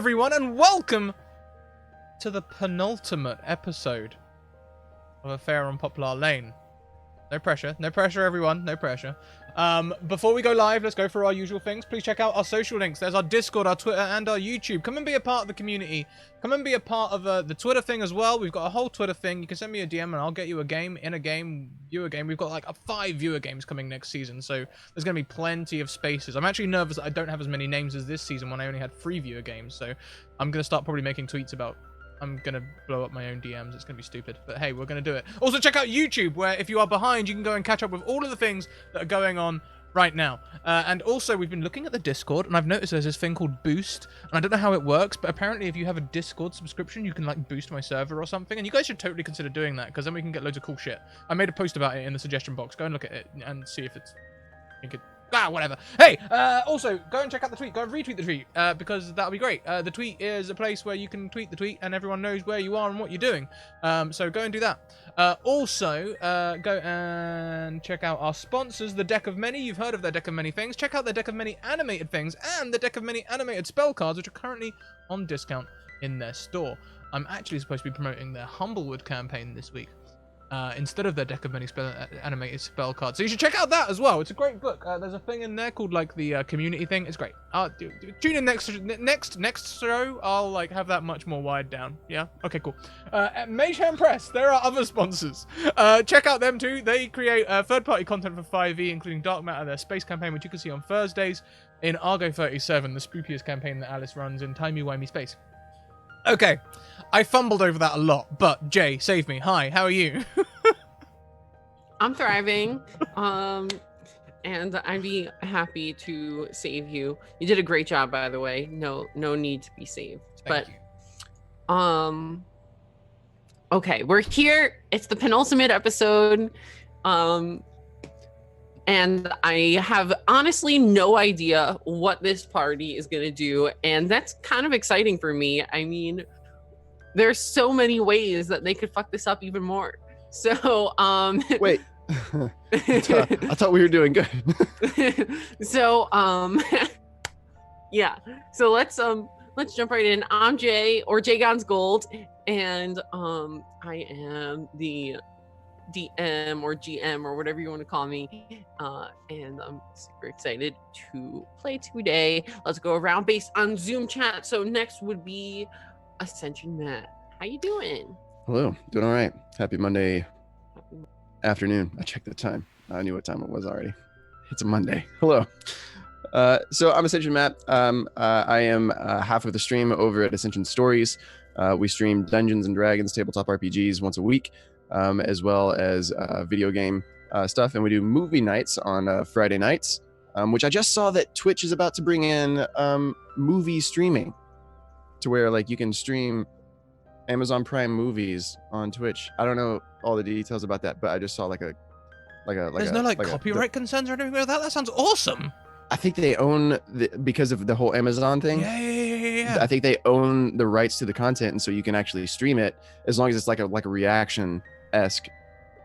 everyone, and welcome to the penultimate episode of Affair on Poplar Lane. No pressure, everyone, no pressure. Before we go live, let's go through our usual things. Please check out our social links. There's our Discord, our Twitter, and our YouTube. Come and be a part of the community. Come and be a part of the Twitter thing as well. We've got a whole Twitter thing. You can send me a DM and I'll get you a game, in a game, viewer game. We've got like 5 viewer games coming next season, so there's going to be plenty of spaces. I'm actually nervous that I don't have as many names as this season when I only had 3 viewer games, so I'm going to start probably making tweets about... I'm going to blow up my own DMs. It's going to be stupid. But hey, we're going to do it. Also, check out YouTube, where if you are behind, you can go and catch up with all of the things that are going on right now. And also, we've been looking at the Discord, and I've noticed there's this thing called Boost. And I don't know how it works, but apparently if you have a Discord subscription, you can like boost my server or something. And you guys should totally consider doing that, because then we can get loads of cool shit. I made a post about it in the suggestion box. Go and look at it and see if it's... whatever. Hey, also, go and check out the tweet. Go and retweet the tweet, because that'll be great. The tweet is a place where you can tweet the tweet and everyone knows where you are and what you're doing. So go and do that. Also, go and check out our sponsors, the Deck of Many. You've heard of their Deck of Many things. Check out their Deck of Many animated things and the Deck of Many animated spell cards, which are currently on discount in their store. I'm actually supposed to be promoting their Humblewood campaign this week. Instead of their Deck of Many animated spell cards. So you should check out that as well. It's a great book. There's a thing in there called like the community thing. It's great. Tune in next show. I'll like have that much more wide down. Yeah. Okay. Cool. Mage Hand Press. There are other sponsors. Check out them too. They create third-party content for 5e, including Dark Matter, their space campaign, which you can see on Thursdays in Argo 37, the spookiest campaign that Alice runs in timey-wimey space. Okay, I fumbled over that a lot, but Jay, save me. Hi, how are you? I'm thriving, and I'd be happy to save you. You did a great job, by the way. No need to be saved. Thank But, you. Okay, we're here. It's the penultimate episode, and I have honestly no idea what this party is gonna do, and that's kind of exciting for me. I mean, there's so many ways that they could fuck this up even more. So, wait, I thought we were doing good. So, yeah. So let's jump right in. I'm Jay, or Jaygon's Gold, and I am the DM or GM or whatever you want to call me, and I'm super excited to play today. Let's go around based on Zoom chat. So next would be Ascension Matt. How you doing? Hello, doing all right. Happy Monday afternoon. I checked the time. I knew what time it was already. It's a Monday. Hello. So I'm Ascension Matt. I am half of the stream over at Ascension Stories. We stream Dungeons and Dragons tabletop RPGs once a week, as well as video game stuff, and we do movie nights on Friday nights, which I just saw that Twitch is about to bring in movie streaming, to where like you can stream Amazon Prime movies on Twitch. I don't know all the details about that, but I just saw there's no copyright concerns or anything like that. That sounds awesome. I think they own because of the whole Amazon thing. Yeah. I think they own the rights to the content, and so you can actually stream it as long as it's like a reaction-esque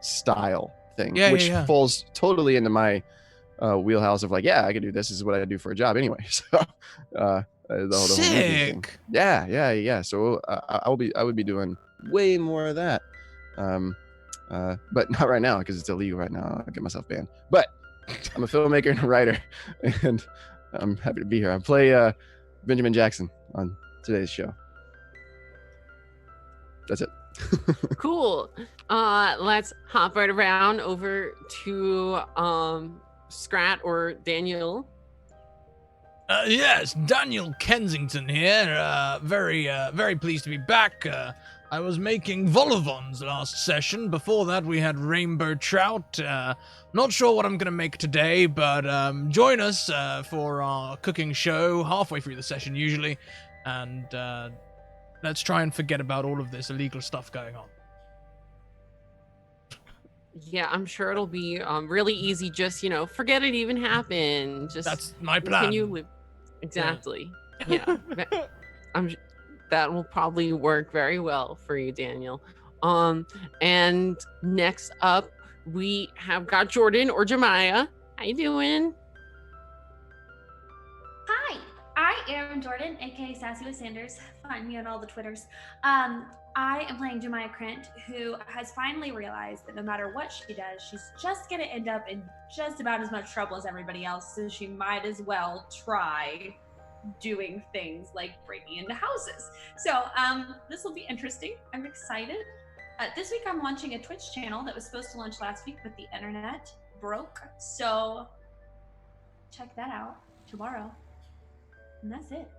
style thing, which falls totally into my wheelhouse of like, yeah, I can do this. This is what I do for a job anyway. So the whole thing. Yeah. So I would be doing way more of that, but not right now because it's illegal right now. I'll get myself banned. But I'm a filmmaker and a writer, and I'm happy to be here. I play Benjamin Jackson on today's show. That's it. Cool. Let's hop right around over to Scrat or Daniel. Yes, Daniel Kensington here. Very pleased to be back. I was making volivons last session. Before that, we had rainbow trout. Not sure what I'm going to make today, but join us for our cooking show halfway through the session usually. And let's try and forget about all of this illegal stuff going on. Yeah, I'm sure it'll be really easy. Just, forget it even happened. Just that's my plan. Continue live. Exactly. Yeah. That will probably work very well for you, Daniel. And next up, we have got Jordan or Jemiah. How you doing? Hi, I am Jordan, aka Sassy with Sanders. Find me on all the Twitters. I am playing Jemiah Krent, who has finally realized that no matter what she does, she's just going to end up in just about as much trouble as everybody else, so she might as well try doing things like breaking into houses. So this will be interesting. I'm excited. This week I'm launching a Twitch channel that was supposed to launch last week, but the internet broke. So check that out tomorrow. And that's it.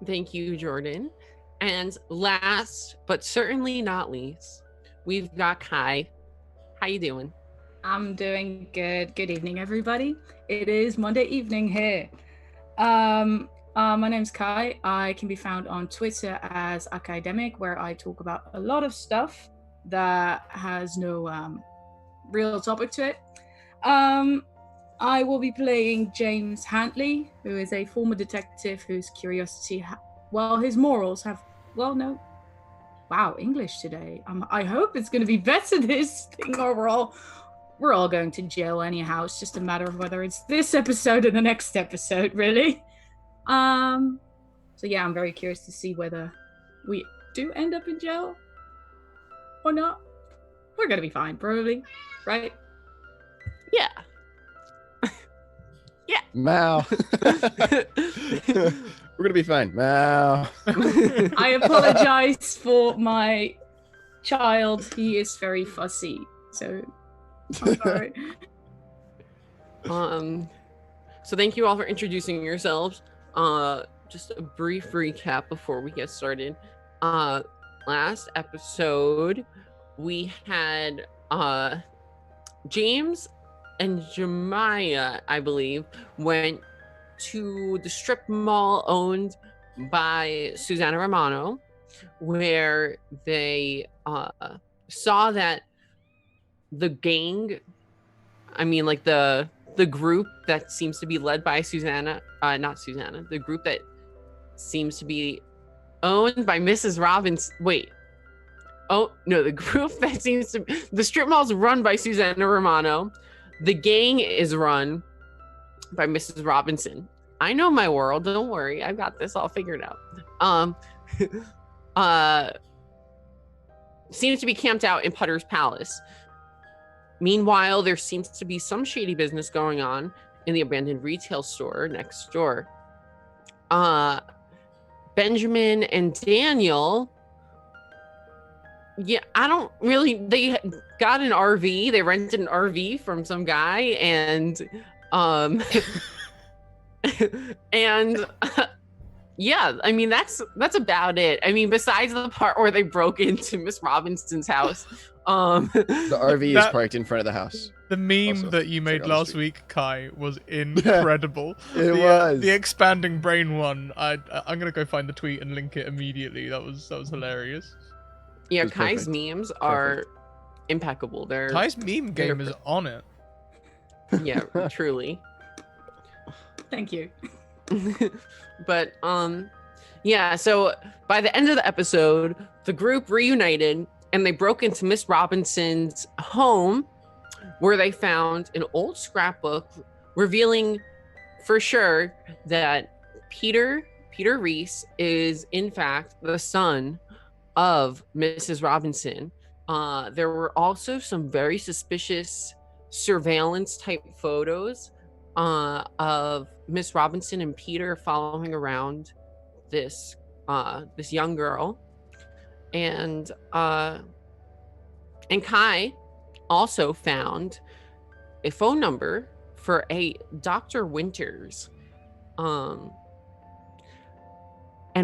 Thank you, Jordan. And last, but certainly not least, we've got Kai. How you doing? I'm doing good. Good evening, everybody. It is Monday evening here. My name's Kai. I can be found on Twitter as Academic, where I talk about a lot of stuff that has no real topic to it. I will be playing James Hantley, who is a former detective whose curiosity, his morals have, English today. I hope it's going to be better this thing overall. We're all going to jail anyhow. It's just a matter of whether it's this episode or the next episode, really. So yeah, I'm very curious to see whether we do end up in jail or not. We're going to be fine, probably, right? Yeah. Yeah. Mao. We're gonna be fine. Mao. I apologize for my child. He is very fussy, so I'm sorry. So thank you all for introducing yourselves. Just a brief recap before we get started. Last episode we had James and Jemiah, I believe, went to the strip mall owned by Susanna Romano, where they saw that the gang, the group that seems to be led by the group that seems to be owned by Mrs. Robbins. The strip mall's run by Susanna Romano. The gang is run by Mrs. Robinson. I know my world. Don't worry. I've got this all figured out. Seems to be camped out in Putter's Palace. Meanwhile, there seems to be some shady business going on in the abandoned retail store next door. Benjamin and Daniel, they got an RV. They rented an RV from some guy, and that's about it. Besides the part where they broke into Miss Robinson's house. The RV is parked in front of the house. The meme Also, that you made like on the last street. week, Kai, was incredible. It was. The expanding brain one. I'm gonna go find the tweet and link it immediately. That was hilarious. Yeah, It was Kai's perfect. memes are impeccable. Kai's meme game is on it. Yeah, truly. Thank you. But so by the end of the episode, the group reunited and they broke into Miss Robinson's home, where they found an old scrapbook revealing for sure that Peter Reese is in fact the son of Mrs. Robinson. There were also some very suspicious surveillance type photos of Miss Robinson and Peter following around this young girl, and Kai also found a phone number for a Dr. Winters. And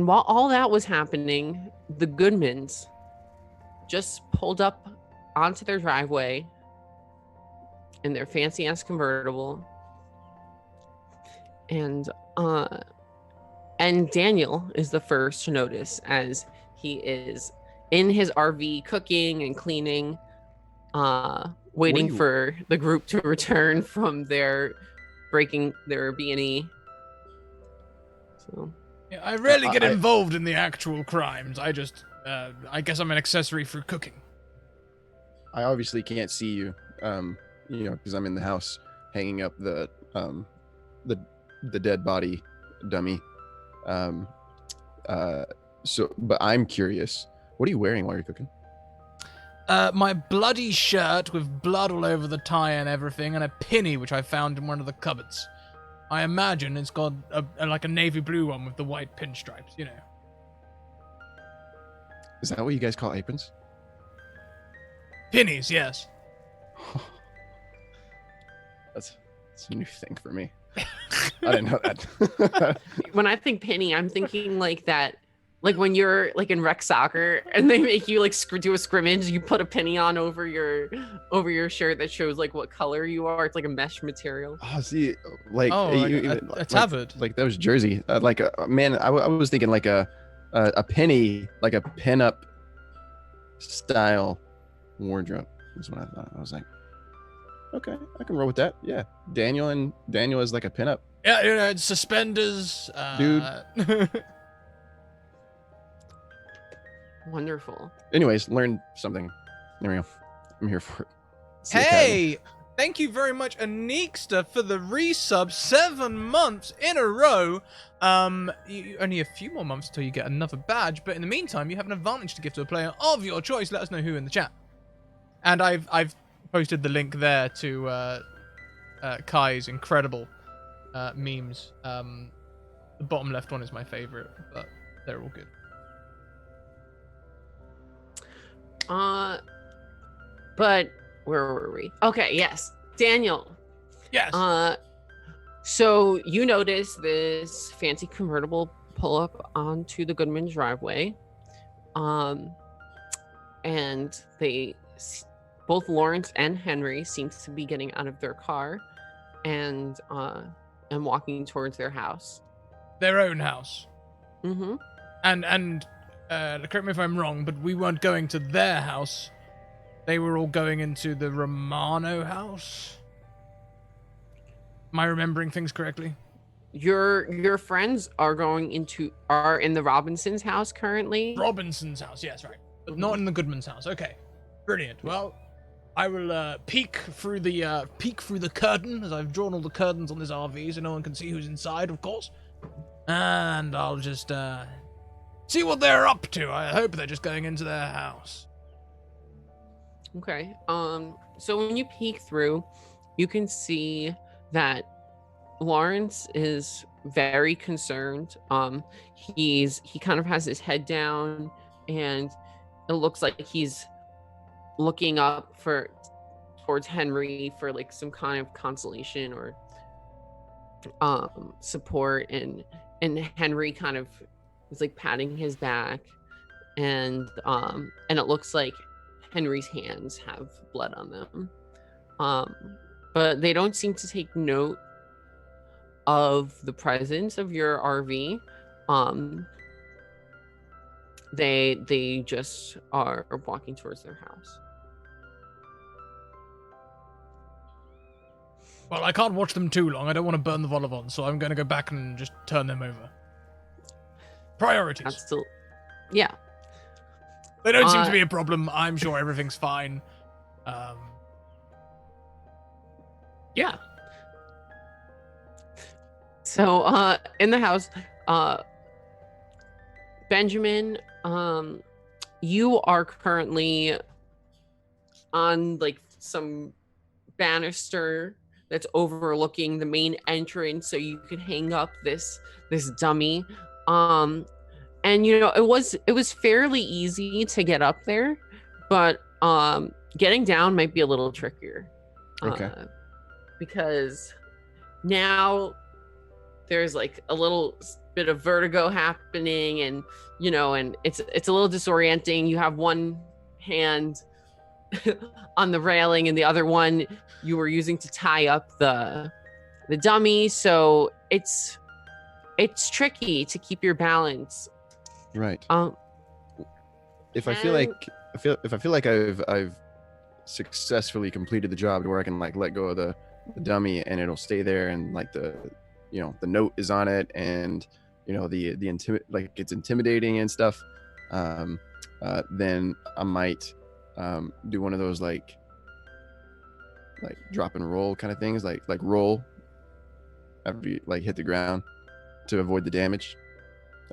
while all that was happening, the Goodmans just pulled up onto their driveway in their fancy ass convertible. And Daniel is the first to notice, as he is in his RV cooking and cleaning, waiting for the group to return from breaking their B&E. So Yeah, I rarely get involved in the actual crimes. I just, I guess I'm an accessory for cooking. I obviously can't see you, because I'm in the house hanging up the dead body dummy. But I'm curious. What are you wearing while you're cooking? My bloody shirt with blood all over the tie and everything, and a penny which I found in one of the cupboards. I imagine it's got like a navy blue one with the white pinstripes, you know. Is that what you guys call aprons? Pennies, yes. That's a new thing for me. I didn't know that. When I think penny, I'm thinking like that, like when you're like in rec soccer and they make you like do a scrimmage, you put a penny on over your shirt that shows like what color you are. It's like a mesh material. Oh, see, like a tabard. Like that was jersey. Man, I was thinking like a penny, like a pin-up style wardrobe. That's what I thought. I was like, okay, I can roll with that. Yeah, Daniel is like a pin-up. Yeah, you know, it's suspenders, dude. Wonderful. Anyways, learn something. There we go. I'm here for it. Hey, thank you very much, Aniksta, for the resub 7 months in a row. Only a few more months until you get another badge, but in the meantime, you have an advantage to give to a player of your choice. Let us know who in the chat. And I've posted the link there to Kai's incredible memes. The bottom left one is my favorite, but they're all good. But where were we? Okay, yes. Daniel. Yes. So you notice this fancy convertible pull up onto the Goodman driveway. And both Lawrence and Henry seem to be getting out of their car and walking towards their house. Their own house. Mm-hmm. And correct me if I'm wrong, but we weren't going to their house. They were all going into the Romano house. Am I remembering things correctly? Your friends are in the Robinsons' house currently. Robinson's house, yes, right. But not in the Goodman's house. Okay. Brilliant. Well, I will peek through the curtain, as I've drawn all the curtains on this RV so no one can see who's inside, of course. And I'll just see what they're up to. I hope they're just going into their house. Okay. So when you peek through, you can see that Lawrence is very concerned. He kind of has his head down, and it looks like he's looking up towards Henry for like some kind of consolation or support, and Henry kind of is like patting his back, and it looks like Henry's hands have blood on them, but they don't seem to take note of the presence of your RV. They just are walking towards their house. Well, I can't watch them too long. I don't want to burn the vol-au-vents, so I'm going to go back and just turn them over. Priorities. That's still, yeah. They don't seem to be a problem. I'm sure everything's fine. Yeah. So, in the house, Benjamin, you are currently on like some banister that's overlooking the main entrance, so you could hang up this dummy. And you know, it was fairly easy to get up there, but getting down might be a little trickier. Okay. Because now there's like a little bit of vertigo happening, and you know, and it's a little disorienting. You have one hand on the railing and the other one you were using to tie up the dummy, so it's tricky to keep your balance. Right. If I feel like I've successfully completed the job to where I can like let go of the dummy and it'll stay there, and like the note is on it, and you know the it's intimidating and stuff, then I might do one of those like drop and roll kind of things, like roll after you like hit the ground, to avoid the damage.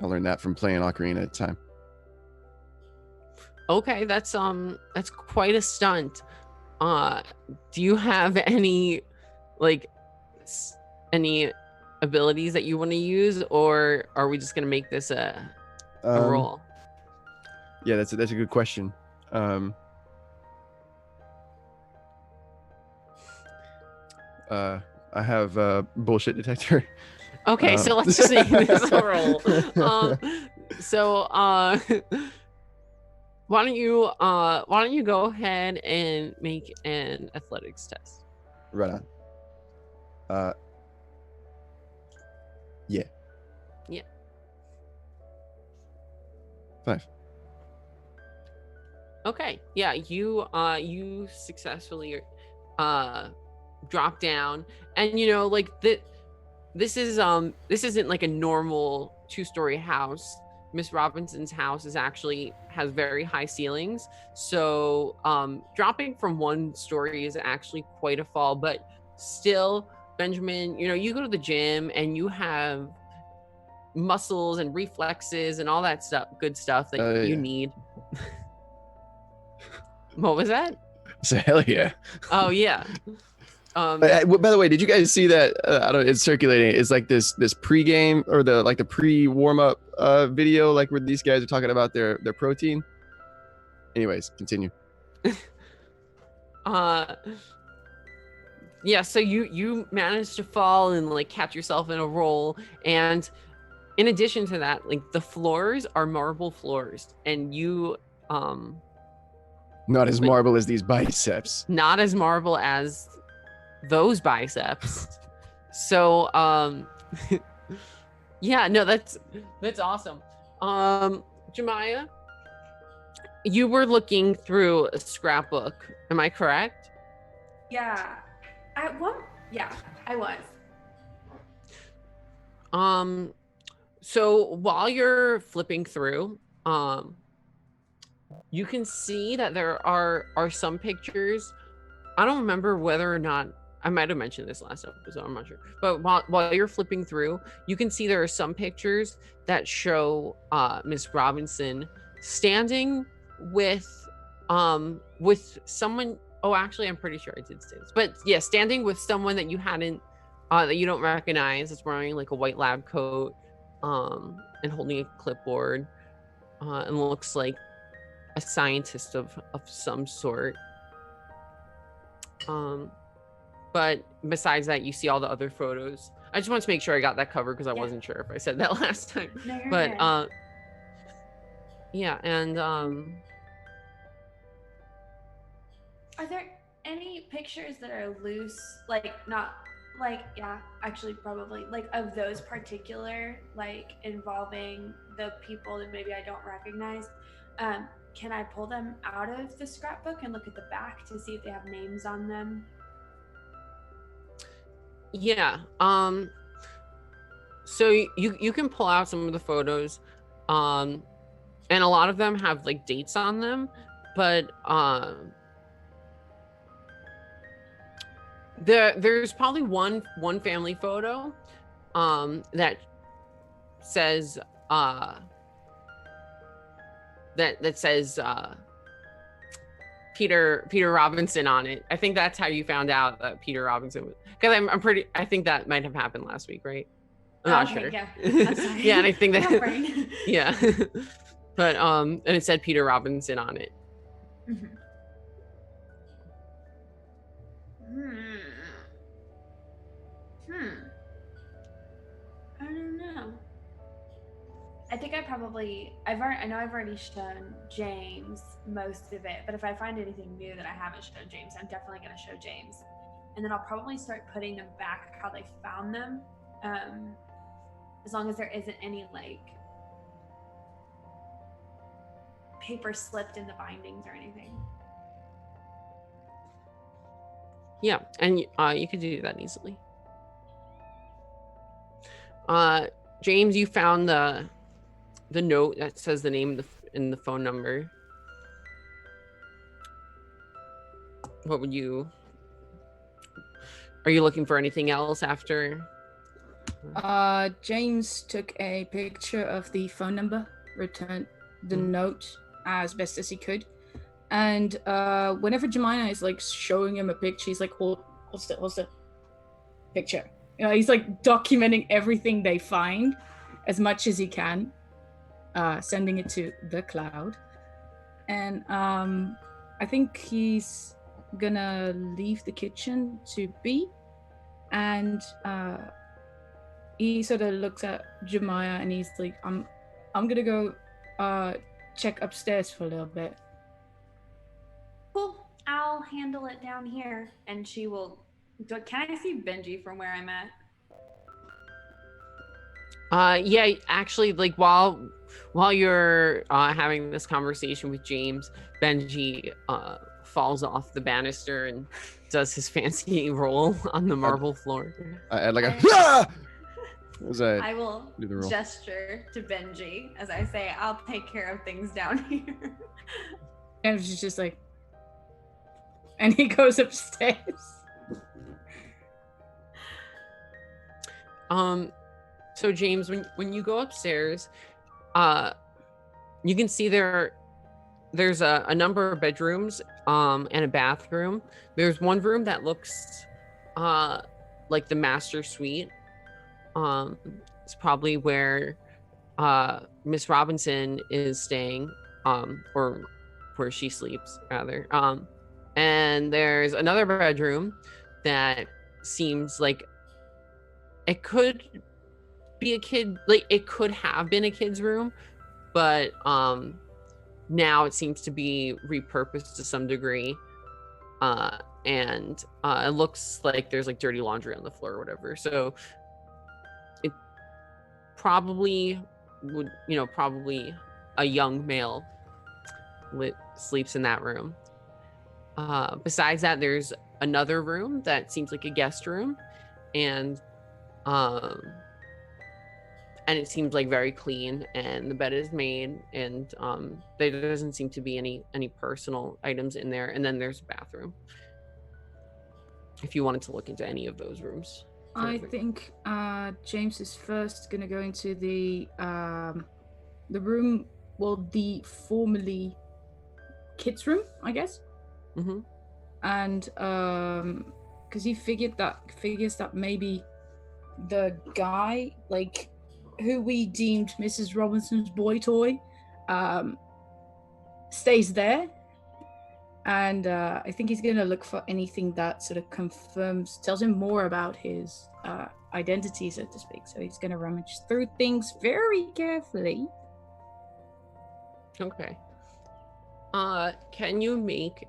I learned that from playing Ocarina at the time. Okay, that's quite a stunt. Do you have any like any abilities that you want to use, or are we just gonna make this a roll? Yeah, that's a good question. I have a bullshit detector. Okay, so let's just make this a roll. Why don't you go ahead and make an athletics test? Right on. Yeah. Yeah. 5. Okay. Yeah, you successfully drop down, and like this isn't like a normal 2-story house. Miss Robinson's house has very high ceilings, so dropping from 1 story is actually quite a fall. But still, Benjamin, you go to the gym and you have muscles and reflexes and all that good stuff that you need. What was that? So hell yeah. Oh yeah. By the way, did you guys see that? I don't. It's circulating. It's like this pre-game or the pre-warm-up video, like where these guys are talking about their protein. Anyways, continue. Yeah. So you managed to fall and like catch yourself in a roll, and in addition to that, like the floors are marble floors, and you not as marble as these biceps. Not as marble as those biceps. So yeah, no, that's awesome. Jemiah, you were looking through a scrapbook, am I correct? Yeah. I was. So while you're flipping through, you can see that there are some pictures. I don't remember whether or not I might have mentioned this last episode, I'm not sure. But while you're flipping through, you can see there are some pictures that show Miss Robinson standing with someone. Oh, actually, I'm pretty sure I did say this. But yeah, standing with someone that you don't recognize. That's wearing like a white lab coat and holding a clipboard and looks like a scientist of some sort. But besides that, you see all the other photos. I just want to make sure I got that covered because I wasn't sure if I said that last time. No, you're but good. yeah, and Are there any pictures that are loose, like not like actually probably like of those particular, like involving the people that maybe I don't recognize? Can I pull them out of the scrapbook and look at the back to see if they have names on them? yeah, so you can pull out some of the photos, and a lot of them have like dates on them, but there's probably one family photo that says that says Peter Robinson on it. I think that's how you found out that Peter Robinson was, because I think that might have happened last week, right? I'm not sure. Yeah. I'm sorry. Yeah, and I think My that brain. yeah. But and it said Peter Robinson on it. Mm-hmm. I don't know. I think I know I've already shown James most of it, but if I find anything new that I haven't shown James, I'm definitely going to show James. And then I'll probably start putting them back how they found them. As long as there isn't any like paper slipped in the bindings or anything. Yeah, and you could do that easily. James, you found the note that says the name and the phone number. Are you looking for anything else after? James took a picture of the phone number, returned the note as best as he could, and whenever Jemina is like showing him a picture, he's like, hold the picture. You know, he's like documenting everything they find as much as he can, sending it to the cloud. And I think he's gonna leave the kitchen to be, and he sort of looks at Jemima and he's like, I'm gonna go check upstairs for a little bit. Cool. I'll handle it down here. And she will. Can I see Benji from where I'm at? Yeah, actually, like while you're having this conversation with James, Benji falls off the banister and does his fancy roll on the marble floor. I like a I will gesture to Benji as I say, I'll take care of things down here. And she's just like, and he goes upstairs. So James, when you go upstairs, you can see there's a number of bedrooms and a bathroom. There's one room that looks like the master suite. It's probably where Miss Robinson is staying, or where she sleeps rather. And there's another bedroom that seems like it could be a kid, like it could have been a kid's room, but now it seems to be repurposed to some degree. And it looks like there's like dirty laundry on the floor or whatever. So it probably would, probably a young male sleeps in that room. Besides that, there's another room that seems like a guest room, and it seems like very clean, and the bed is made, and there doesn't seem to be any personal items in there. And then there's a bathroom, if you wanted to look into any of those rooms. I think James is first gonna go into the room, well, the formerly kids room, I guess. Mm-hmm. And because he figures that maybe the guy, like, who we deemed Mrs. Robinson's boy toy, stays there. And I think he's gonna look for anything that sort of tells him more about his identity, so to speak. So he's gonna rummage through things very carefully. Okay. Can you make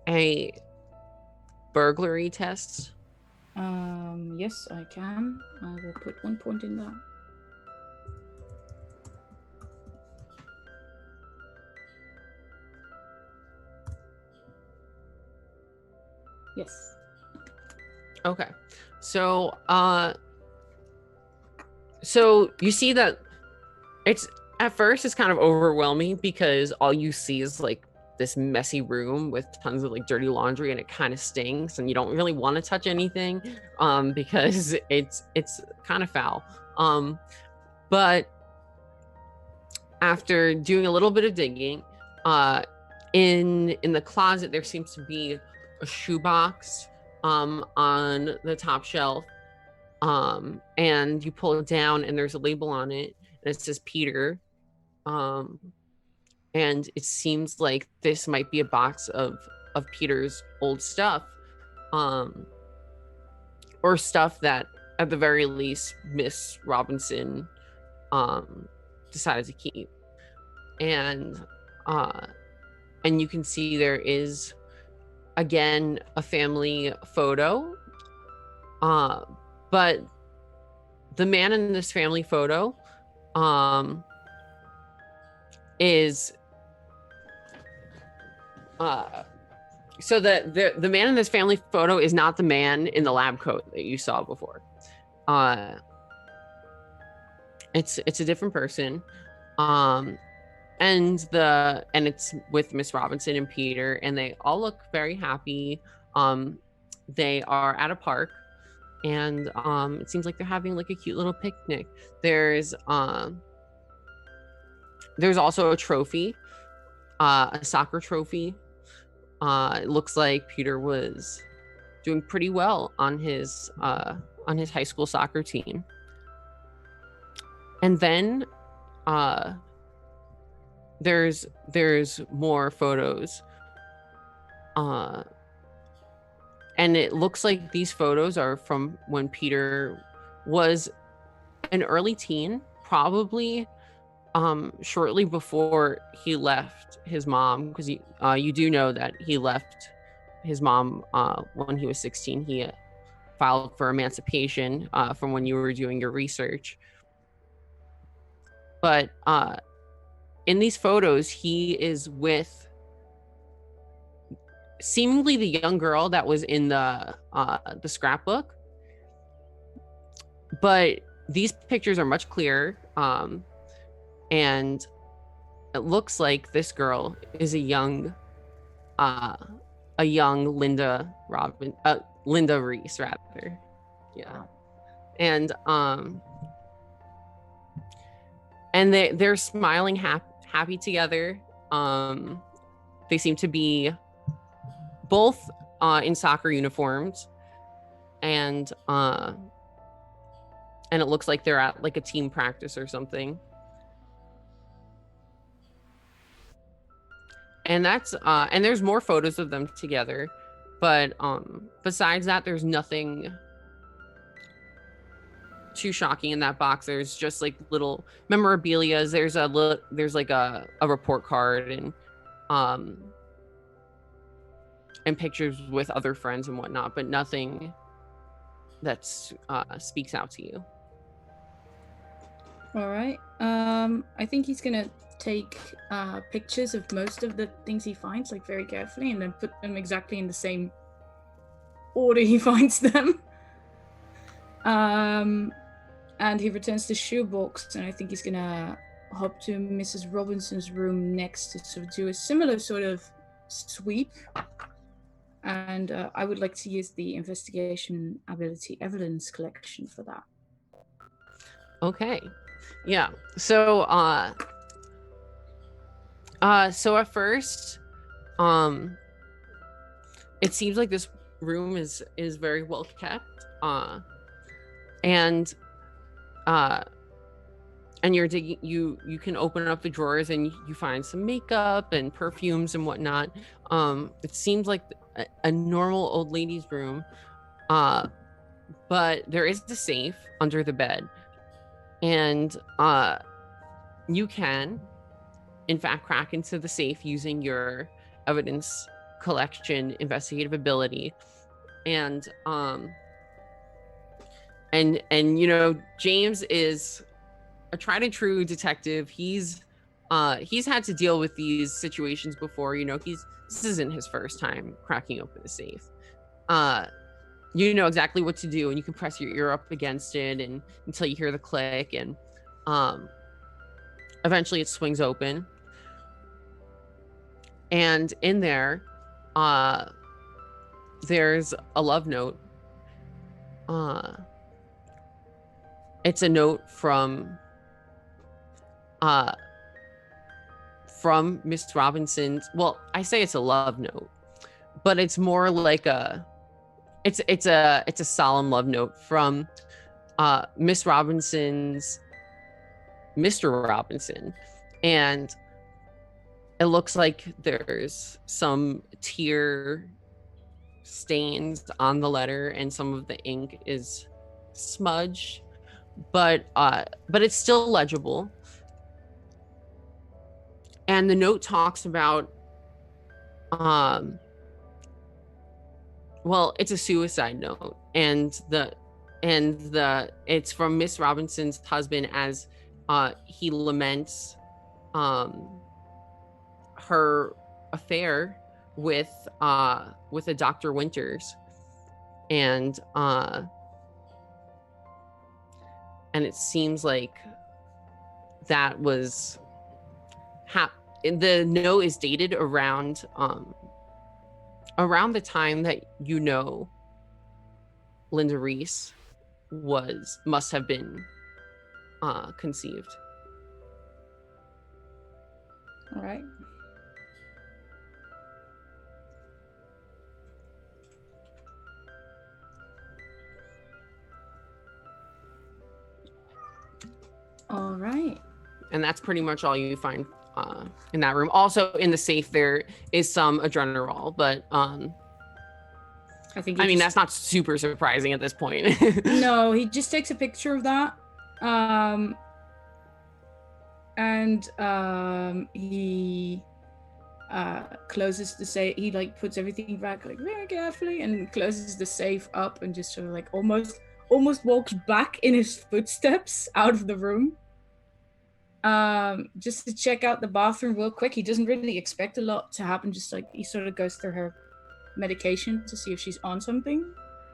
a burglary test? Yes, I can. I will put 1 point in that. Yes. Okay. So so you see that it's at first it's kind of overwhelming because all you see is like this messy room with tons of like dirty laundry, and it kind of stinks, and you don't really want to touch anything because it's kind of foul. But after doing a little bit of digging, in the closet there seems to be a shoebox on the top shelf, and you pull it down and there's a label on it and it says Peter, and it seems like this might be a box of Peter's old stuff, or stuff that at the very least Miss Robinson decided to keep. And you can see there is again a family photo, but the man in this family photo is so the man in this family photo is not the man in the lab coat that you saw before. It's a different person, and it's with Miss Robinson and Peter, and they all look very happy. They are at a park, and it seems like they're having like a cute little picnic. There's also a trophy, a soccer trophy. It looks like Peter was doing pretty well on his high school soccer team. And then there's more photos. And it looks like these photos are from when Peter was an early teen, probably shortly before he left his mom, because you do know that he left his mom when he was 16. He filed for emancipation from when you were doing your research. But in these photos, he is with seemingly the young girl that was in the scrapbook. But these pictures are much clearer, and it looks like this girl is a young Linda Reese, rather. Yeah. And they're smiling happy together. They seem to be both in soccer uniforms, and it looks like they're at like a team practice or something. And that's and there's more photos of them together, but besides that, there's nothing too shocking in that box. There's just like little memorabilia. There's like a report card and pictures with other friends and whatnot, but nothing that speaks out to you. All right. I think he's gonna take pictures of most of the things he finds, like very carefully, and then put them exactly in the same order he finds them. And he returns the shoebox, and I think he's gonna hop to Mrs. Robinson's room next to sort of do a similar sort of sweep. And I would like to use the investigation ability evidence collection for that. Okay. Yeah. So so at first, it seems like this room is very well kept. And you're digging, you can open up the drawers and you find some makeup and perfumes and whatnot. It seems like a normal old lady's room, but there is the safe under the bed, and you can in fact crack into the safe using your evidence collection investigative ability. And you know, James is a tried and true detective. He's had to deal with these situations before. You know, this isn't his first time cracking open a safe. You know exactly what to do, and you can press your ear up against it and until you hear the click, and eventually it swings open. And in there, there's a love note. It's a note from Miss Robinson's. Well, I say it's a love note, but it's more like it's a solemn love note from Miss Robinson's Mr. Robinson. And it looks like there's some tear stains on the letter, and some of the ink is smudged, but it's still legible. And the note talks about well, it's a suicide note, and it's from Miss Robinson's husband as he laments her affair with a Dr. Winters, and it seems like that was the note is dated around the time that you know Linda Reese, must have been conceived. All right. All right. And that's pretty much all you find in that room. Also in the safe there is some adrenalol, but I think. that's not super surprising at this point. No, he just takes a picture of that, and he closes the safe. He like puts everything back like very carefully and closes the safe up and just sort of like almost walks back in his footsteps out of the room. Just to check out the bathroom real quick. He doesn't really expect a lot to happen. Just like he sort of goes through her medication to see if she's on something.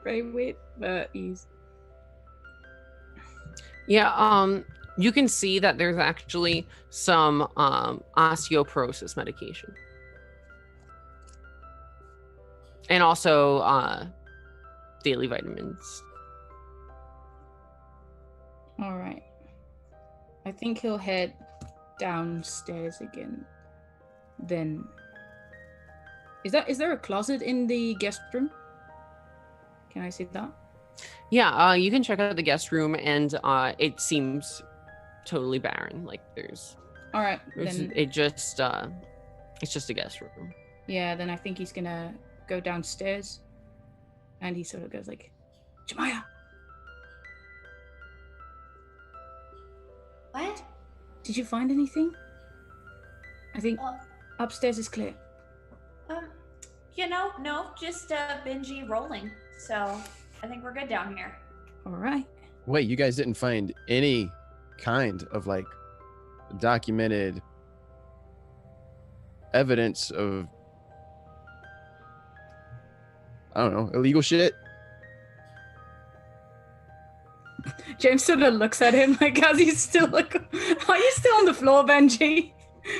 Very weird, but he's. Yeah, you can see that there's actually some osteoporosis medication. And also daily vitamins. All right. I think he'll head downstairs again. Then. Is there a closet in the guest room? Can I see that? Yeah, you can check out the guest room, and it seems totally barren. Like there's. All right. Then it's just a guest room. Yeah. Then I think he's gonna go downstairs, and he sort of goes like, "Jemiah, What? did you find anything? I think upstairs is clear." No, just Benji rolling. So I think we're good down here. All right. Wait, you guys didn't find any kind of like documented evidence of, I don't know, illegal shit? James sort of looks at him like, as he's still like, "Are you still on the floor, Benji?"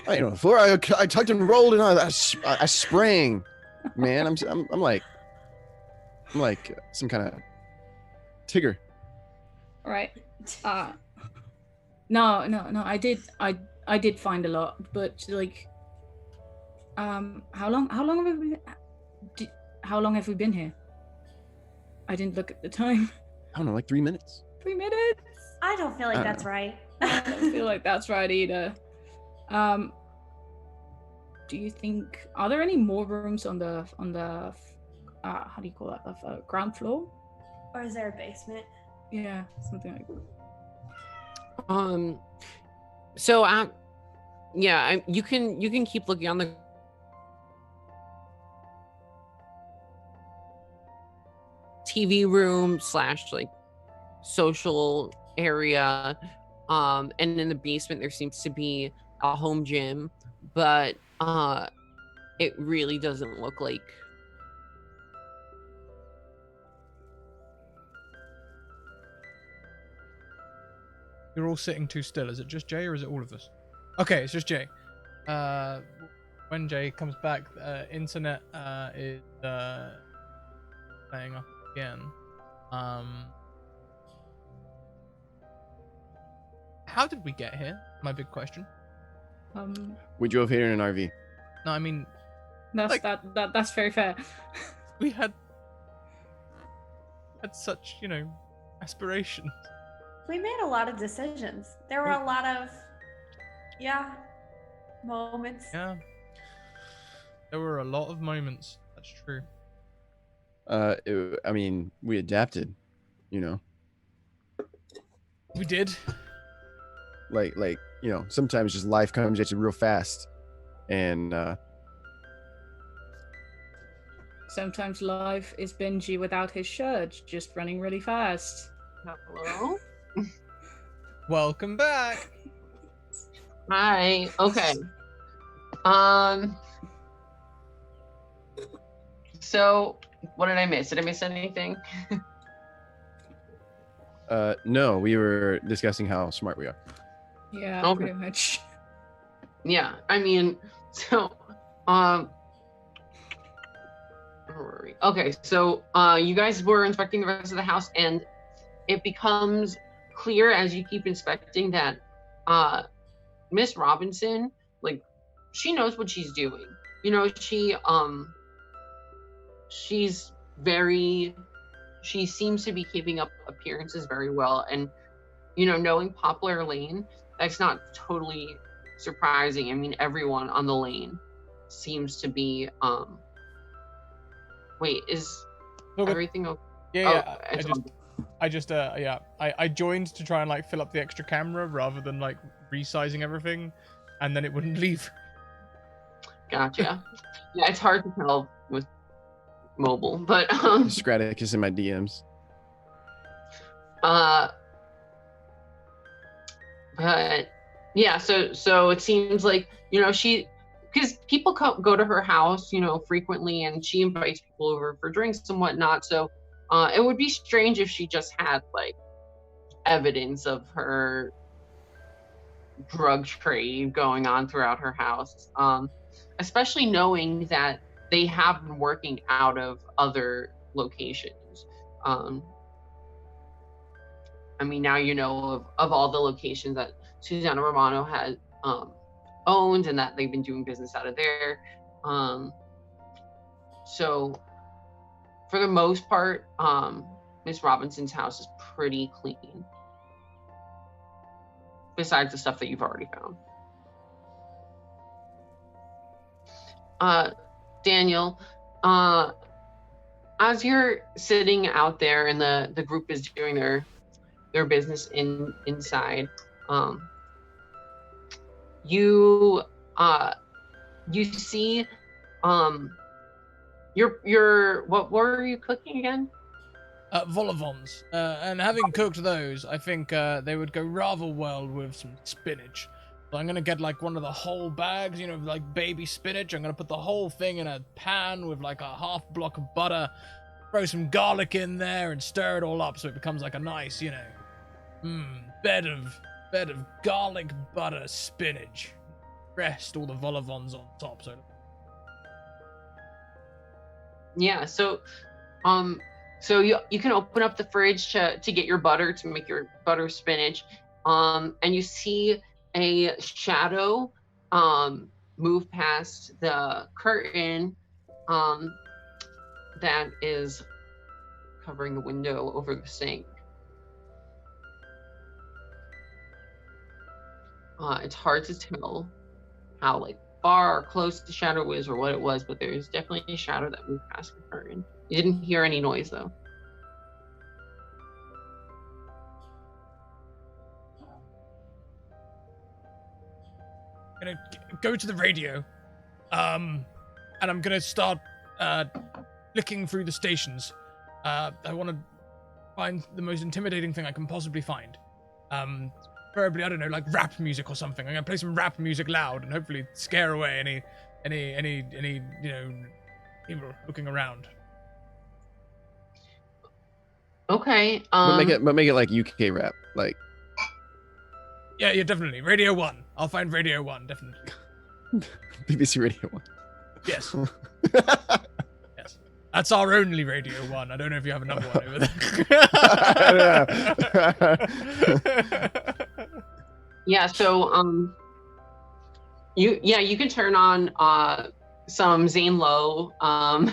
I don't know. Before I tucked and rolled and I sprang, man. I'm like some kind of Tigger. Right. No. I did find a lot, but like, how long have we been here? I didn't look at the time. I don't know, like 3 minutes. 3 minutes? I don't feel like that's right. I don't feel like that's right either. Do you think, are there any more rooms on the how do you call that, ground floor? Or is there a basement? Yeah, something like that. So you can keep looking on the TV room / like social area, and in the basement there seems to be a home gym, but it really doesn't look like. You're all sitting too still. Is it just Jay or is it all of us? Okay, it's just Jay. When Jay comes back, internet is playing up again. How did we get here? My big question. We drove here in an RV. No, I mean, That's like, that's very fair. we had such, aspirations. We made a lot of decisions. There were a lot of, moments. Yeah. There were a lot of moments. That's true. I mean, we adapted, We did. like sometimes just life comes at you real fast, and Sometimes life is Benji without his shirt, just running really fast. Hello? Welcome back. Hi. Okay. So what did I miss? Did I miss anything? no, we were discussing how smart we are. Yeah, Okay. pretty much. Yeah, I mean, so where were we? Okay, so you guys were inspecting the rest of the house, and it becomes clear as you keep inspecting that Miss Robinson, like, she knows what she's doing. You know, she seems to be keeping up appearances very well. And, you know, knowing Poplar Lane, that's not totally surprising. I mean, everyone on the lane seems to be, wait, is everything okay? Yeah, Oh, I joined to try and like fill up the extra camera rather than like resizing everything, and then it wouldn't leave. Gotcha. Yeah, it's hard to tell with mobile, but Scratticus in my DMs. But yeah, so it seems like, you know, because people go to her house, you know, frequently, and she invites people over for drinks and whatnot. So it would be strange if she just had like evidence of her drug trade going on throughout her house, especially knowing that they have been working out of other locations. I mean, now you know of all the locations that Susanna Romano had owned, and that they've been doing business out of there. So for the most part, Miss Robinson's house is pretty clean, besides the stuff that you've already found. Daniel, as you're sitting out there and the group is doing their business inside, you see what were you cooking again? Vol-au-vents. And having cooked those, I think they would go rather well with some spinach. So I'm gonna get like one of the whole bags, you know, like baby spinach. I'm gonna put the whole thing in a pan with like a half block of butter, throw some garlic in there, and stir it all up so it becomes like a nice, you know, bed of garlic butter spinach. Rest all the vol-au-vents on top. So yeah, so you can open up the fridge to get your butter, to make your butter spinach, and you see a shadow move past the curtain that is covering the window over the sink. It's hard to tell how like far or close the shadow is or what it was, but there's definitely a shadow that moved past the curtain. You didn't hear any noise though. I'm gonna go to the radio, and I'm gonna start looking through the stations. I want to find the most intimidating thing I can possibly find. Preferably, I don't know, like rap music or something. I'm gonna play some rap music loud and hopefully scare away any you know, people looking around. Okay. But make it like UK rap, like. Yeah, definitely. Radio 1. I'll find Radio 1, definitely. BBC Radio 1. Yes. Yes. That's our only Radio 1. I don't know if you have another one over there. Yeah, so you can turn on some Zane Lowe on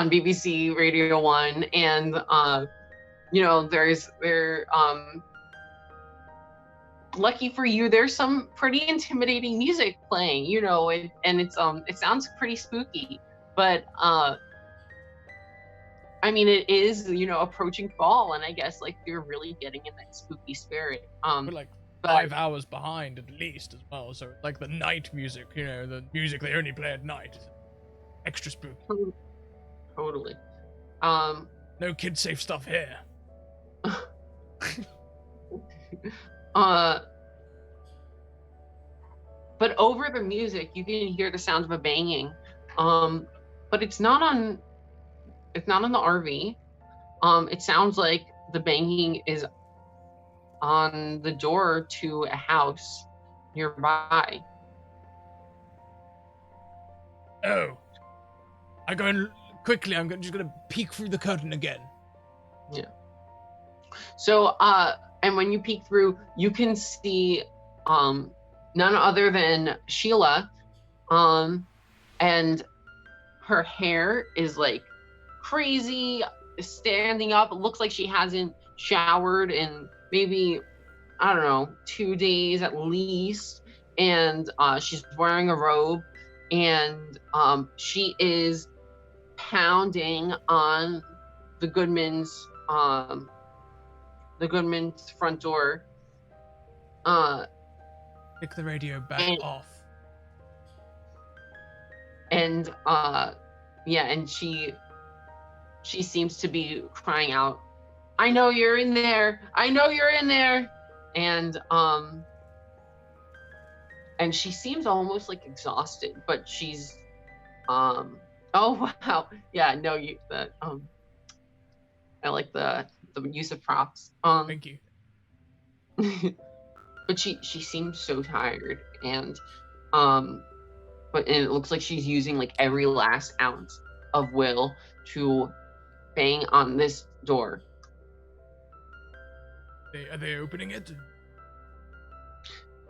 BBC Radio 1, and you know, lucky for you, there's some pretty intimidating music playing, you know, and it sounds pretty spooky, but I mean, it is, you know, approaching fall, and I guess like you're really getting in that spooky spirit. We're like 5 hours behind at least as well, so like the night music, you know, the music they only play at night, extra spooky. Totally. No kid safe stuff here. But over the music, you can hear the sound of a banging. But it's not on the RV. It sounds like the banging is on the door to a house nearby. Oh. I'm just gonna peek through the curtain again. Yeah. So, and when you peek through, you can see none other than Sheila, and her hair is like crazy, standing up. It looks like she hasn't showered in maybe, I don't know, 2 days at least. And she's wearing a robe, and she is pounding on the Goodman's front door. Pick the radio back off. And yeah, and she seems to be crying out, "I know you're in there. I know you're in there." And she seems almost like exhausted, but she's oh wow. Yeah, no, I like the use of props. Thank you. But she seems so tired, and but it looks like she's using like every last ounce of will to bang on this door. Are they opening it?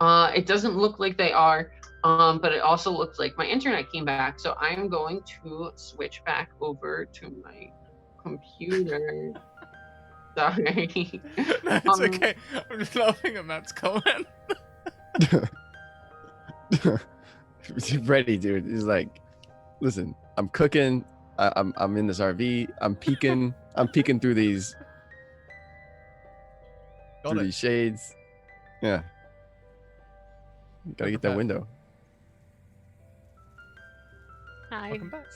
It doesn't look like they are, but it also looks like my internet came back, so I'm going to switch back over to my computer. Sorry. That's okay. I'm just laughing at Matt's comment. Ready, dude. He's like, listen, I'm cooking. I'm in this RV. I'm peeking through these these shades. Yeah. Gotta get that window. Hi. Welcome back.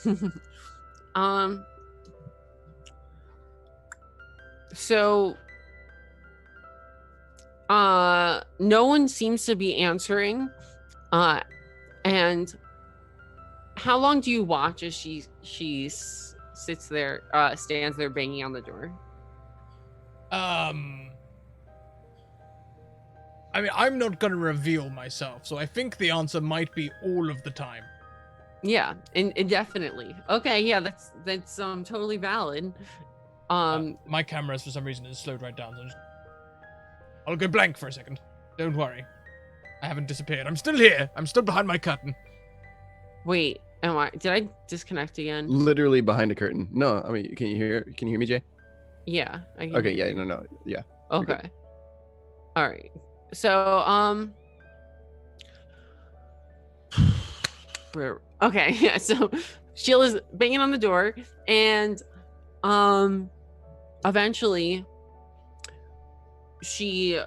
So no one seems to be answering. And how long do you watch as she sits there, stands there banging on the door? I mean, I'm not gonna reveal myself, so I think the answer might be all of the time. Yeah, indefinitely. Okay, yeah, that's totally valid. My camera, for some reason, is slowed right down. So I'll go blank for a second. Don't worry. I haven't disappeared. I'm still here. I'm still behind my curtain. Wait, did I disconnect again? Literally behind a curtain. No, I mean, can you hear me, Jay? Yeah. I can Okay, hear yeah, you. no, yeah. Okay. All right. So, okay, yeah. So Sheila's banging on the door, and eventually she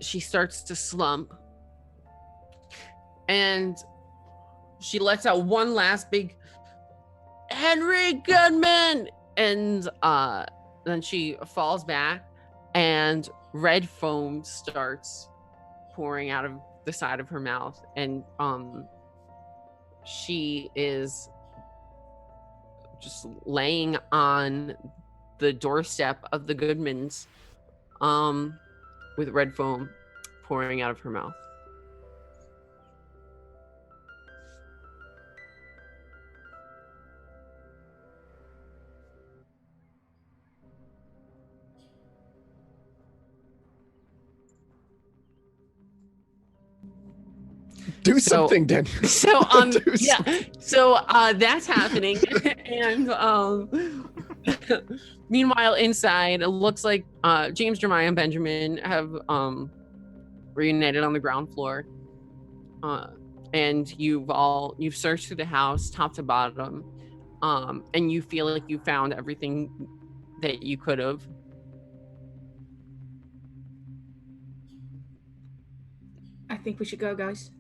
starts to slump, and she lets out one last big "Henry Goodman," and then she falls back, and red foam starts pouring out of the side of her mouth, and she is just laying on the doorstep of the Goodmans, with red foam pouring out of her mouth. Do something, Daniel. So Do yeah, something. so that's happening, and meanwhile inside, it looks like James, Jeremiah, and Benjamin have reunited on the ground floor, and you've searched through the house top to bottom, and you feel like you found everything that you could have. I think we should go, guys.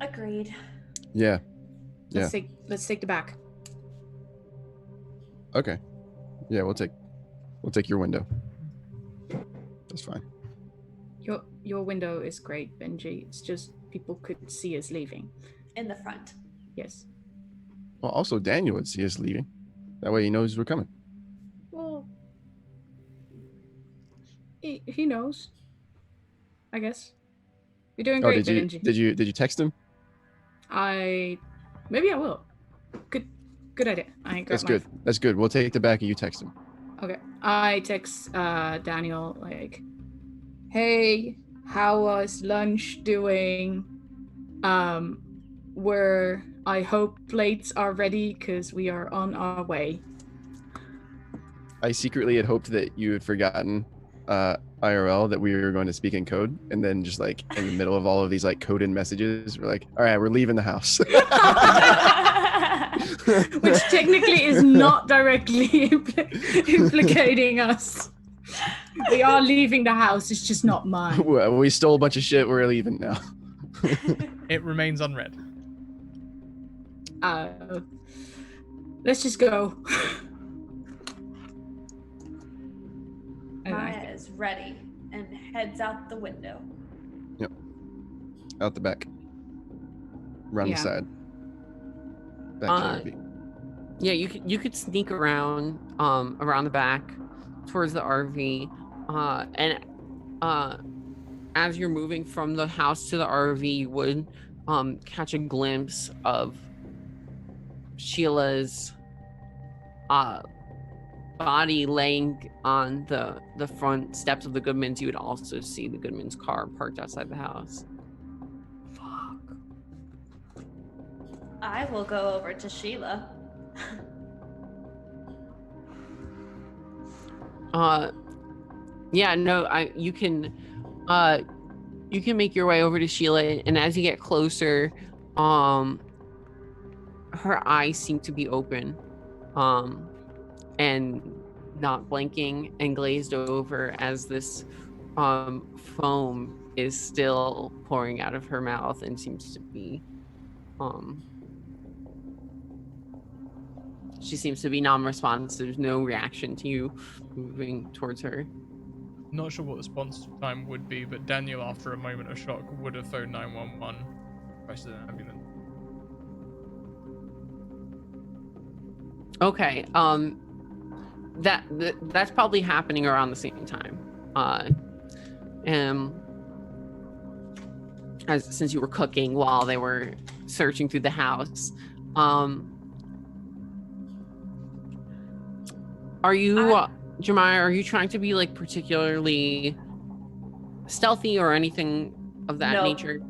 Agreed. Yeah. Let's take the back. Okay. Yeah, we'll take your window. That's fine. Your window is great, Benji. It's just people could see us leaving. In the front. Yes. Well, also Daniel would see us leaving. That way he knows we're coming. Well, he knows. I guess. You're doing great, Benji. Did you text him? Maybe I will. Good idea. That's good. We'll take the back and you text him. Okay. I text Daniel like, "Hey, how was lunch doing? Where I hope plates are ready because we are on our way." I secretly had hoped that you had forgotten IRL that we were going to speak in code, and then just like in the middle of all of these like coded messages, we're like, all right, we're leaving the house. Which technically is not directly implicating us. We are leaving the house, it's just not mine. We stole a bunch of shit, we're leaving now. It remains unread. Let's just go. Maya is ready and heads out the window. Yep. Out the back. Around the side. Back to the RV. Yeah, you could sneak around the back towards the RV, and as you're moving from the house to the RV, you would catch a glimpse of Sheila's body laying on the front steps of the Goodmans. You would also see the Goodmans' car parked outside the house. Fuck. I will go over to Sheila. Yeah, no, you can make your way over to Sheila, and as you get closer, her eyes seem to be open, and not blinking and glazed over as this foam is still pouring out of her mouth and seems to be she seems to be non-responsive. There's no reaction to you moving towards her. Not sure what the response time would be, but Daniel, after a moment of shock, would have phoned 911, requested an ambulance. Okay, that's probably happening around the same time. Since you were cooking while they were searching through the house, are you, Jemima, are you trying to be like particularly stealthy or anything of that nature?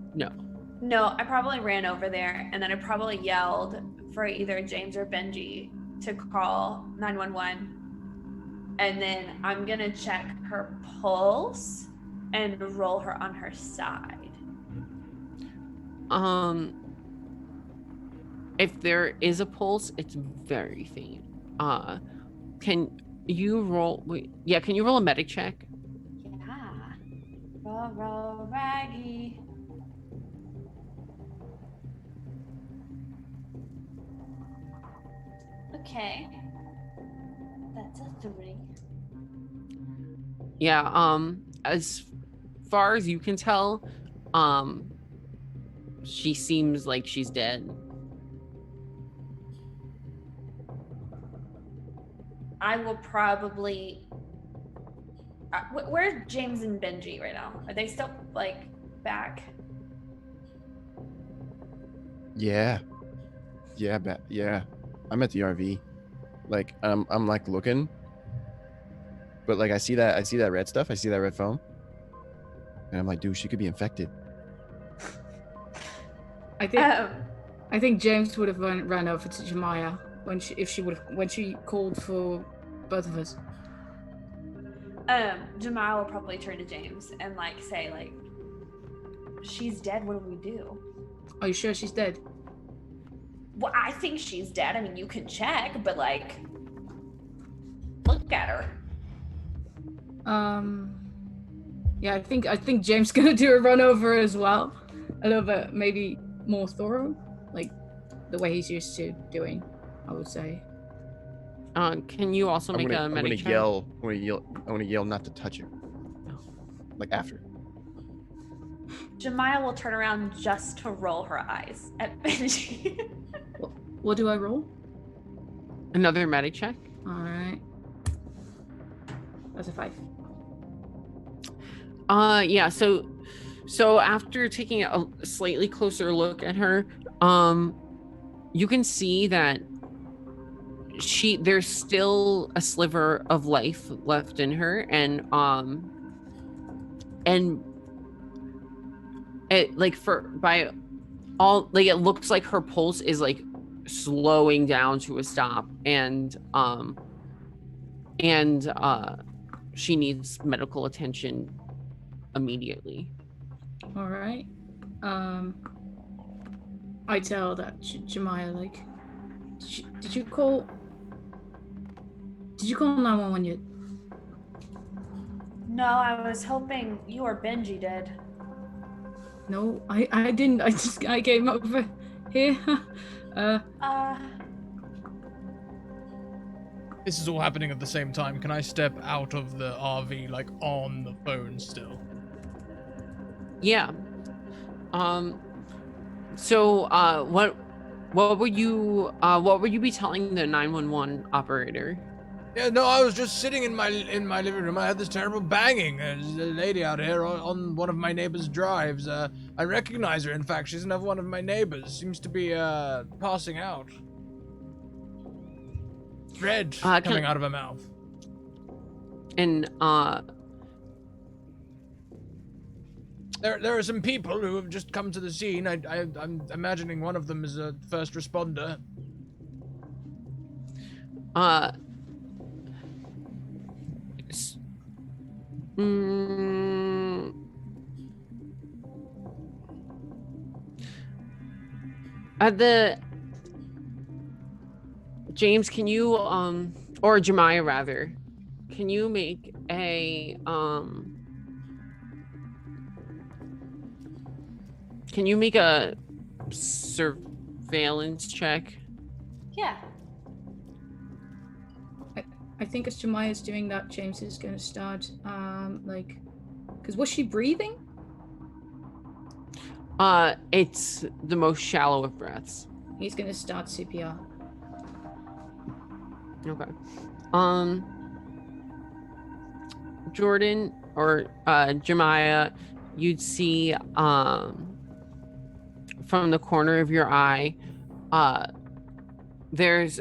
No, I probably ran over there and then I probably yelled for either James or Benji to call 911. And then I'm gonna check her pulse and roll her on her side. If there is a pulse, it's very faint. Can you roll? Can you roll a medic check? Yeah. Roll, raggy. Okay. That's a 3. Yeah, as far as you can tell, she seems like she's dead. I will probably... where's James and Benji right now? Are they still, like, back? Yeah. Yeah. I'm at the RV. Like, I'm like looking. But like I see that red stuff. I see that red foam. And I'm like, dude, she could be infected. I think James would have run over to Jemima when she called for both of us. Jamal will probably turn to James and like say like, she's dead, what do we do? Are you sure she's dead? Well, I think she's dead. I mean, you can check, but like, look at her. Yeah, I think James gonna do a run over as well. A little bit, maybe more thorough, like the way he's used to doing, I would say. Can you also make a medic check? I want to yell not to touch her. Like after. Jemima will turn around just to roll her eyes at Benji. What do I roll? Another medic check. All right. That's a 5. Yeah. So after taking a slightly closer look at her, you can see that there's still a sliver of life left in her, and it like by all, like, it looks like her pulse is like slowing down to a stop, and she needs medical attention immediately. All right. I tell that Jemiah, like, did you call 911 yet? No, I was hoping you or Benji did. No, I didn't. I came over here. This is all happening at the same time. Can I step out of the RV, like, on the phone still? Yeah. So, what would you be telling the 911 operator? Yeah, no, I was just sitting in my living room. I had this terrible banging. There's a lady out here on one of my neighbor's drives. I recognize her. In fact, she's another one of my neighbors. Seems to be passing out. Red coming out of her mouth. And there are some people who have just come to the scene. I'm imagining one of them is a first responder. James, can you or Jemiah rather, can you make a surveillance check? Yeah. I think as Jemiah's doing that, James is going to start, because was she breathing? It's the most shallow of breaths. He's going to start CPR. Okay. Jordan or Jemiah, you'd see from the corner of your eye, there's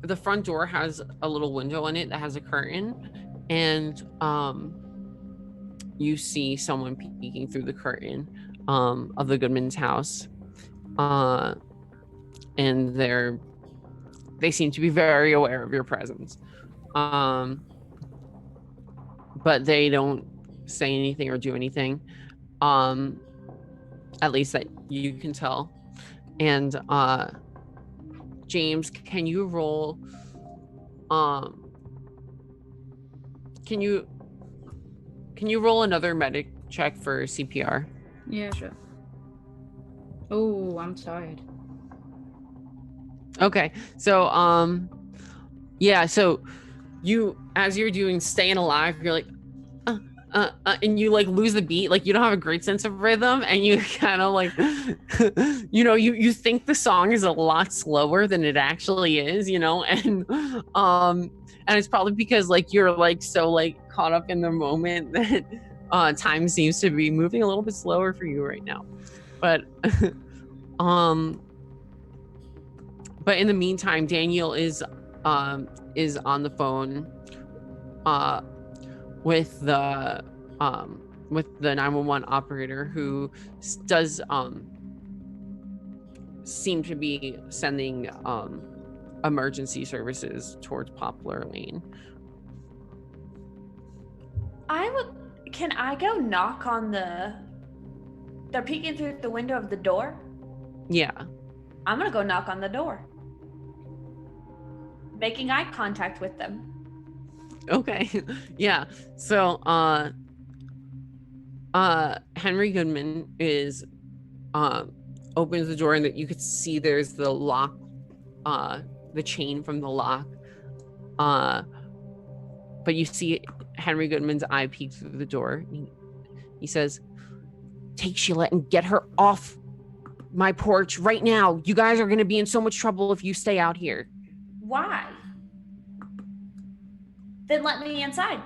the front door has a little window in it that has a curtain, and you see someone peeking through the curtain of the Goodman's house, and they seem to be very aware of your presence, but they don't say anything or do anything, at least that you can tell. And James, can you roll can you roll another medic check for CPR? Yeah, sure. Oh, I'm tired. Okay, so yeah, so you, as you're doing staying alive, you're like and you like lose the beat, like you don't have a great sense of rhythm, and you kind of like you think the song is a lot slower than it actually is, and it's probably because like you're like so like caught up in the moment that time seems to be moving a little bit slower for you right now, but but in the meantime, Daniel is on the phone with the 911 operator, who does seem to be sending emergency services towards Poplar Lane. Can I go knock on they're peeking through the window of the door? Yeah. I'm gonna go knock on the door, making eye contact with them. Okay. Yeah. So Henry Goodman is opens the door, and that you could see there's the lock, the chain from the lock, but you see Henry Goodman's eye peek through the door. He says, "Take Sheila and get her off my porch right now. You guys are going to be in so much trouble if you stay out here." Why? Then let me inside.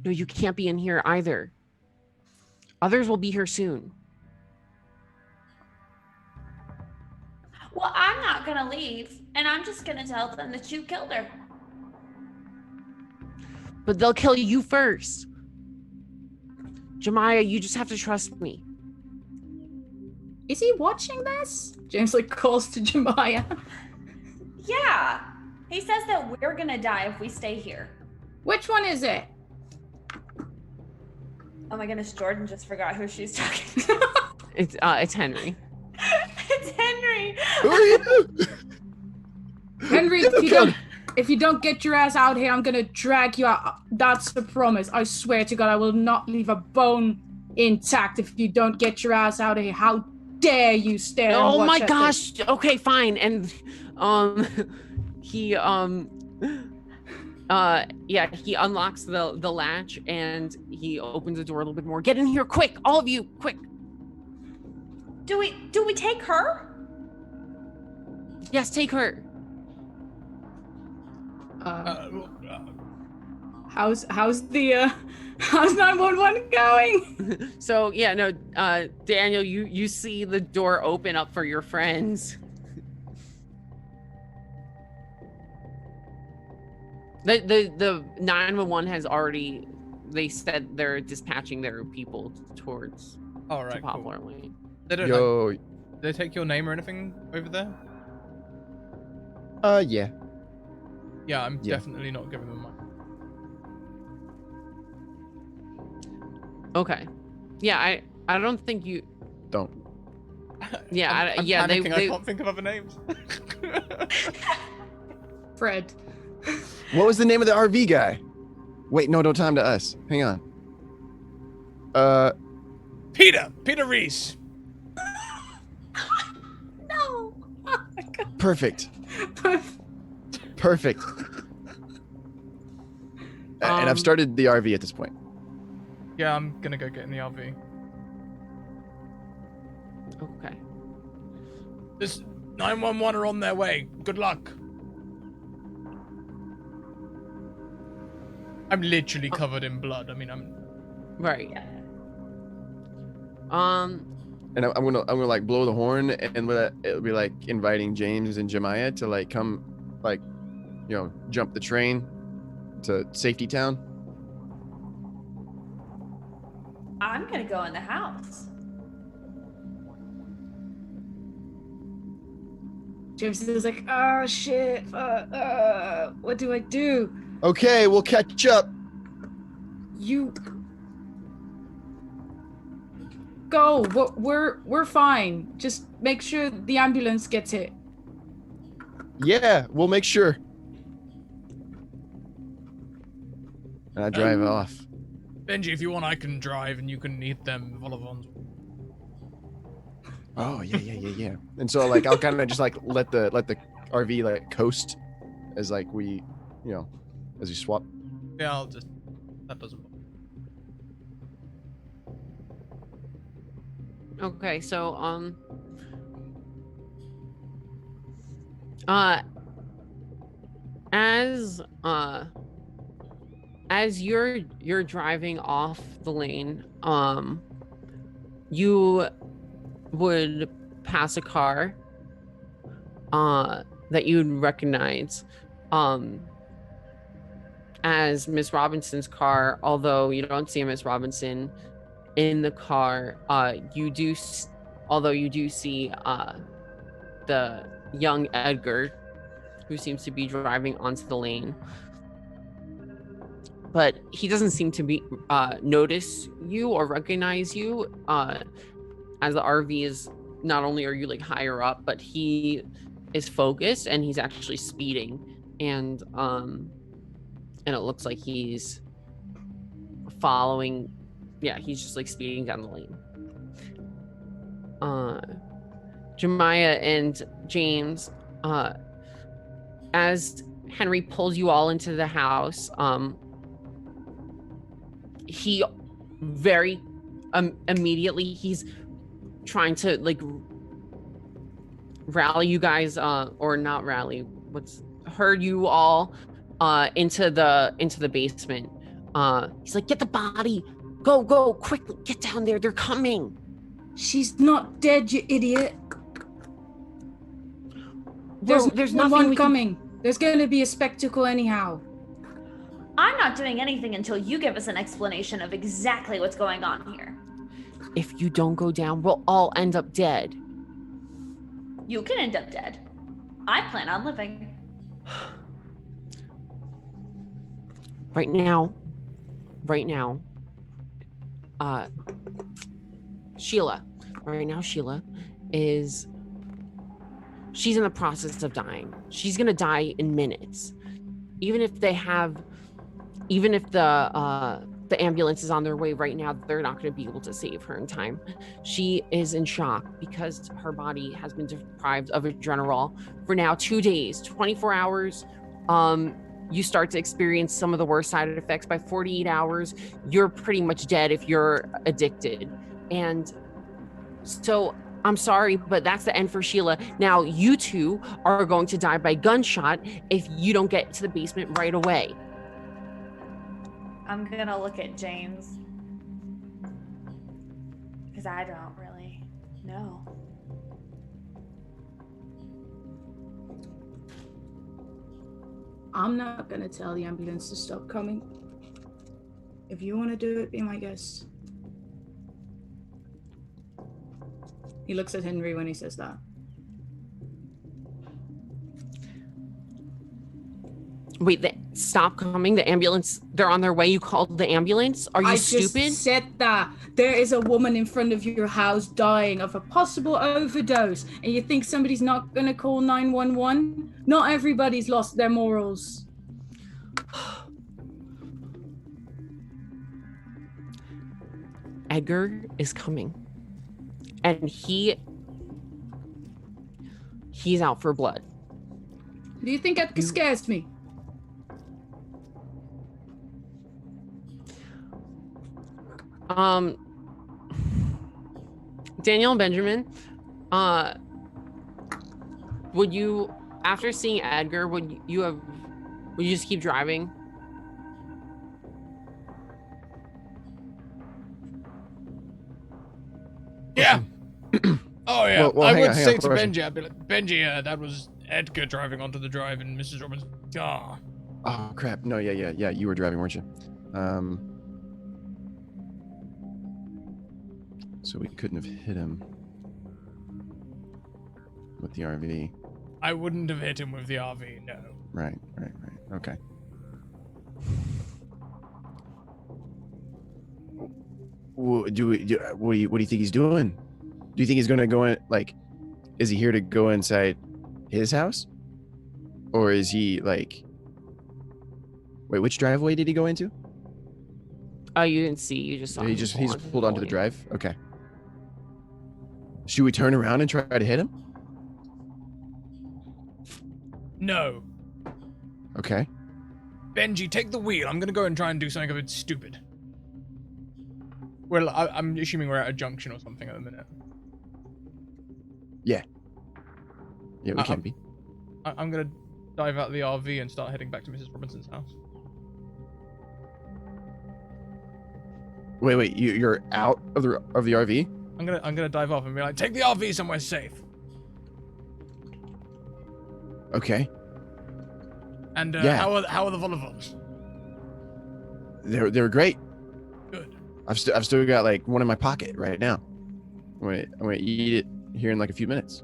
No, you can't be in here either. Others will be here soon. Well, I'm not gonna leave, and I'm just gonna tell them that you killed her. But they'll kill you first. Jemiah, you just have to trust me. Is he watching this? James like calls to Jemiah. Yeah. He says that we're gonna die if we stay here. Which one is it? Oh my goodness, Jordan just forgot who she's talking to. It's Henry. It's Henry. Who are you? Henry, if you don't get your ass out here, I'm gonna drag you out. That's a promise. I swear to God, I will not leave a bone intact if you don't get your ass out of here. How dare you stare and Oh watch my at gosh. this? Okay, fine. And he he unlocks the latch and he opens the door a little bit more. Get in here quick, all of you, quick. Do we take her? Yes, take her. How's 911 going? So yeah, no, Daniel, you see the door open up for your friends. The 911 has already, they said they're dispatching their people towards All right, Poplar cool. Lane. They don't Yo, did they take your name or anything over there? yeah. Yeah, I'm Yeah. definitely not giving them mine. Okay. Yeah, I don't think you. Don't. Yeah, I'm yeah, panicking, I they can't think of other names. Fred. What was the name of the RV guy? Wait, no, don't time to us. Hang on. Peter Reese. No. Oh my God. Perfect. Perfect. And I've started the RV at this point. Yeah, I'm gonna go get in the RV. Okay. This 911 are on their way. Good luck. I'm literally covered in blood. I mean, I'm. Right. Yeah. And I'm gonna like blow the horn, and it'll be like inviting James and Jemiah to like come, like, you know, jump the train to Safety Town. I'm gonna go in the house. James is like, oh shit. What do I do? Okay, we'll catch up. You go. We're fine. Just make sure the ambulance gets hit. Yeah, we'll make sure. And I drive off. Benji, if you want, I can drive and you can eat them vol-au-vents. Oh yeah. And so like I'll kind of just like let the RV like coast as like we, you know, as we swap. Yeah, I'll just. That doesn't. Okay, so as you're driving off the lane, you would pass a car that you'd recognize as Miss Robinson's car, although you don't see Miss Robinson in the car. You do see the young Edgar, who seems to be driving onto the lane, but he doesn't seem to be notice you or recognize you, as the RV is, not only are you like higher up, but he is focused and he's actually speeding, and it looks like he's following. Yeah, he's just like speeding down the lane. Jemiah and James, as Henry pulls you all into the house, he very immediately, he's trying to like rally you guys, or not rally, herd you all into the basement. He's like, get the body, go quickly, get down there, they're coming. She's not dead, you idiot. There's nothing one we can... coming. There's going to be a spectacle anyhow. I'm not doing anything until you give us an explanation of exactly what's going on here. If you don't go down, we'll all end up dead. You can end up dead. I plan on living. Right now, Sheila is, she's in the process of dying. She's gonna die in minutes. Even if the ambulance is on their way right now, they're not gonna be able to save her in time. She is in shock because her body has been deprived of adrenaline for now 2 days, 24 hours. You start to experience some of the worst side effects. By 48 hours, you're pretty much dead if you're addicted. And so I'm sorry, but that's the end for Sheila. Now you two are going to die by gunshot if you don't get to the basement right away. I'm gonna look at James. Because I don't really know. I'm not going to tell the ambulance to stop coming. If you want to do it, be my guest. He looks at Henry when he says that. Wait, stop coming. The ambulance, they're on their way. You called the ambulance? Are you stupid? I just said that. There is a woman in front of your house dying of a possible overdose, and you think somebody's not going to call 911? Not everybody's lost their morals. Edgar is coming. And he's out for blood. Do you think Edgar scares me? Daniel and Benjamin, would you, after seeing Edgar, would you just keep driving? Yeah. Oh yeah. Well, I hang would on, say to question. Benji, I'd be like, Benji, that was Edgar driving onto the drive in Mrs. Robinson's car. Oh crap! No, yeah. You were driving, weren't you? So we couldn't have hit him with the RV. I wouldn't have hit him with the RV, no. Right. Okay. What do you think he's doing? Do you think he's gonna go in? Like, is he here to go inside his house, or is he like? Wait, which driveway did he go into? Oh, you didn't see. You just saw. He just pulled onto the drive. Okay. Should we turn around and try to hit him? No. Okay. Benji, take the wheel. I'm gonna go and try and do something a bit stupid. Well, I'm assuming we're at a junction or something at the minute. Yeah, we can be. I'm gonna dive out of the RV and start heading back to Mrs. Robinson's house. Wait, you're out of the RV? I'm gonna dive off and be like, take the RV somewhere safe. Okay. And Yeah. how are the volleyball? They're great. Good. I've still got like one in my pocket right now. I'm gonna eat it here in like a few minutes.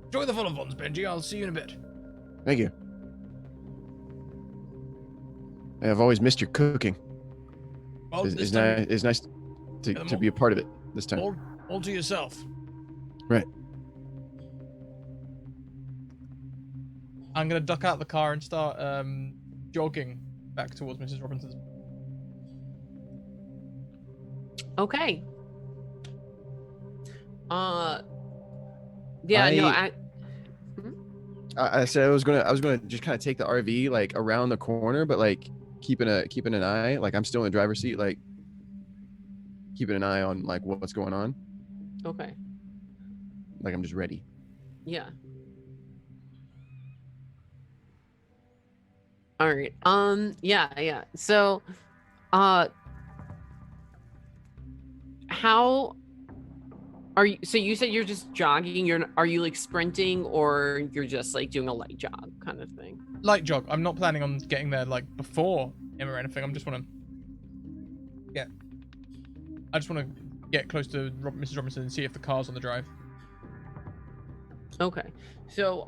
Enjoy the volleyball, Benji. I'll see you in a bit. Thank you. I've always missed your cooking. Well, It's nice to be a part of it this time. All to yourself. Right. I'm gonna duck out the car and start jogging back towards Mrs. Robinson's. Okay. I said I was gonna just kind of take the RV like around the corner, but like keeping an eye. Like I'm still in the driver's seat, like keeping an eye on like what's going on. Okay. Like I'm just ready. Yeah. All right. Yeah. So, how are you? So you said you're just jogging. Are you like sprinting, or you're just like doing a light jog kind of thing? Light jog. I'm not planning on getting there like before him or anything. I just want to get close to Mrs. Robinson and see if the car's on the drive. Okay. So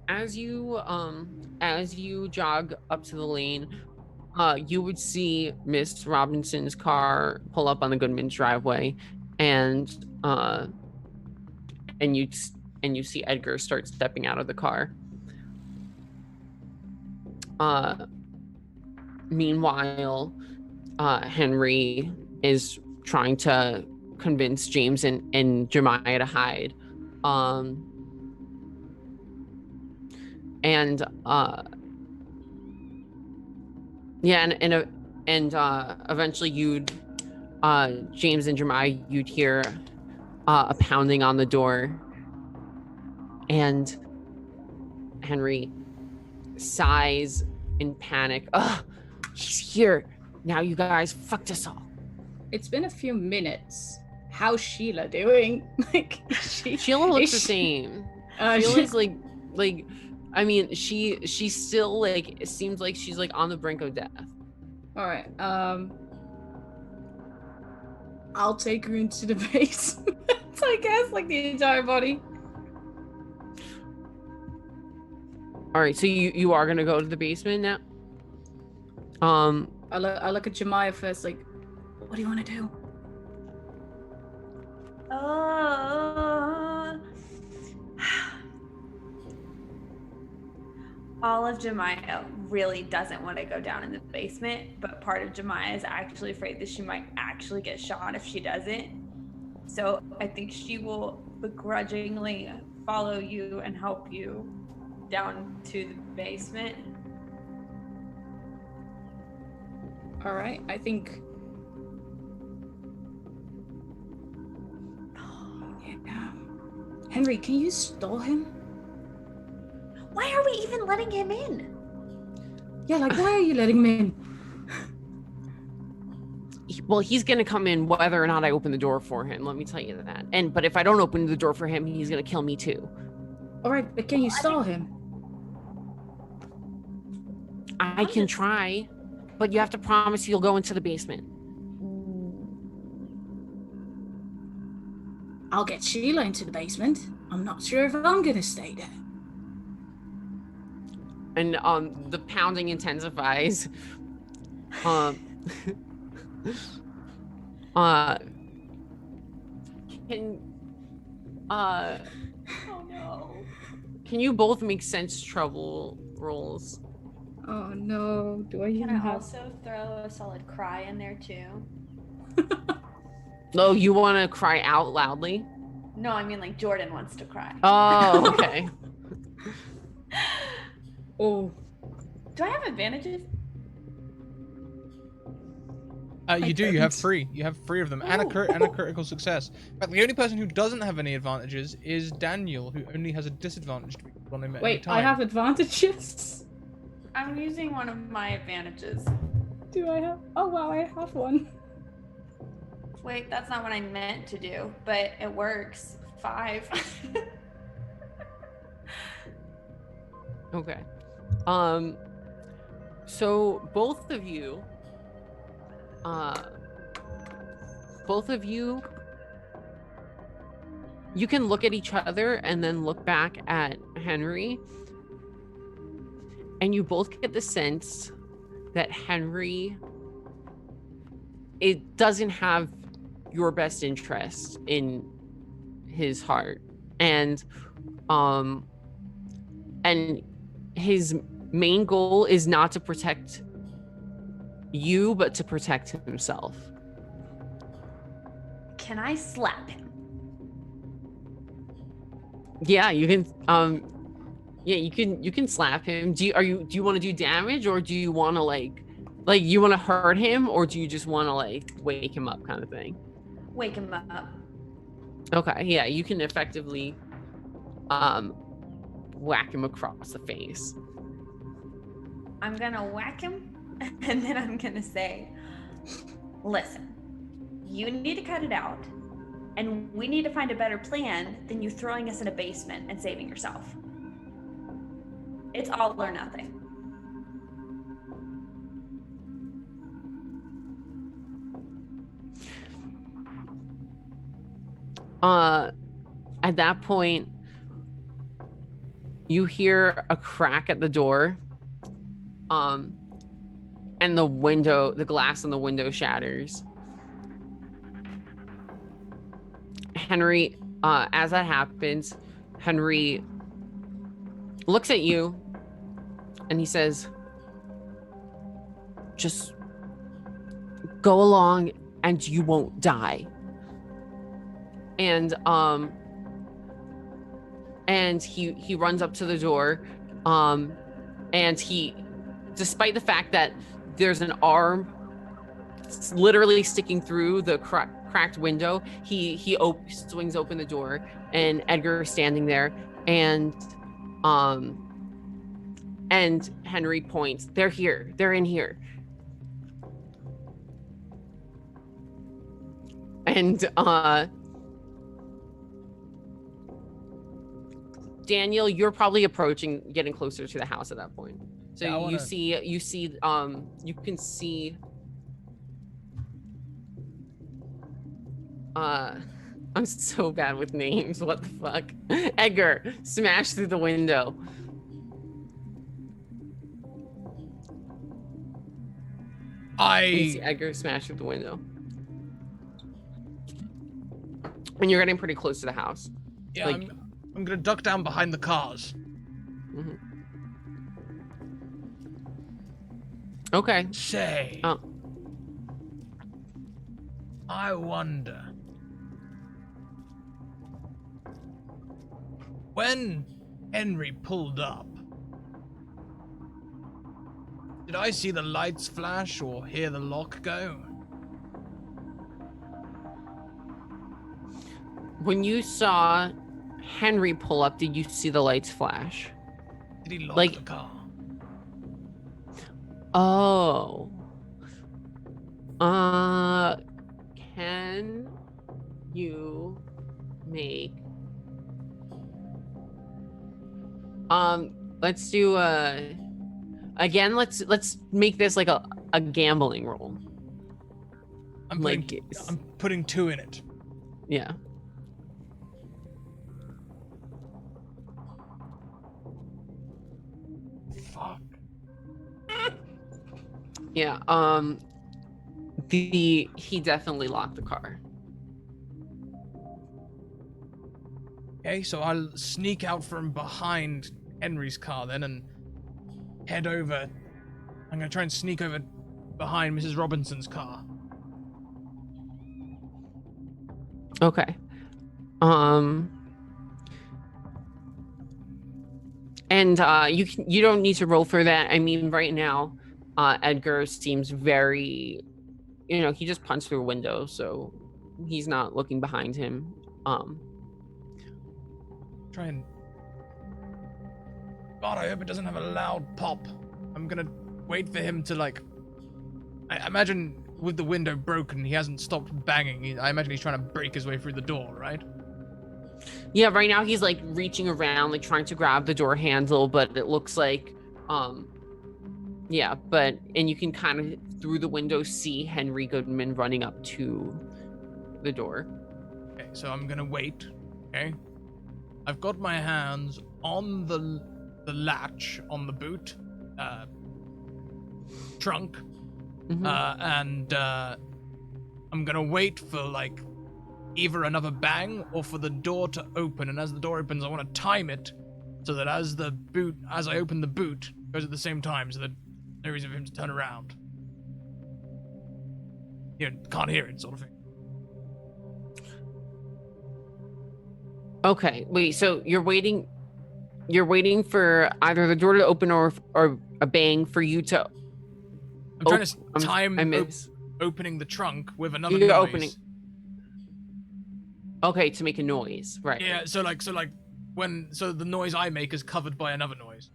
as you jog up to the lane, you would see Miss Robinson's car pull up on the Goodman's driveway, and you see Edgar start stepping out of the car. Meanwhile, Henry is trying to convince James and Jemiah to hide. Eventually James and Jemiah, you'd hear a pounding on the door, and Henry sighs in panic. Ugh, he's here. Now you guys fucked us all. It's been a few minutes. How's Sheila doing? Like, Sheila looks the same. Sheila's like, I mean, she's still like, it seems like she's like on the brink of death. All right. I'll take her into the basement. I guess, like the entire body. All right, so you are gonna go to the basement now. I look at Jemiah first, like, what do you want to do? All of Jemiah really doesn't want to go down in the basement, but part of Jemiah is actually afraid that she might actually get shot if she doesn't. So I think she will begrudgingly follow you and help you down to the basement. All right, I think. Yeah. Henry, can you stall him? Why are we even letting him in? Yeah, like, why are you letting him in? Well, he's gonna come in whether or not I open the door for him. Let me tell you that. But if I don't open the door for him, he's gonna kill me too. All right, but can you stall him? I can try, but you have to promise you'll go into the basement. I'll get Sheila into the basement. I'm not sure if I'm gonna stay there. And the pounding intensifies. Oh no. Can you both make sense trouble rolls? Oh no, do I even Can I have... also throw a solid cry in there too? Oh, you want to cry out loudly? No, I mean like Jordan wants to cry. Oh, okay. Oh. Do I have advantages? You do. You have three. You have three of them, and a critical success. But the only person who doesn't have any advantages is Daniel, who only has a disadvantage to be on him at any Wait, time. I have advantages? I'm using one of my advantages. Do I have? Oh wow, I have one. Wait, that's not what I meant to do, but it works. 5. Okay. So both of you, you can look at each other and then look back at Henry, and you both get the sense that Henry, it doesn't have your best interest in his heart, and his main goal is not to protect you, but to protect himself. Can I slap him? Yeah, you can. You can slap him. Do you want to do damage, or do you want to like you want to hurt him, or do you just want to like wake him up, kind of thing? Wake him up. Okay, yeah, you can effectively whack him across the face. I'm gonna whack him, and then I'm gonna say, listen, You need to cut it out, and we need to find a better plan than you throwing us in a basement and saving yourself. It's all or nothing. At that point, you hear a crack at the door. And the glass in the window shatters. Henry, as that happens, Henry looks at you and he says, just go along and you won't die. And he runs up to the door, and he, despite the fact that there's an arm literally sticking through the cracked window, he swings open the door, and Edgar is standing there, and Henry points, they're here, they're in here. And Daniel, you're probably getting closer to the house at that point. So yeah, you can see I'm so bad with names, what the fuck? Edgar smashed through the window. You see Edgar smash through the window. And you're getting pretty close to the house. Yeah, I'm gonna duck down behind the cars. Mm-hmm. Okay. Say. Oh. I wonder. When Henry pulled up, did I see the lights flash or hear the lock go? When you saw Henry pull up, did you see the lights flash? Did he lock the car? Oh. Can you make let's do again, let's make this like a gambling roll. I'm putting 2 in it. Yeah. Fuck. Yeah, he definitely locked the car. Okay, so I'll sneak out from behind Henry's car then and head over. I'm gonna try and sneak over behind Mrs. Robinson's car. Okay. And you don't need to roll for that. I mean, right now, Edgar seems very, he just punched through a window, so he's not looking behind him. Try and. God, I hope it doesn't have a loud pop. I'm gonna wait for him to I imagine with the window broken, he hasn't stopped banging. I imagine he's trying to break his way through the door, right? Yeah, right now he's reaching around, trying to grab the door handle, but it looks like, yeah, and you can kind of through the window see Henry Goodman running up to the door. Okay, so I'm gonna wait. Okay, I've got my hands on the latch on the boot, trunk, and I'm gonna wait for either another bang or for the door to open, and as the door opens I want to time it so that as I open the boot goes at the same time, so that no reason for him to turn around. Can't hear it, sort of thing. Okay, wait, so you're waiting for either the door to open or a bang for you to I'm trying to time opening the trunk with another You're noise. opening. Okay, to make a noise, right? Yeah, so the noise I make is covered by another noise.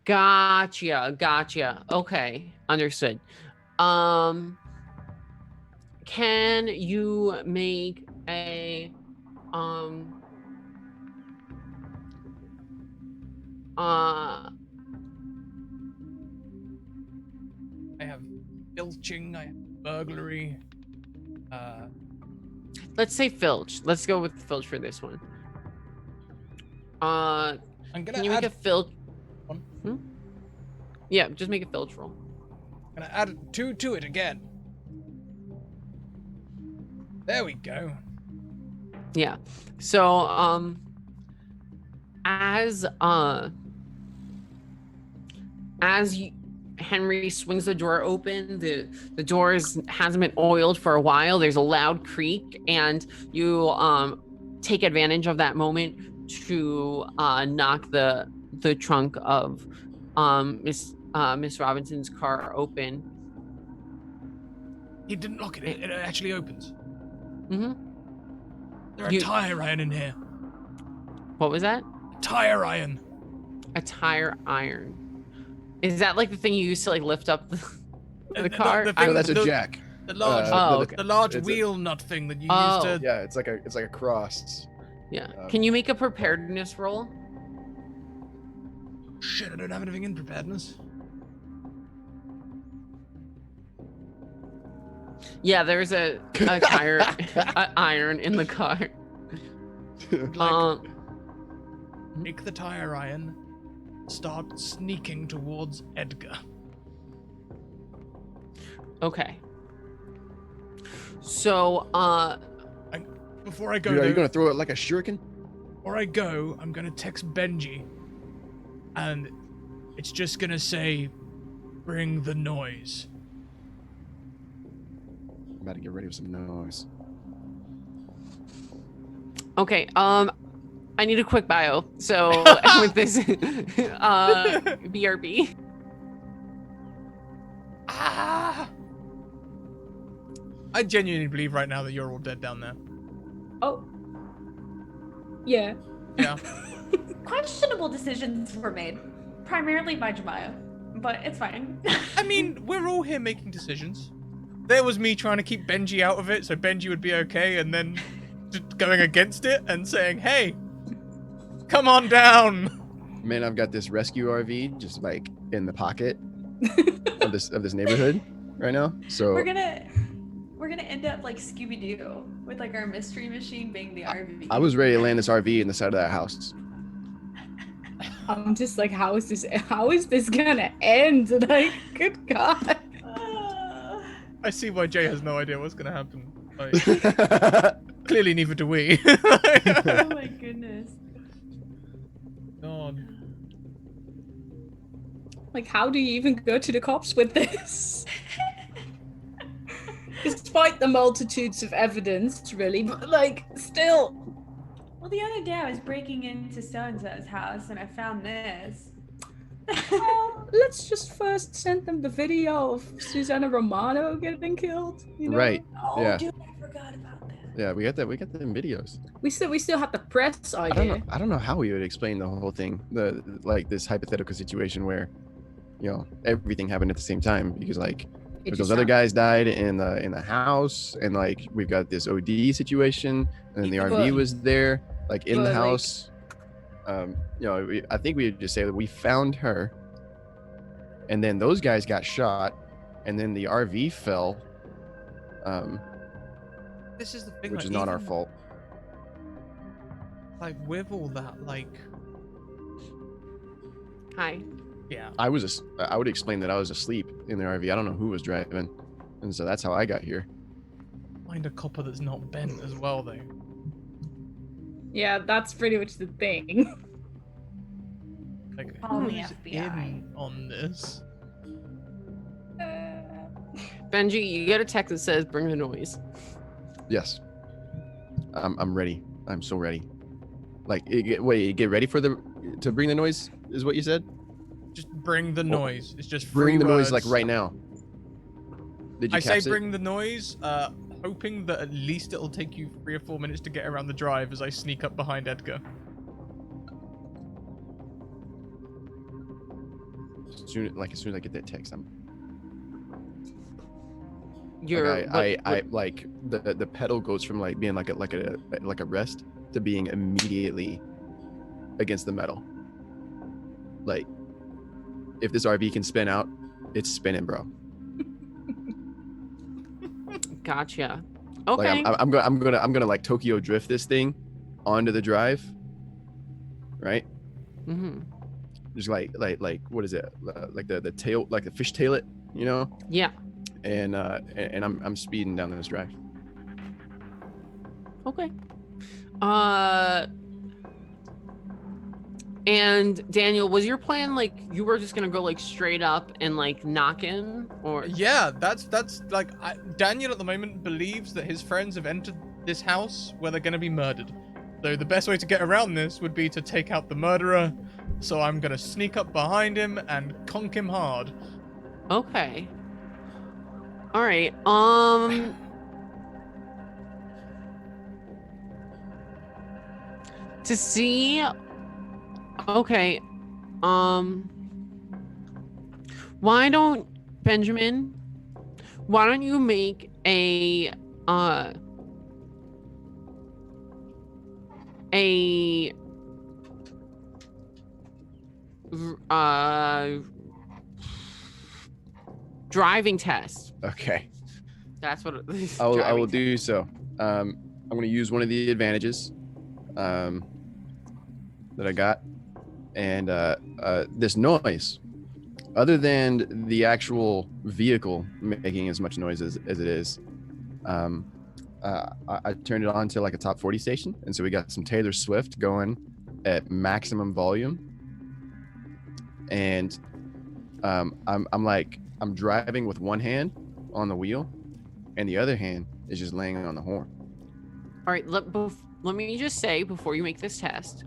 Gotcha. Okay, understood. Can can you make a I have filching, I have burglary. let's say filch. Let's go with filch for this one. I'm gonna Can you make add a filch? one. Yeah, just make a filch roll. Gonna add 2 to it again. There we go. Yeah. So Henry swings the door open, the door hasn't been oiled for a while. There's a loud creak, and you take advantage of that moment to knock the trunk of Miss Robinson's car open. He didn't lock it. It actually opens. Mm-hmm. There's a tire iron in here. What was that? Tire iron. A tire iron. Is that like the thing you used to like lift up the car? The thing- No, that's a jack. The large, okay. the large It's a- wheel nut thing that you Oh. used to. Yeah, it's like a cross. Yeah. Can you make a preparedness roll? Shit, I don't have anything in preparedness. Yeah, there's a tire iron in the car. Take the tire iron. Start sneaking towards Edgar. Okay. So, Before I go, Dude, are you though, gonna throw it like a shuriken? before I go, I'm gonna text Benji, and it's just gonna say, "Bring the noise." I'm about to get ready with some noise. okay, I need a quick bio. So with this, BRB. Ah! I genuinely believe right now that you're all dead down there. Oh. Yeah. Yeah. Questionable decisions were made, primarily by Jemiah, but it's fine. I mean, we're all here making decisions. There was me trying to keep Benji out of it so Benji would be okay, and then just going against it and saying, "Hey, come on down." Man, I've got this rescue RV just like in the pocket of this neighborhood right now. So we're gonna end up like Scooby-Doo with like our mystery machine being the RV. I was ready to land this RV in the side of that house. I'm just like, how is this gonna end? Like, good God. I see why Jay has no idea what's gonna happen. Like, clearly, neither do we. Oh my goodness. God. Like, how do you even go to the cops with this? Despite the multitudes of evidence, really, but like, still. Well, the other day I was breaking into so-and-so's house and I found this. Well, let's just first send them the video of Susanna Romano getting killed. You know? Right. Oh, Yeah. dude, I forgot about that. Yeah, we got that in videos. We still have the press idea. I don't know how we would explain the whole thing. This hypothetical situation where, everything happened at the same time because like It those just other sounds- guys died in the house, and like we've got this OD situation, and then the RV But- was there, like in the but, like- house. I think we would just say that we found her, and then those guys got shot, and then the RV fell, This is the thing. which like, is not our even, fault. Like with all that, like, Hi. yeah. I would explain that I was asleep in the RV. I don't know who was driving, and so that's how I got here. Find a copper that's not bent as well, though. Yeah, that's pretty much the thing. Like, Call the who's FBI. in on this? Benji, you get a text that says bring the noise. Yes, I'm ready. I'm so ready. Like, get ready to bring the noise is what you said. Just bring the noise. It's just Bring three the noise like words. right now. Did you I say catch it? bring the noise, hoping that at least it'll take you 3 or 4 minutes to get around the drive as I sneak up behind Edgar. As soon as I get that text, You're I like the pedal goes from like being like a rest to being immediately against the metal. Like, if this RV can spin out, it's spinning, bro. Gotcha. Okay. Like I'm gonna like Tokyo drift this thing onto the drive, right? Mm-hmm. Just like what is it? Like the tail, like the fish tail it, you know? Yeah. And I'm speeding down this drive. Okay. And Daniel, was your plan like you were just gonna go like straight up and like knock him, or? Yeah, that's like Daniel at the moment believes that his friends have entered this house where they're going to be murdered. So the best way to get around this would be to take out the murderer. So I'm going to sneak up behind him and conk him hard. Okay. All right. To see. Okay. Why don't Benjamin? Why don't you make a driving test? Okay. That's what I will do so. I'm going to use one of the advantages that I got, and this noise, other than the actual vehicle making as much noise as it is, I turned it on to like a top 40 station, and so we got some Taylor Swift going at maximum volume, and I'm driving with one hand on the wheel, and the other hand is just laying on the horn. All right, let me just say before you make this test,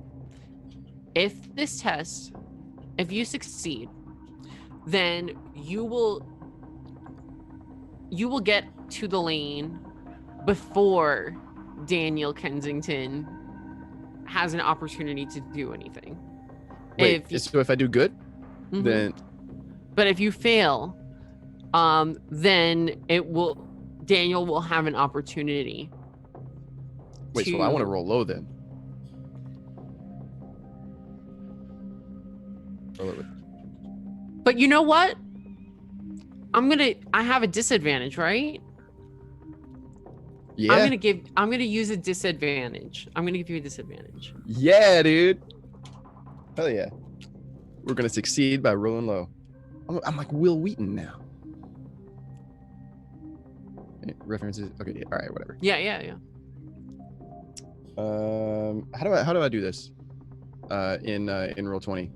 if you succeed, then you will get to the lane before Daniel Kensington has an opportunity to do anything. Wait, so if I do good, Mhm. then But if you fail, then Daniel will have an opportunity. wait, so I want to roll low then. But you know what? I have a disadvantage, right? Yeah. I'm gonna use a disadvantage. I'm gonna give you a disadvantage. Yeah, dude. Hell yeah. We're gonna succeed by rolling low. I'm like Will Wheaton now. References. Okay. Yeah, all right. Whatever. Yeah. How do I do this? In Roll20.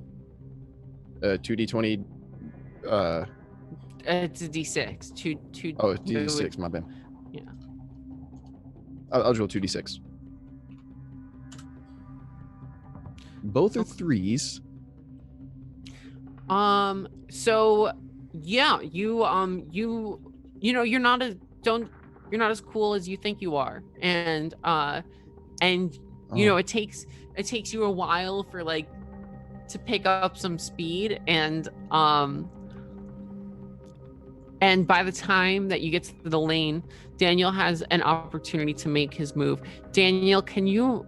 2d20. It's a d6. Two. Oh, it's d6. My bad. Yeah. I'll roll 2d6. Both are threes. So yeah, you know you're not as cool as you think you are, and you know it takes you a while for like to pick up some speed, and by the time that you get to the lane, Daniel has an opportunity to make his move. Daniel, can you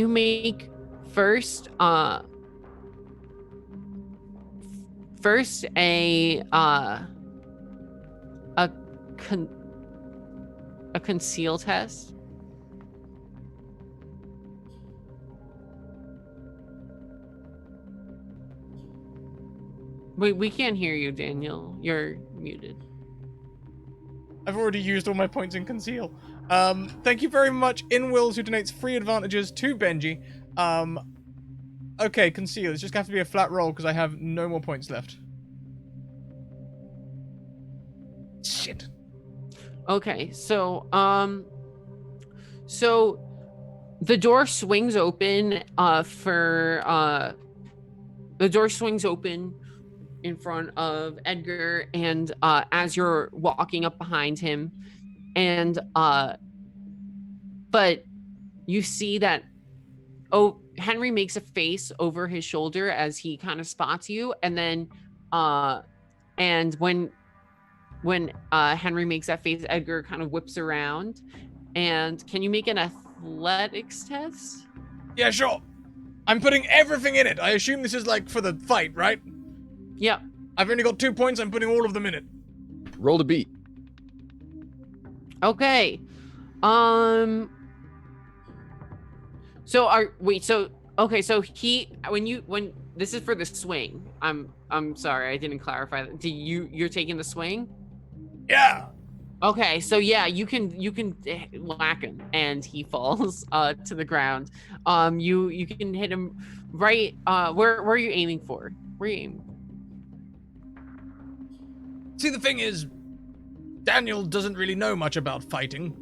make first a conceal test? We can't hear you, Daniel. You're muted. I've already used all my points in conceal. Thank you very much, InWills, who donates free advantages to Benji. Okay, conceal. It's just gonna have to be a flat roll because I have no more points left. Shit. Okay, so the door swings open the door swings open in front of Edgar, and as you're walking up behind him, and but you see that Henry makes a face over his shoulder as he kind of spots you, and then and when when Henry makes that face, Edgar kind of whips around. And can you make an athletics test? Yeah, sure. I'm putting everything in it. I assume this is like for the fight, right? Yep. I've only got 2 points. I'm putting all of them in it. Roll to beat. Okay. So when this is for the swing. I'm sorry, I didn't clarify that. You're taking the swing? Yeah. Okay, so yeah, you can whack him and he falls to the ground. You can hit him right where are you aiming for? Where are you aiming? See, the thing is, Daniel doesn't really know much about fighting.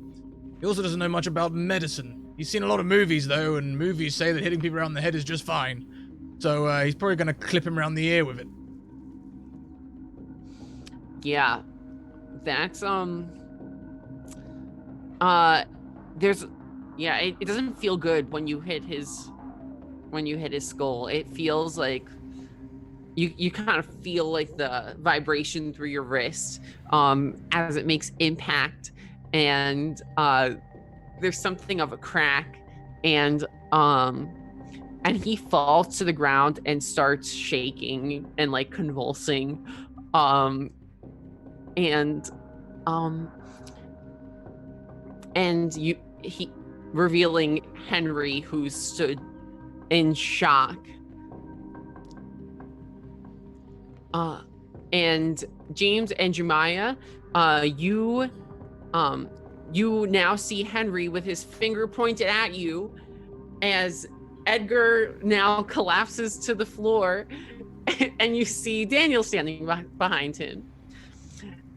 He also doesn't know much about medicine. He's seen a lot of movies, though, and movies say that hitting people around the head is just fine. So he's probably going to clip him around the ear with it. Yeah. That's there's yeah, it doesn't feel good when you hit his skull. It feels like you kind of feel like the vibration through your wrist as it makes impact, and there's something of a crack, and he falls to the ground and starts shaking and like convulsing, and he revealing Henry, who stood in shock. And James and Jemiah, you now see Henry with his finger pointed at you as Edgar now collapses to the floor, and you see Daniel standing behind him.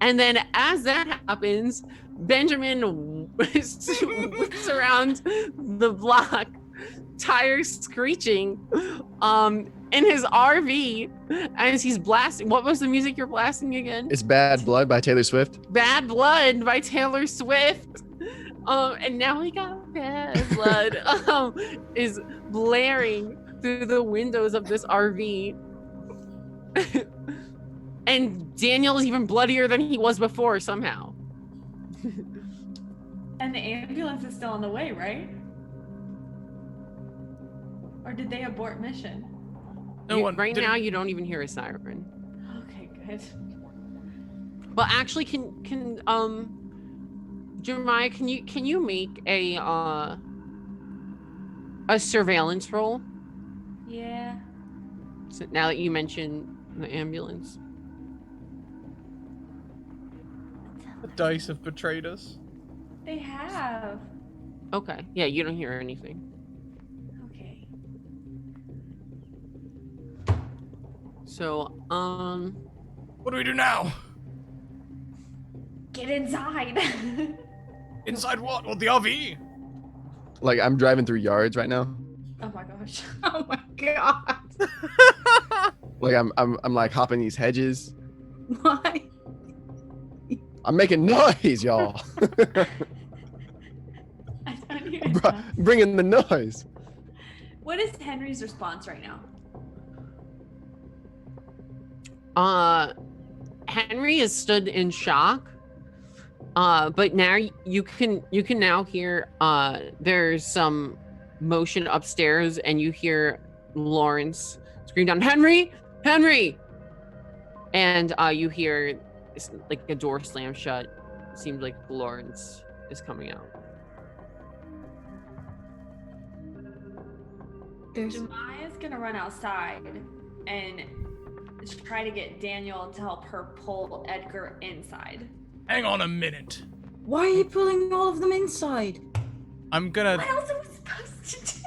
And then as that happens, Benjamin whips around the block, tires screeching, in his RV as he's blasting. What was the music you're blasting again? It's Bad Blood by Taylor Swift. Bad Blood by Taylor Swift. And now we got Bad Blood is blaring through the windows of this RV. And Daniel is even bloodier than he was before somehow. And the ambulance is still on the way, right? Or did they abort mission? Right now, you don't even hear a siren. Okay, good. But actually, can Jeremiah, can you make a surveillance roll? Yeah. So now that you mention the ambulance. The dice have betrayed us. They have. Okay. Yeah, you don't hear anything. Okay. So, What do we do now? Get inside. Inside what? Well, the RV? Like, I'm driving through yards right now. Oh my gosh. Oh my god. Like, I'm like hopping these hedges. Why? I'm making noise, y'all. I don't hear that. Bringing the noise. What is Henry's response right now? Henry has stood in shock. But now you can now hear there's some motion upstairs, and you hear Lawrence scream down, Henry! And you hear like a door slam shut. It seems like Lawrence is coming out. Jemiah's gonna run outside and try to get Daniel to help her pull Edgar inside. Hang on a minute. Why are you pulling all of them inside? I'm gonna... What else are we supposed to do?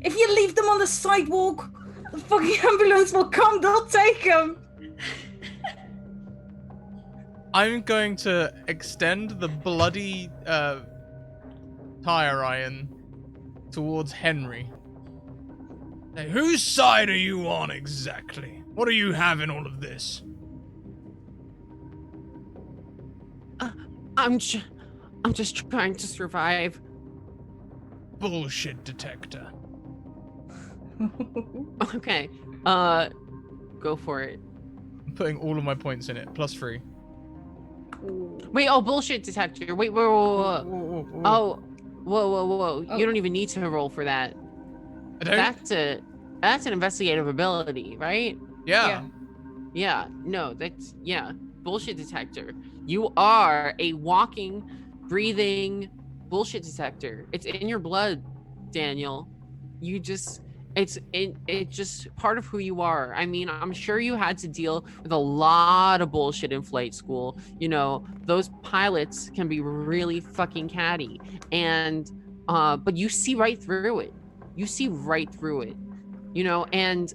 If you leave them on the sidewalk, the fucking ambulance will come, they'll take them. I'm going to extend the bloody tire iron towards Henry. Hey, whose side are you on exactly? What do you have in all of this? I'm just trying to survive. Bullshit detector. Okay. Go for it. I'm putting all of my points in it, +3. Wait, oh, bullshit detector. Wait, whoa. Oh, whoa. Oh. You don't even need to roll for that. I don't. That's an investigative ability, right? Yeah. Yeah. No, bullshit detector. You are a walking, breathing bullshit detector. It's in your blood, Daniel. It's just part of who you are. I mean, I'm sure you had to deal with a lot of bullshit in flight school. You know, those pilots can be really fucking catty. And but you see right through it. You see right through it. You know, and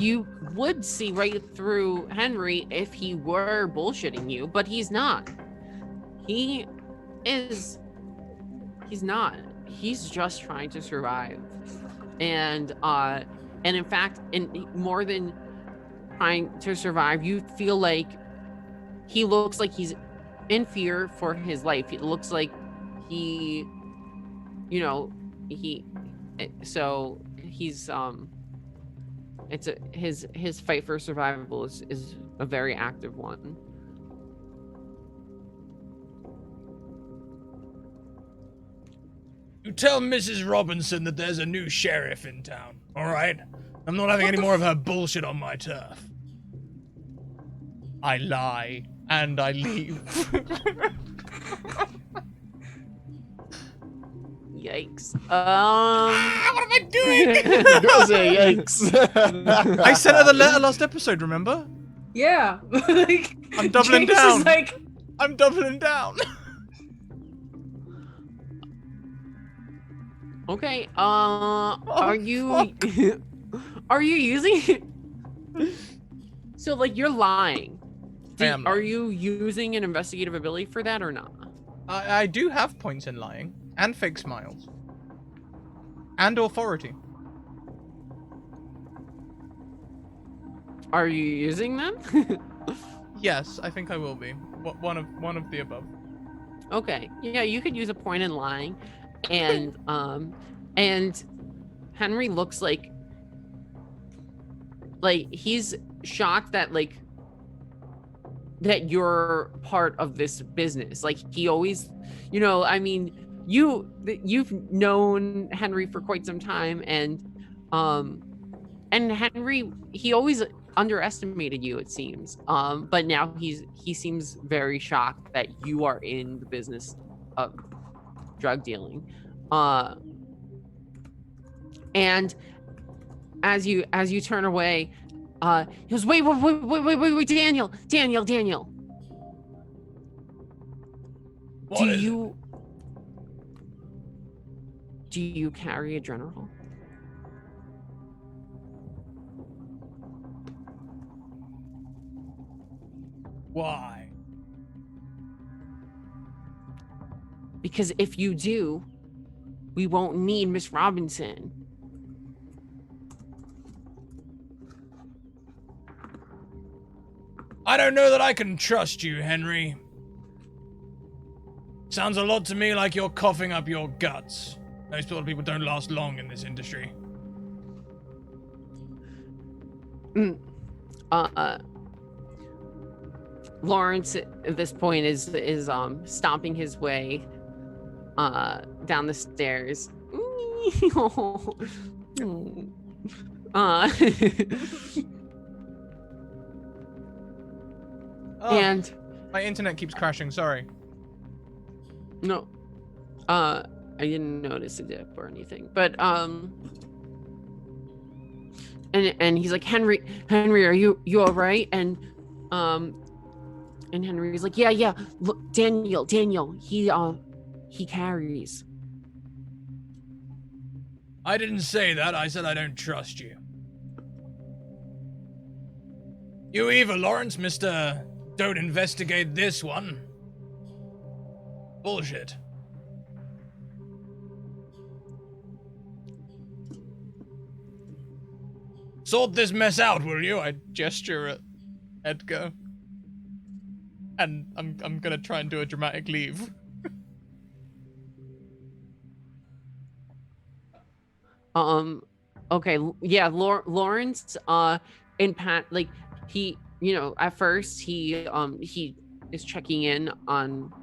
you would see right through Henry if he were bullshitting you, but he's not. He's not. He's just trying to survive. And in fact, in more than trying to survive, you feel like he looks like he's in fear for his life. It looks like he, so he's his fight for survival is a very active one. You tell Mrs. Robinson that there's a new sheriff in town, alright? I'm not having any more of her bullshit on my turf. I lie, and I leave. Yikes. What am I doing? Go say yikes. I sent her the letter last episode, remember? Yeah. Like, I'm doubling James down. is like, I'm doubling down. Okay, are you using so like you're lying? Are you using an investigative ability for that or not? I do have points in lying and fake smiles and authority. Are you using them? Yes, I think I will be. One of the above. Okay, yeah, you could use a point in lying, and Henry looks like he's shocked that that you're part of this business. Like he always, I mean, you've known Henry for quite some time, and Henry, he always underestimated you, it seems. But now he seems very shocked that you are in the business of drug dealing. And as you turn away, he goes, wait, Daniel. Do you carry adrenaline? Why? Because if you do, we won't need Miss Robinson. I don't know that I can trust you, Henry. Sounds a lot to me like you're coughing up your guts. Most sort of people don't last long in this industry. Lawrence at this point is stomping his way down the stairs. And my internet keeps crashing, sorry. No. I didn't notice a dip or anything. But and he's like, Henry, are you all right? And Henry's like, yeah. Look, Daniel, he carries. I didn't say that. I said I don't trust you. You either, Lawrence, Mr. Don't investigate this one. Bullshit. Sort this mess out, will you? I gesture at Edgar. And I'm gonna try and do a dramatic leave. Okay, yeah, Lawrence Pat, like he, at first he is checking in on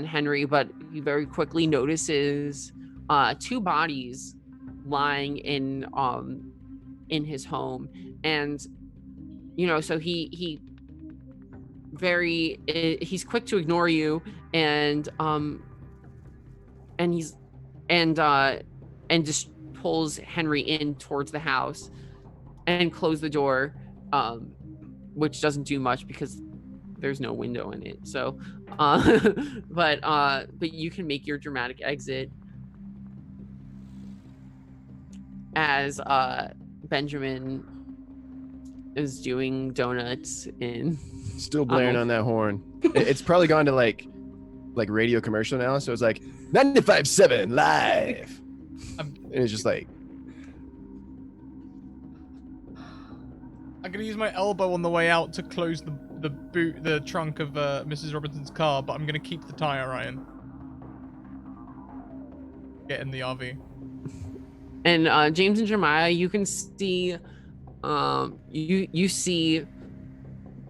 Henry, but he very quickly notices two bodies lying in his home, and so he's quick to ignore you, and just pulls Henry in towards the house and close the door, which doesn't do much because there's no window in it. So, but you can make your dramatic exit as Benjamin is doing donuts in. Still blaring on that horn. It's probably gone to like radio commercial now, so it's like 95.7 live. And it's just like, I'm gonna use my elbow on the way out to close the trunk of Mrs. Robinson's car, but I'm gonna keep the tire iron. Get in the RV. And James and Jeremiah, you can see, you see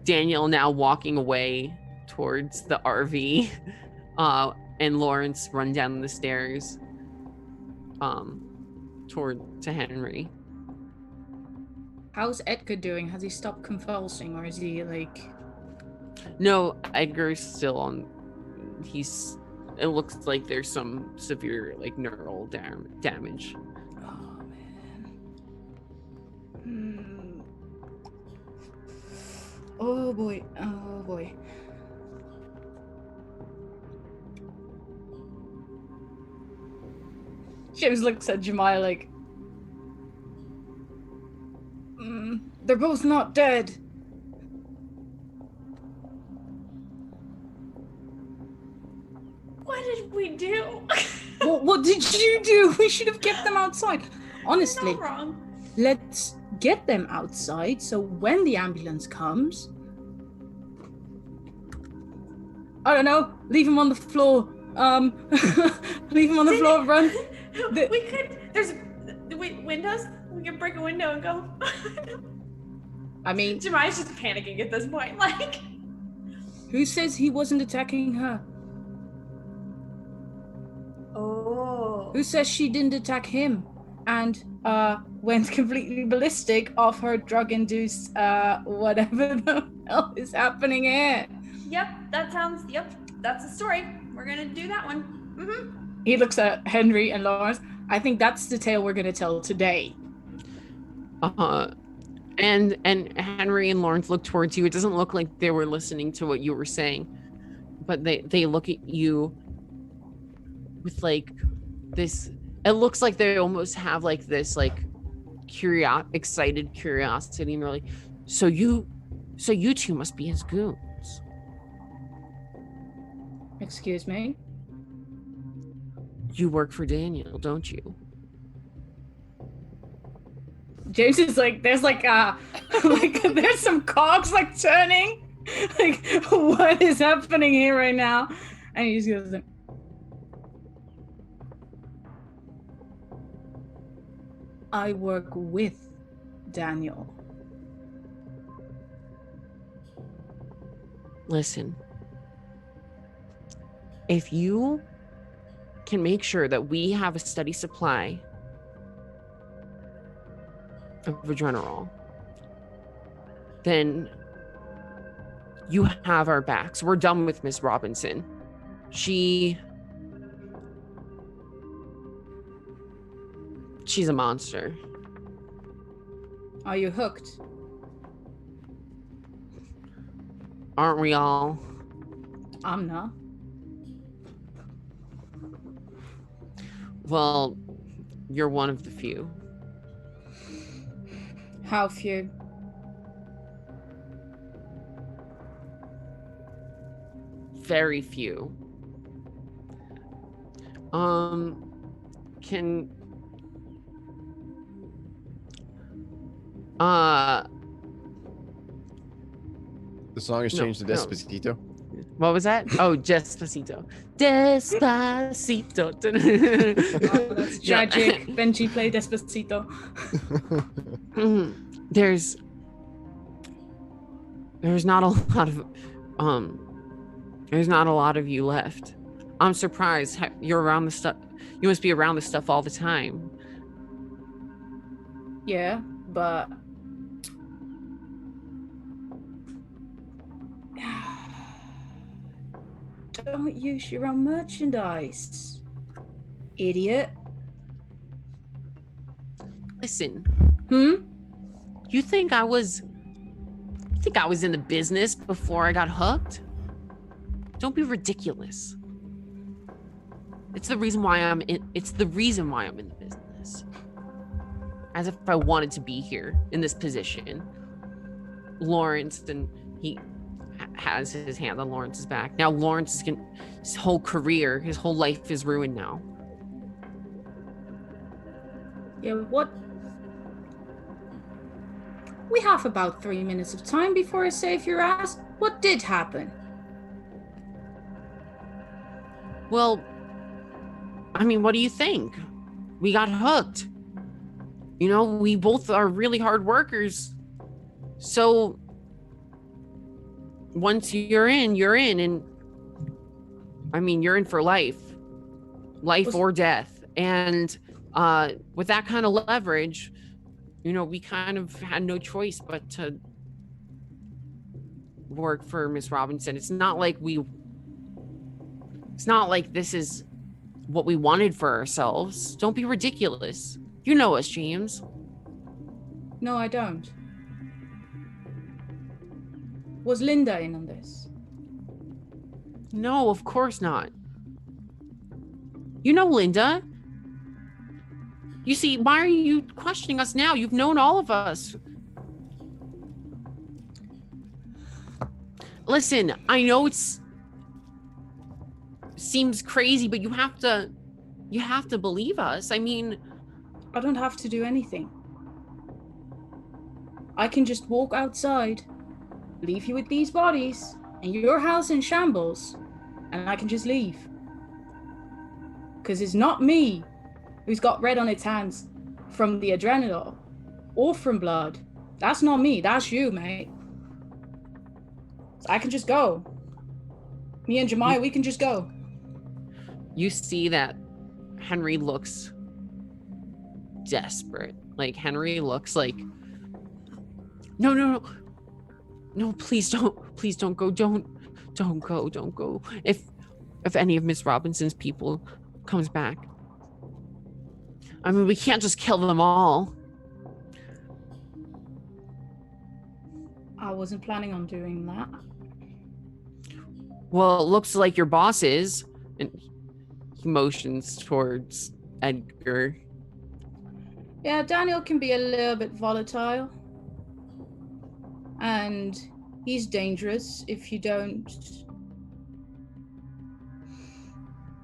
Daniel now walking away towards the RV, and Lawrence run down the stairs, to Henry. How's Edgar doing? Has he stopped convulsing, or is he like? No, Edgar's still on. It looks like there's some severe neural damage. Oh man. Oh boy. Oh boy. James looks at Jemiah like, they're both not dead. What did we do? What did you do? We should have kept them outside. Honestly, No wrong. let's get them outside so when the ambulance comes, I don't know, leave them on the floor. Leave them on the floor, run. We could. There's windows. We could break a window and go. I mean, Jemiah's just panicking at this point. Like, who says he wasn't attacking her? oh. Who says she didn't attack him and went completely ballistic off her drug-induced whatever the hell is happening here? Yep, that's the story. We're gonna do that one. Mm-hmm. He looks at Henry and Lawrence. I think that's the tale we're gonna tell today. And Henry and Lawrence look towards you. It doesn't look like they were listening to what you were saying, but they look at you with this. It looks like they almost have this excited curiosity, and they're like, so you two must be his goons. Excuse me? You work for Daniel, don't you? James is there's there's some cogs turning. What is happening here right now? And he just goes I work with Daniel. Listen, if you can make sure that we have a steady supply of Adrenarol, then you have our backs. We're done with Miss Robinson. She's a monster. Are you hooked? Aren't we all? I'm not. Well, you're one of the few. How few? Very few. Can the song has changed to Despacito. What was that? Oh, Despacito. Despacito. Oh, that's tragic. Benji played Despacito. there's not a lot of there's not a lot of you left. I'm surprised you're around the stuff. You must be around this stuff all the time. Yeah, but don't use your own merchandise, idiot. Listen, Hmm? you think I was in the business before I got hooked? Don't be ridiculous. It's the reason why I'm in the business. As if I wanted to be here in this position. Lawrence, and he has his hand on Lawrence's back. Now Lawrence his whole career, his whole life is ruined now. Yeah, what? We have about 3 minutes of time before I save your ass. What did happen? Well, I mean, what do you think? We got hooked. You know, we both are really hard workers. So once you're in, and I mean, you're in for life or death. And with that kind of leverage, you know, we kind of had no choice but to work for Miss Robinson. It's not like this is what we wanted for ourselves. Don't be ridiculous. You know us, James. No, I don't. Was Linda in on this? No, of course not. You know Linda. You see, why are you questioning us now? You've known all of us. Listen, I know seems crazy, but you have to believe us. I mean, I don't have to do anything. I can just walk outside, leave you with these bodies, and your house in shambles, and I can just leave. Because it's not me who's got red on its hands from the adrenal or from blood. That's not me, that's you, mate. So I can just go. Me and Jemiah, we can just go. You see that Henry looks desperate. Like, Henry looks like, no, please don't go. Don't go. If any of Miss Robinson's people comes back, I mean, we can't just kill them all. I wasn't planning on doing that. Well, it looks like your boss is. And he motions towards Edgar. Yeah, Daniel can be a little bit volatile. And he's dangerous if you don't,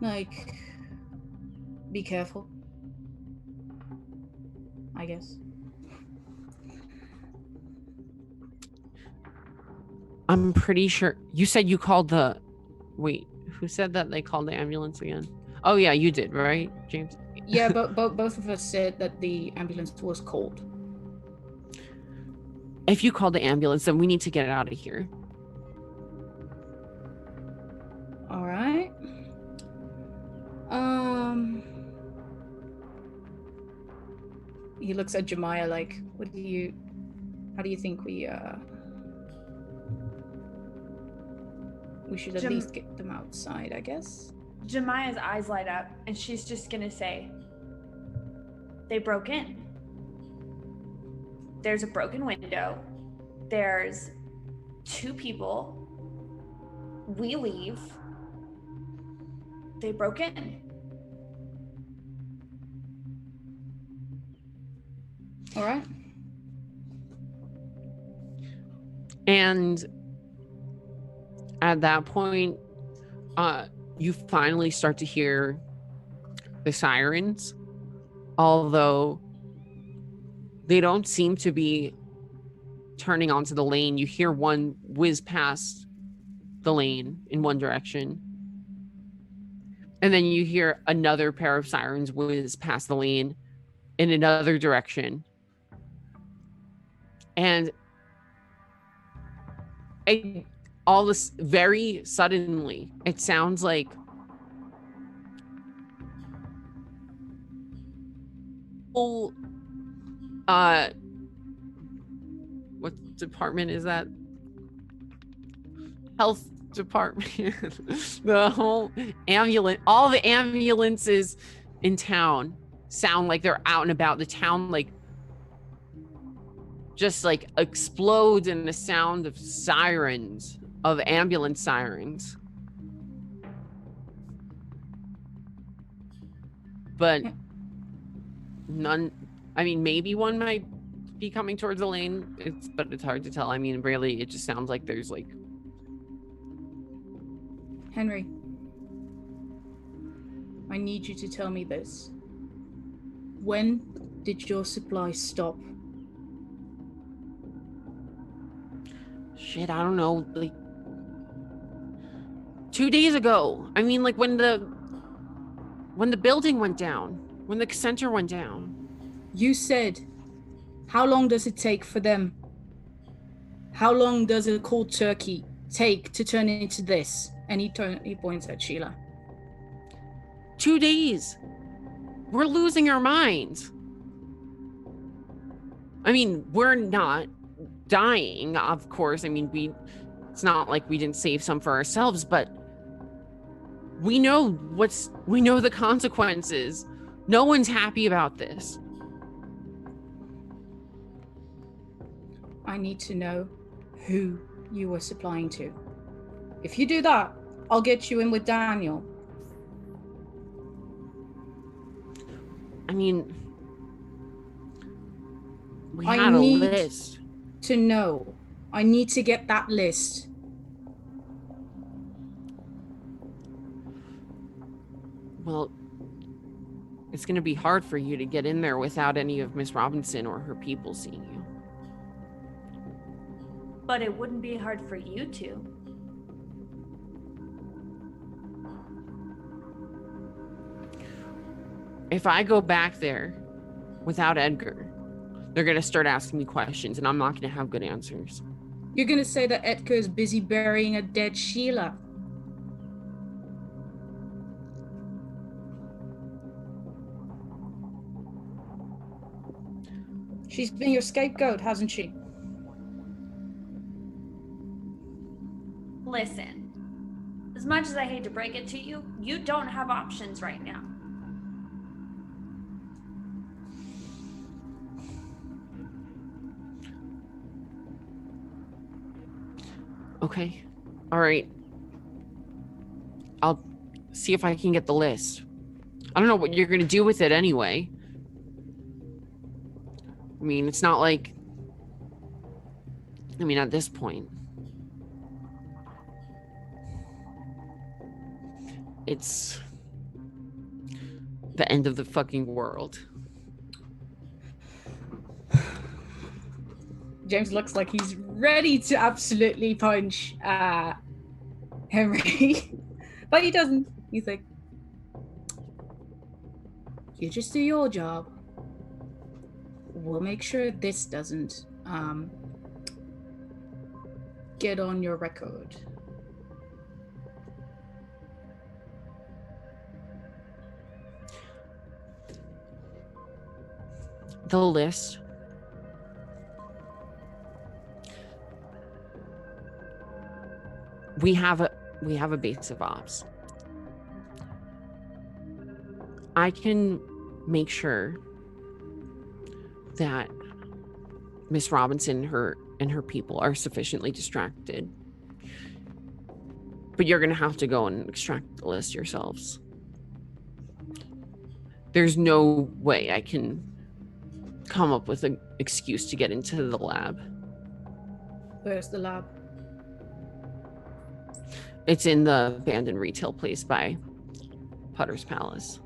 like, be careful, I guess. I'm pretty sure you said you called wait, who said that they called the ambulance again? Oh yeah, you did, right, James? Yeah, but both of us said that the ambulance was called. If you called the ambulance, then we need to get out of here. All right. He looks at Jemiah like, how do you think we should at least get them outside, I guess? Jemiah's eyes light up, and she's just gonna say, they broke in. There's a broken window. There's 2 people. We leave. They broke in. All right. And at that point, you finally start to hear the sirens, although they don't seem to be turning onto the lane. You hear one whiz past the lane in one direction, and then you hear another pair of sirens whiz past the lane in another direction. And all this very suddenly, it sounds like what department is that? Health department. The whole ambulance, all the ambulances in town sound like they're out and about. The town like just like explodes in the sound of sirens, of ambulance sirens. But none, I mean, maybe one might be coming towards the lane, but it's hard to tell. I mean, really, it just sounds like there's like... Henry, I need you to tell me this. When did your supply stop? Shit, I don't know, like 2 days ago. I mean, like when the building went down, when the center went down. You said, how long does it take for them? How long does a cold turkey take to turn into this? And he points at Sheila. 2 days. We're losing our minds. I mean, we're not dying, of course. I mean, it's not like we didn't save some for ourselves, but we know the consequences. No one's happy about this. I need to know who you were supplying to. If you do that, I'll get you in with Daniel. I mean, we I had a need list. To know. I need to get that list. Well, it's going to be hard for you to get in there without any of Miss Robinson or her people seeing you. But it wouldn't be hard for you to. If I go back there without Edgar, they're going to start asking me questions and I'm not going to have good answers. You're going to say that Edgar is busy burying a dead Sheila. She's been your scapegoat, hasn't she? Listen, as much as I hate to break it to you, you don't have options right now. Okay. All right. I'll see if I can get the list. I don't know what you're going to do with it anyway. I mean, it's not like... I mean, at this point... It's... the end of the fucking world. James looks like he's ready to absolutely punch Henry. But he doesn't. He's like, you just do your job. We'll make sure this doesn't get on your record. The list. We have a base of ops. I can make sure that Miss Robinson and her people are sufficiently distracted. But you're gonna have to go and extract the list yourselves. There's no way I can come up with an excuse to get into the lab. Where's the lab? It's in the abandoned retail place by Putter's Palace.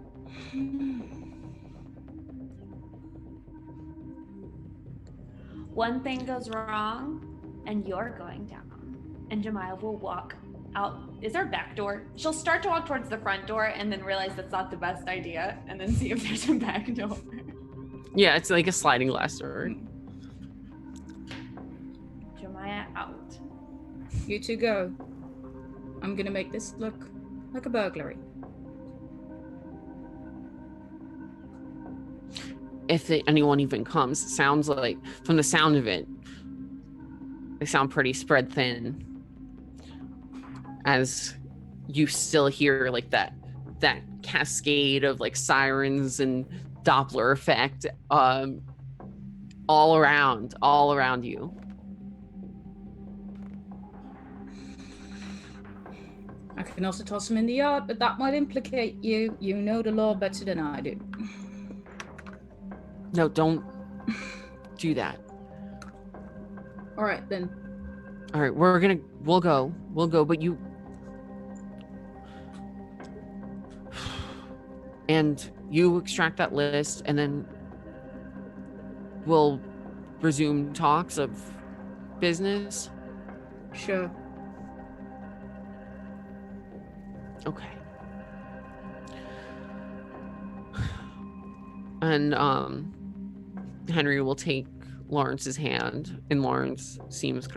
One thing goes wrong, and you're going down. And Jemiah will walk out. Is there a back door? She'll start to walk towards the front door and then realize that's not the best idea, and then see if there's a back door. Yeah, it's like a sliding glass door. Jemiah out. You two go. I'm gonna make this look like a burglary. If anyone even comes, it sounds like, from the sound of it, they sound pretty spread thin. As you still hear like that cascade of like sirens and Doppler effect all around you. I can also toss them in the yard, but that might implicate you. You know the law better than I do. No, don't do that. All right, then. All right, we'll go, but you. And you extract that list, and then we'll resume talks of business. Sure. Okay. And Henry will take Lawrence's hand, and Lawrence seems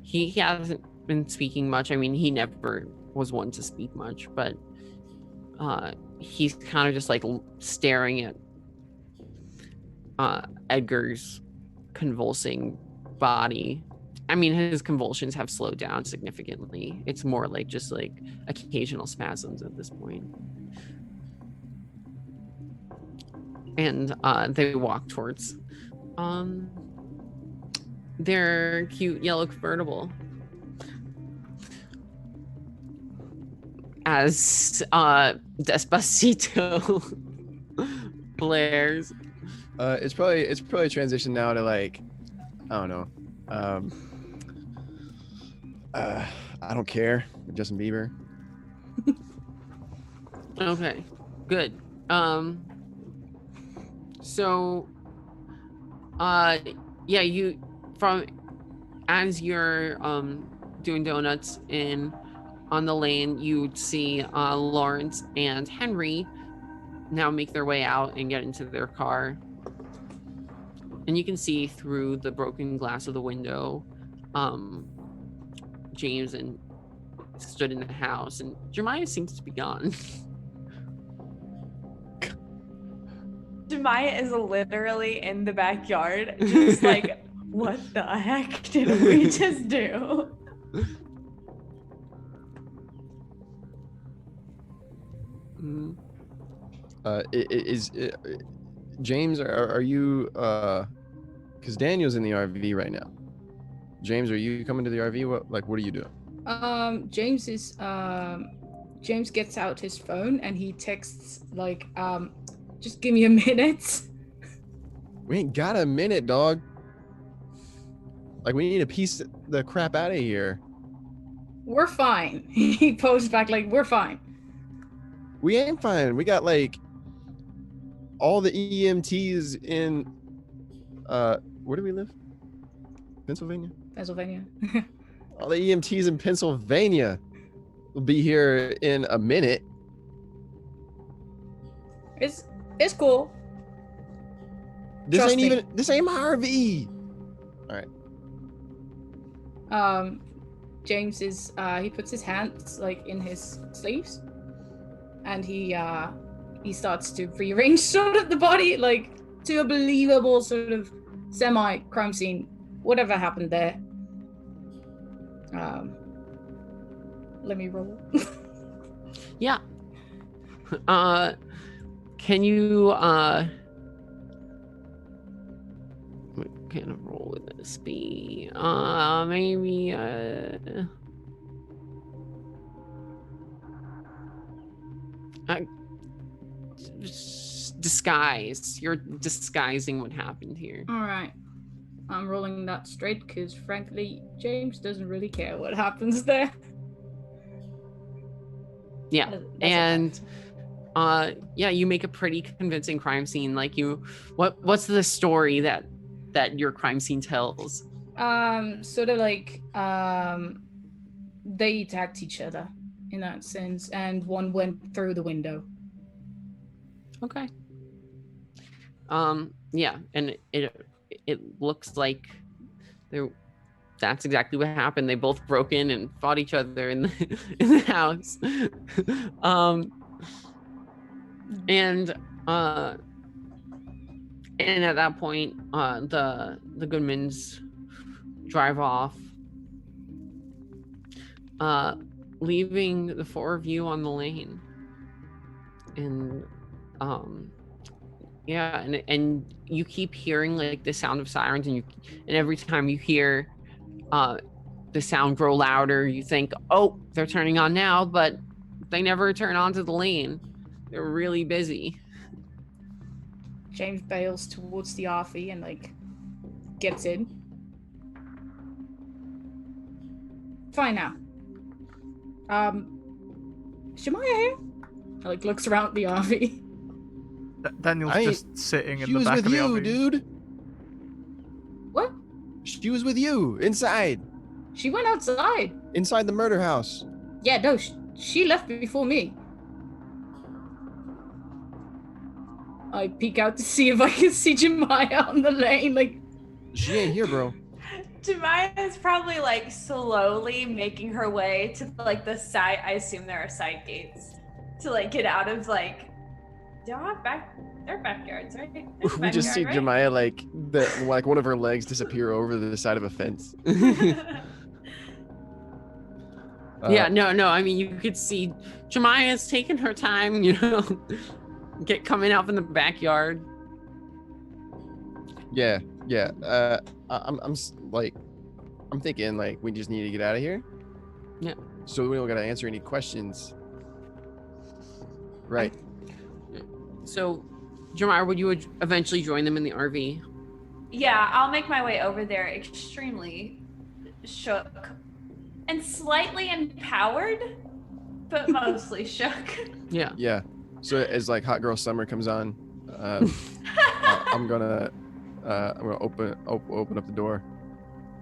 he hasn't been speaking much. I mean, he never was one to speak much, but he's kind of just like staring at Edgar's convulsing body. I mean, his convulsions have slowed down significantly. It's more like just like occasional spasms at this point. And they walk towards their cute yellow convertible. As Despacito blares. It's probably transitioned now to like, I don't know. I don't care. Justin Bieber. Okay, good. So, yeah, you as you're doing donuts on the lane, you'd see Lawrence and Henry now make their way out and get into their car. And you can see through the broken glass of the window, James and stood in the house, and Jeremiah seems to be gone. Jemiah is literally in the backyard, just like, what the heck did we just do? James, are you because Daniel's in the RV right now. James, are you coming to the RV? What are you doing? James gets out his phone and he texts like, just give me a minute. We ain't got a minute, dog. Like, we need to piece the crap out of here. We're fine. He posts back like, we're fine. We ain't fine. We got like all the EMTs in where do we live? Pennsylvania? Pennsylvania. All the EMTs in Pennsylvania will be here in a minute. It's cool. This Trust ain't me. this ain't my RV. All right. James is he puts his hands like in his sleeves, and he starts to rearrange sort of the body like to a believable sort of semi crime scene. Whatever happened there. Let me roll. Yeah. Can you what kind of roll would this be? Maybe disguise. You're disguising what happened here. All right. I'm rolling that straight because frankly, James doesn't really care what happens there. Yeah. That's And yeah, you make a pretty convincing crime scene. Like what's the story that your crime scene tells? Sort of like they attacked each other in that sense, and one went through the window. Okay. Yeah, and it looks like there that's exactly what happened. They both broke in and fought each other in the house. And at that point, the Goodmans drive off, leaving the four of you on the lane. And yeah, and you keep hearing like the sound of sirens, and every time you hear the sound grow louder, you think, oh, they're turning on now, but they never turn onto the lane. They're really busy. James bails towards the RV and like gets in. Fine now. Shemaya here? Like looks around the RV. Daniel's just sitting in She the was back with of the you, RV. dude. What? She was with you inside She went outside. the murder house. Yeah, no, she left before me. I peek out to see if I can see Jemaya on the lane. Like, She ain't here, bro. Jemaya is probably like slowly making her way to like the side. I assume there are side gates to like get out of like. They're backyards, right? There's a We just see backyard, right? Jemaya like one of her legs disappear over the side of a fence. Yeah, no. I mean, you could see Jemaya's taking her time, you know, coming out from the backyard. Yeah. I'm thinking like we just need to get out of here. Yeah. So we don't gotta answer any questions. Right. So, Jemaya, would you eventually join them in the RV? Yeah, I'll make my way over there extremely shook and slightly empowered, but mostly shook. Yeah. Yeah. So as like Hot Girl Summer comes on, I'm gonna open up the door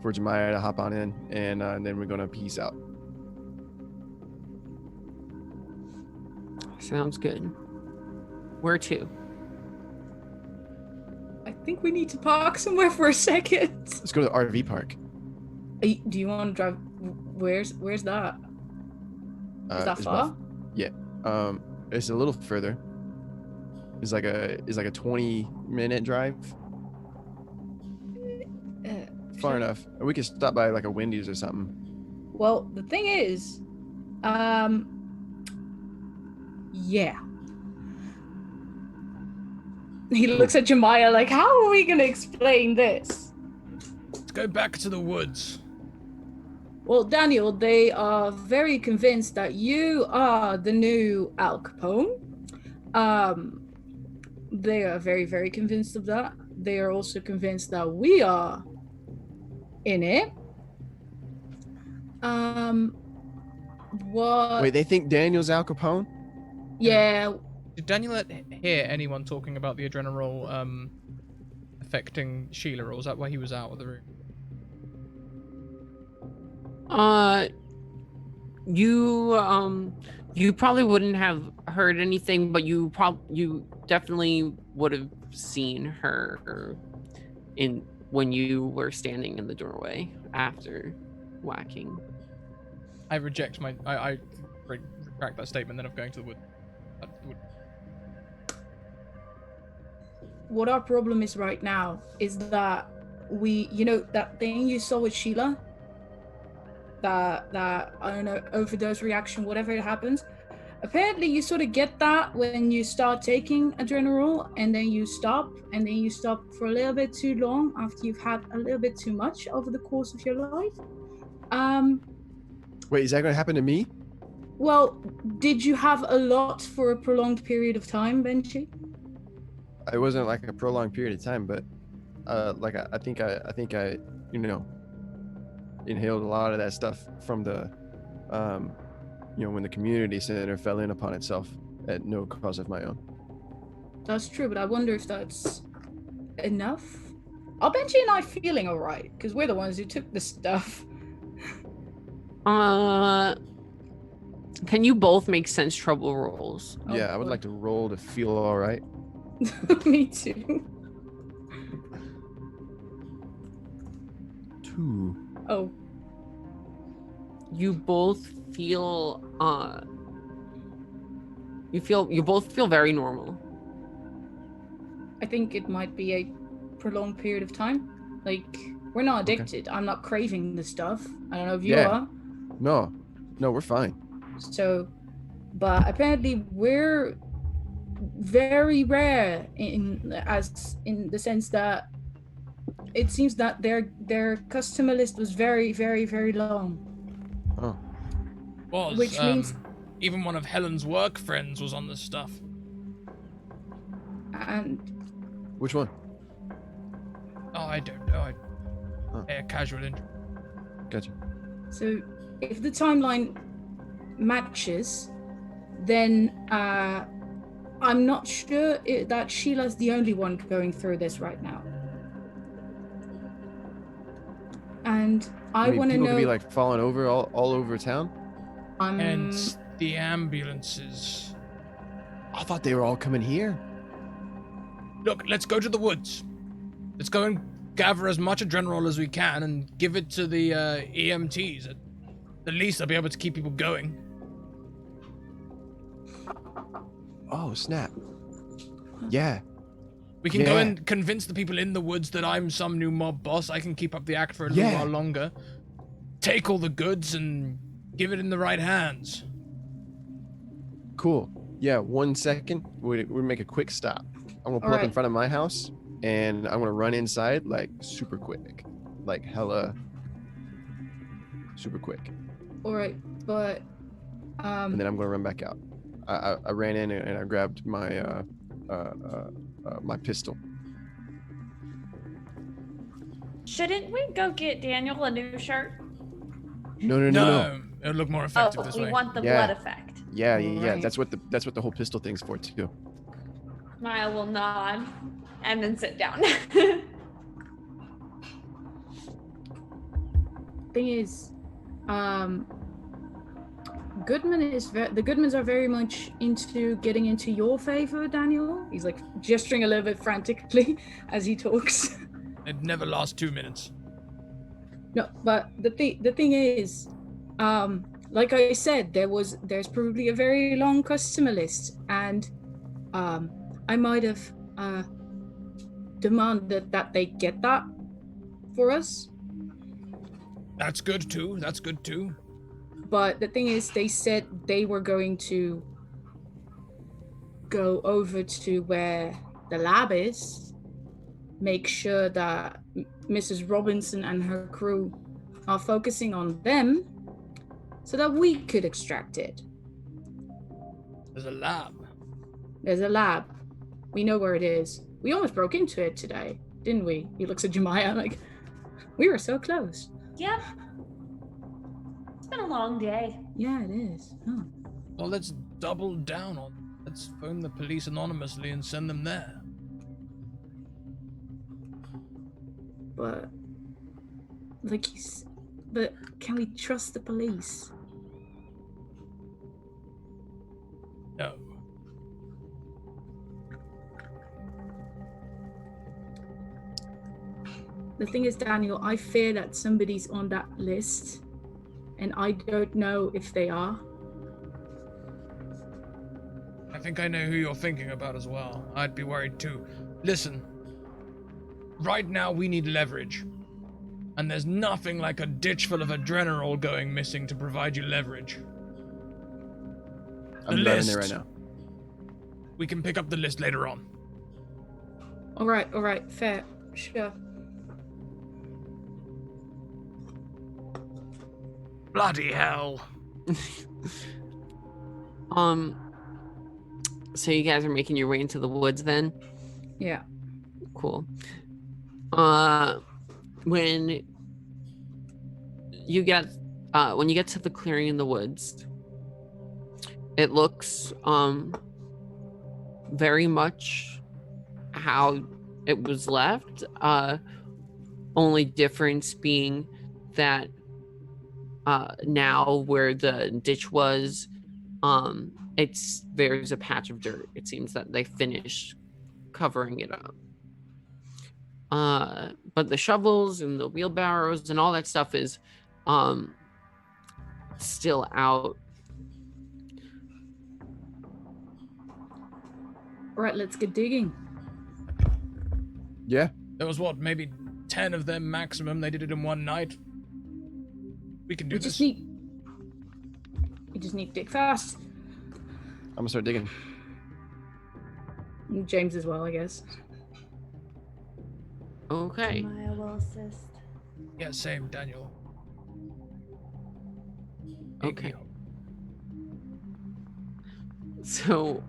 for Jemaya to hop on in, and then we're gonna peace out. Sounds good. Where to? I think we need to park somewhere for a second. Let's go to the RV park. Do you want to drive? Where's that? Is that it's far? It's a little further. It's like a 20-minute drive. Far enough. We could stop by like a Wendy's or something. Well, the thing is, yeah. He looks at Jemaya like, how are we gonna explain this? Let's go back to the woods. Well, Daniel, they are very convinced that you are the new Al Capone. They are very, very convinced of that. They are also convinced that we are in it. What? Wait, they think Daniel's Al Capone? Yeah. Did Daniel hear anyone talking about the adrenal affecting Sheila, or was that why he was out of the room? You probably wouldn't have heard anything, but you definitely would have seen her when you were standing in the doorway after whacking. I reject I retract that statement then of going to the wood. What our problem is right now is that that thing you saw with Sheila, that I don't know, overdose reaction, whatever it happens. Apparently you sort of get that when you start taking Adrenal, and then you stop for a little bit too long after you've had a little bit too much over the course of your life. Wait, is that going to happen to me? Well, did you have a lot for a prolonged period of time, Benji? It wasn't like a prolonged period of time, but I think I inhaled a lot of that stuff from the when the community center fell in upon itself at no cause of my own. That's true, but I wonder if that's enough. Are Benji and I feeling all right? Because we're the ones who took the stuff. Can you both make sense trouble rolls? Yeah, I would like to roll to feel all right. Me too. 2. Oh, You both feel you both feel very normal. I think it might be a prolonged period of time. Like, we're not Okay. addicted. I'm not craving the stuff. I don't know if you Yeah. are. No, we're fine. So, but apparently we're very rare in the sense that it seems that their customer list was very, very, very long. Oh, Was, Which means- even one of Helen's work friends was on this stuff. And which one? Oh, I don't know. Huh. A casual intro. Gotcha. so if the timeline matches, then I'm not sure that Sheila's the only one going through this right now. And I want to people know. could be like falling over all over town. Hence the ambulances. I thought they were all coming here. Look, let's go to the woods. Let's go and gather as much adrenaline as we can and give it to the EMTs. At the least, they'll be able to keep people going. Oh, snap. Yeah. We can go Yeah. and convince the people in the woods that I'm some new mob boss. I can keep up the act for a little Yeah. while longer. Take all the goods and give it in the right hands. Cool. Yeah, 1 second. We make a quick stop. I'm gonna pull up in Alright. front of my house, and I'm gonna run inside like super quick, like hella super quick, All right, but and then I'm gonna run back out. I ran in and I grabbed my my pistol. Shouldn't we go get Daniel a new shirt? No. It'll look more effective this we way. want the Yeah. blood effect. Yeah. Right. That's what the whole pistol thing's for too. Maya will nod and then sit down. thing is, the Goodmans are very much into getting into your favor, Daniel. He's like gesturing a little bit frantically as he talks. It never lasts 2 minutes. No, but the thing is, like I said, there's probably a very long customer list, and I might have demanded that they get that for us. That's good too. But the thing is, they said they were going to go over to where the lab is, make sure that Mrs. Robinson and her crew are focusing on them so that we could extract it. There's a lab. There's a lab. We know where it is. We almost broke into it today, didn't we? He looks at Jemiah like, we were so close. Yep. It's been a long day. Yeah, it is. Oh. Well, let's double down on. Let's phone the police anonymously and send them there. But, but can we trust the police? No. The thing is, Daniel, I fear that somebody's on that list, and I don't know if they are. I think I know who you're thinking about as well. I'd be worried too. Listen. Right now we need leverage. And there's nothing like a ditch full of adrenaline going missing to provide you leverage. I'm grabbing there right now. We can pick up the list later on. All right, fair, sure. Bloody hell. So you guys are making your way into the woods then? Yeah. Cool. When you get to the clearing in the woods, it looks very much how it was left. Only difference being that now where the ditch was, there's a patch of dirt. It seems that they finished covering it up. But the shovels and the wheelbarrows and all that stuff is still out. All right, let's get digging. Yeah. There was what, maybe 10 of them maximum. They did it in one night. We can do We this. just need to dig fast. I'm gonna start digging. And James as well, I guess. Okay. Maya will assist. Yeah, same, Daniel. Okay. So,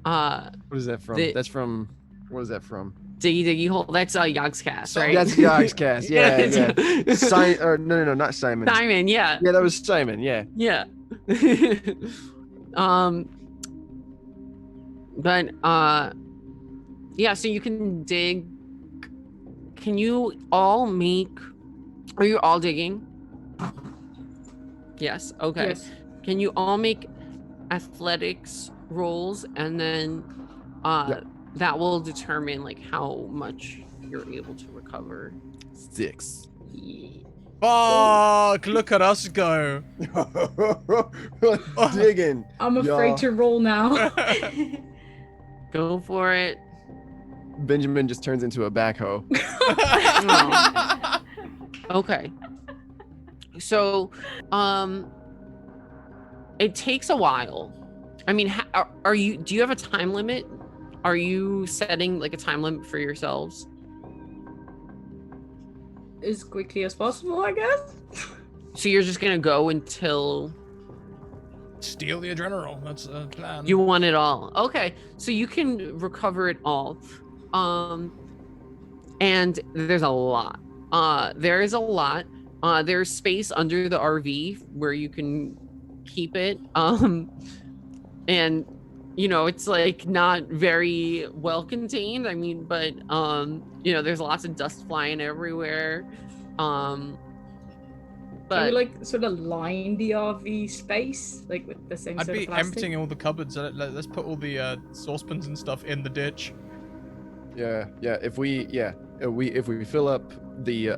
What is that from? The- That's from. What is that from? Diggy Diggy Hole. That's Yog's cast, right? That's Yog's cast. Yeah, yeah. No, not Simon. Simon, yeah. Yeah, that was Simon. Yeah. Yeah. But yeah, so you can dig. Can you all make, are you all digging? Yes. Okay. Yes. Can you all make athletics rolls, and then that will determine like how much you're able to recover. 6. Fuck! Look at us go. Digging. I'm afraid y'all. to roll now. Go for it. Benjamin just turns into a backhoe. Okay. So, it takes a while. I mean, are you? Do you have a time limit? Are you setting like a time limit for yourselves? As quickly as possible, I guess. So you're just gonna go until Steal the adrenaline. That's a plan. you want it all. Okay, so you can recover it all. And there's a lot. There is a lot. There's space under the RV where you can keep it. And you know, it's like not very well contained. I mean, but you know, there's lots of dust flying everywhere. Can But we like sort of line the RV space, like with the same I'd sort be of plastic? emptying all the cupboards. Let's put all the saucepans and stuff in the ditch. Yeah. If we fill up the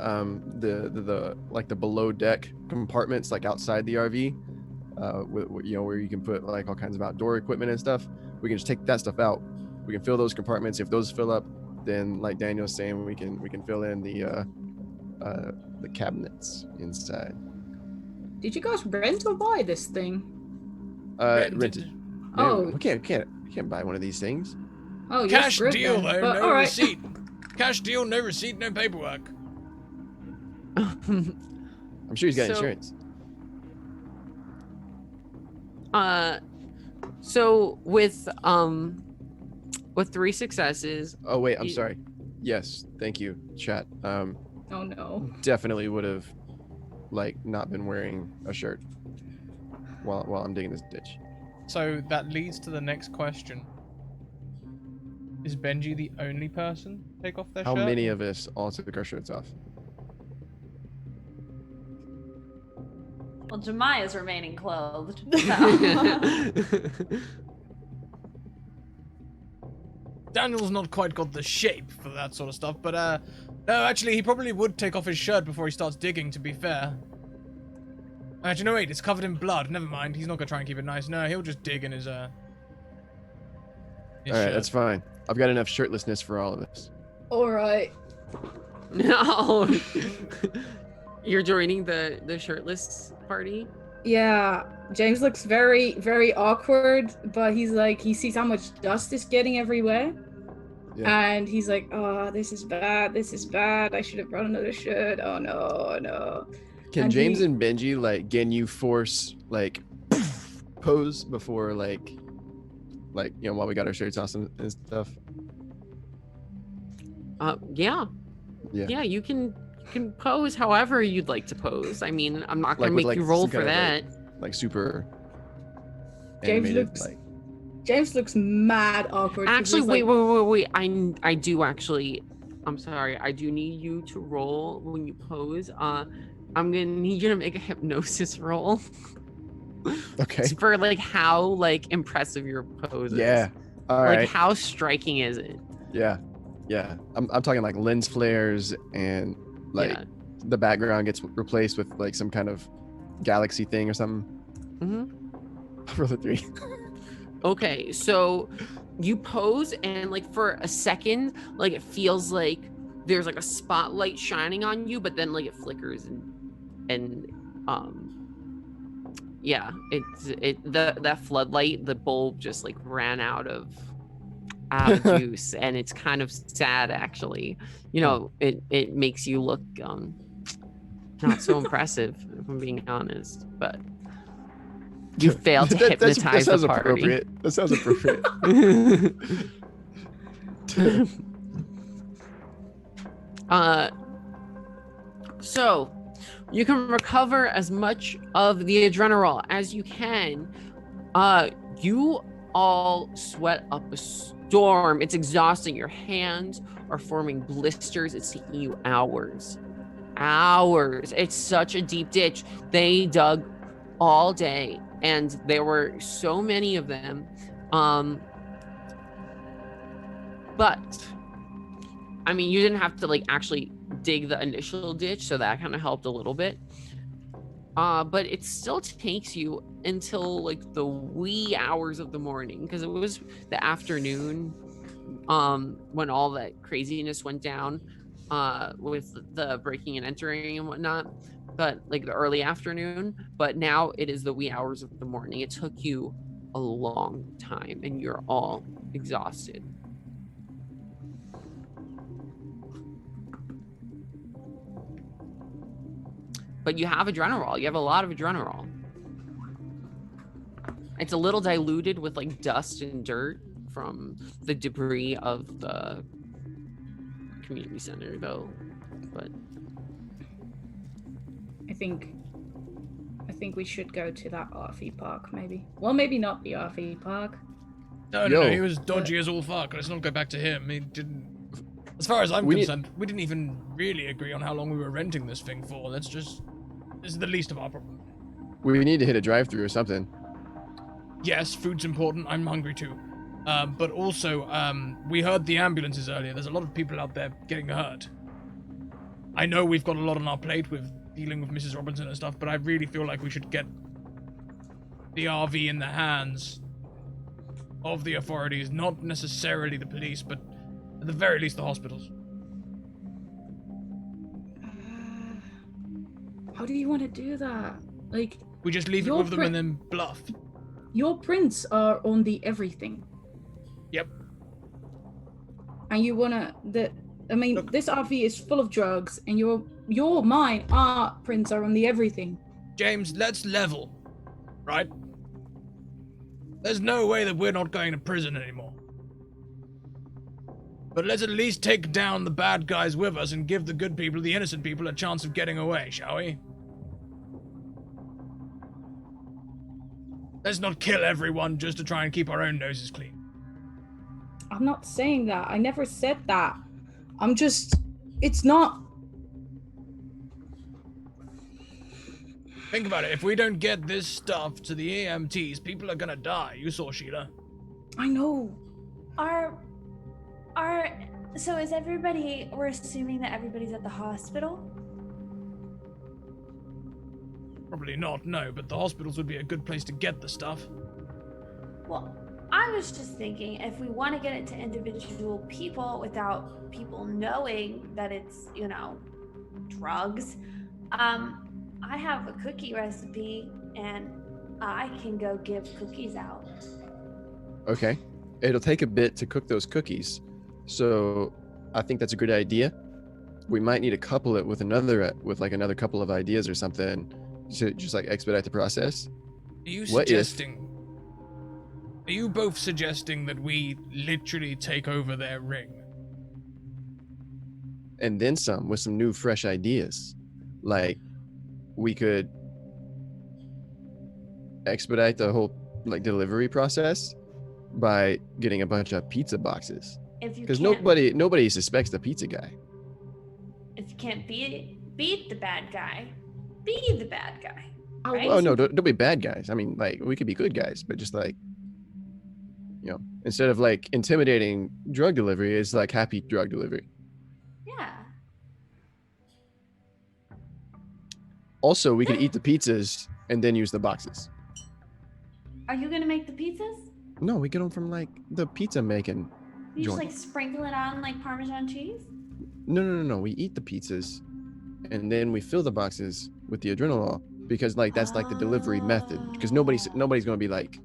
like the below deck compartments like outside the RV, with, you know, where you can put like all kinds of outdoor equipment and stuff, we can just take that stuff out. We can fill those compartments. If those fill up, then like Daniel's saying, we can fill in the cabinets inside. Did you guys rent or buy this thing? Rented. Oh. Man, we can't buy one of these things. Oh, you're Cash screwed deal then. though, But, no all right. receipt. Cash deal, no receipt, no paperwork. I'm sure he's got So- insurance. so with 3 successes, Oh wait, I'm you- sorry. Yes, thank you, chat. Oh no. Definitely would have like not been wearing a shirt while I'm digging this ditch. So that leads to the next question. Is Benji the only person to take off their How shirt? many of us all took our shirts off? Well, Jemiah's remaining clothed. So. Daniel's not quite got the shape for that sort of stuff, but no, actually, he probably would take off his shirt before he starts digging, to be fair. Actually, no, wait, it's covered in blood. Never mind, he's not gonna try and keep it nice. No, he'll just dig in his All right, shirt. that's fine. I've got enough shirtlessness for all of us. All right. no, you're joining the shirtless party. Yeah, James looks very, very awkward, but he's like, he sees how much dust is getting everywhere. Yeah. And he's like, oh, this is bad. I should have brought another shirt. Oh no, no. Can And James he- and Benji like Ginyu force like pose before like you know while we got our shirts off and stuff? Yeah. Yeah. You can pose however you'd like to pose. I mean, I'm not gonna Like with, make you like, roll some for kind of, that. Like super James animated, looks- like James looks mad awkward. 'cause Actually, he's wait. like- I do actually. I'm sorry. I do need you to roll when you pose. I'm gonna need you to make a hypnosis roll okay. for like how like impressive your pose is. Yeah. All Like right. how striking is it? Yeah. Yeah, I'm talking like lens flares and like Yeah. the background gets replaced with like some kind of galaxy thing or something. For the 3. Okay, so you pose and like for a second, like it feels like there's like a spotlight shining on you, but then like it flickers and yeah, that floodlight, the bulb just like ran out of juice, and it's kind of sad actually. You know, it makes you look not so impressive if I'm being honest, but you failed to hypnotize the party. Appropriate. That sounds appropriate. So you can recover as much of the adrenaline as you can. You all sweat up a storm. It's exhausting. Your hands are forming blisters. It's taking you hours. It's such a deep ditch. They dug all day, and there were so many of them. But I mean, you didn't have to like actually dig the initial ditch, so that kind of helped a little bit. But it still takes you until like the wee hours of the morning, because it was the afternoon when all that craziness went down with the breaking and entering and whatnot, but like the early afternoon. But now it is the wee hours of the morning. It took you a long time, and you're all exhausted. But you have adrenaline. You have a lot of adrenaline. It's a little diluted with like dust and dirt from the debris of the community center, though. But I think we should go to that RV park, maybe. Well, maybe not the RV park. No, he was dodgy as all fuck. Let's not go back to him. He didn't. As far as I'm concerned, we didn't even really agree on how long we were renting this thing for. This is the least of our problem. We need to hit a drive-through or something. Yes, food's important. I'm hungry too. But also, we heard the ambulances earlier. There's a lot of people out there getting hurt. I know we've got a lot on our plate with dealing with Mrs. Robinson and stuff, but I really feel like we should get the RV in the hands of the authorities, not necessarily the police, but at the very least the hospitals. How do you want to do that? Like, we just leave it with them and then bluff. Your prints are on the everything. Yep. And you wanna Look, this RV is full of drugs, and our prints are on the everything. James, let's level, right? There's no way that we're not going to prison anymore. But let's at least take down the bad guys with us and give the good people, the innocent people, a chance of getting away, shall we? Let's not kill everyone just to try and keep our own noses clean. I'm not saying that. I never said that. It's not. Think about it. If we don't get this stuff to the EMTs, people are gonna die. You saw Sheila. I know. So is everybody, we're assuming that everybody's at the hospital? Probably not, no, but the hospitals would be a good place to get the stuff. Well, I was just thinking, if we want to get it to individual people without people knowing that it's, drugs, I have a cookie recipe and I can go give cookies out. Okay. It'll take a bit to cook those cookies. So I think that's a good idea. We might need to couple it with another couple of ideas or something to just like expedite the process. Are you both suggesting that we literally take over their ring? And then some with some new fresh ideas. Like we could expedite the whole like delivery process by getting a bunch of pizza boxes. Because nobody suspects the pizza guy. If you can't beat the bad guy, be the bad guy. Right? Oh no, don't be bad guys. I mean, like we could be good guys, but just like You know, instead of like intimidating drug delivery, it's like happy drug delivery. Yeah. Also, we could eat the pizzas and then use the boxes. Are you gonna make the pizzas? No, we get them from like the pizza making You just joint. like sprinkle it on like Parmesan cheese? No. We eat the pizzas and then we fill the boxes with the adrenaline because like that's like the delivery method. Because nobody's gonna be like,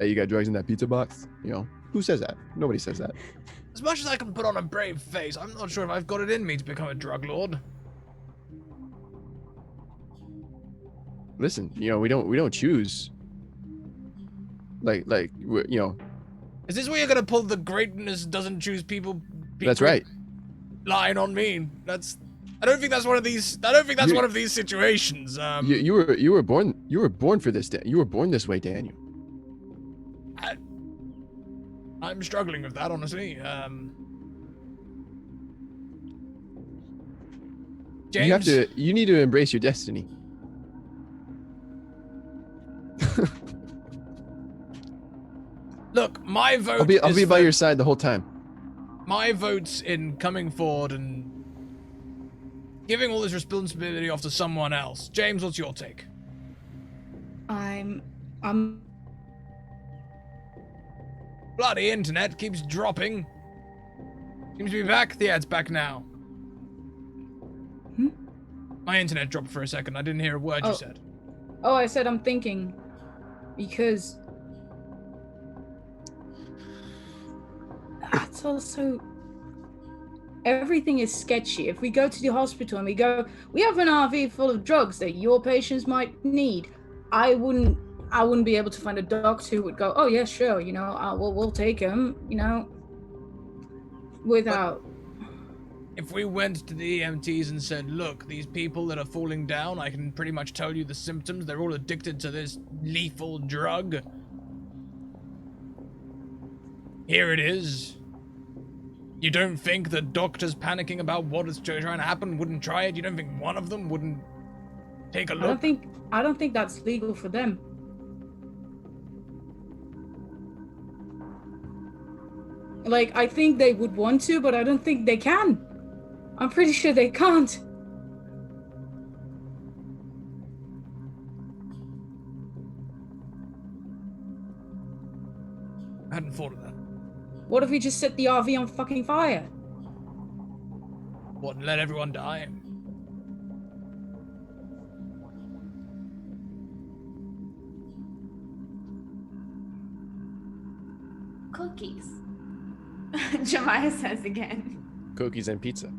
"Hey, you got drugs in that pizza box?" You know, who says that? Nobody says that. As much as I can put on a brave face, I'm not sure if I've got it in me to become a drug lord. Listen, you know, we don't choose. You know. Is this where you're gonna pull the greatness doesn't choose people? That's right. Line on me. I don't think that's one of these. I don't think that's one of these situations. You were born for this. You were born this way, Daniel. I'm struggling with that, honestly. James, You need to embrace your destiny. look, my vote. I'll be by your side the whole time. My vote's in coming forward and giving all this responsibility off to someone else. James, what's your take? I'm Bloody internet keeps dropping. Seems to be back. Yeah, it's back now. My internet dropped for a second. I didn't hear a word you said. Oh, I said I'm thinking because it's also everything is sketchy. If we go to the hospital and we have an RV full of drugs that your patients might need, I wouldn't be able to find a doctor who would go, oh yeah, sure, you know, we'll take him, you know, without. If we went to the EMTs and said, look, these people that are falling down, I can pretty much tell you the symptoms. They're all addicted to this lethal drug. Here it is. You don't think the doctors panicking about what is trying to happen wouldn't try it? You don't think one of them wouldn't take a look? I don't think that's legal for them. Like, I think they would want to, but I don't think they can. I'm pretty sure they can't. I hadn't thought of that. What if we just set the RV on fucking fire? What, and let everyone die? Cookies. Jemiah says again. Cookies and pizza.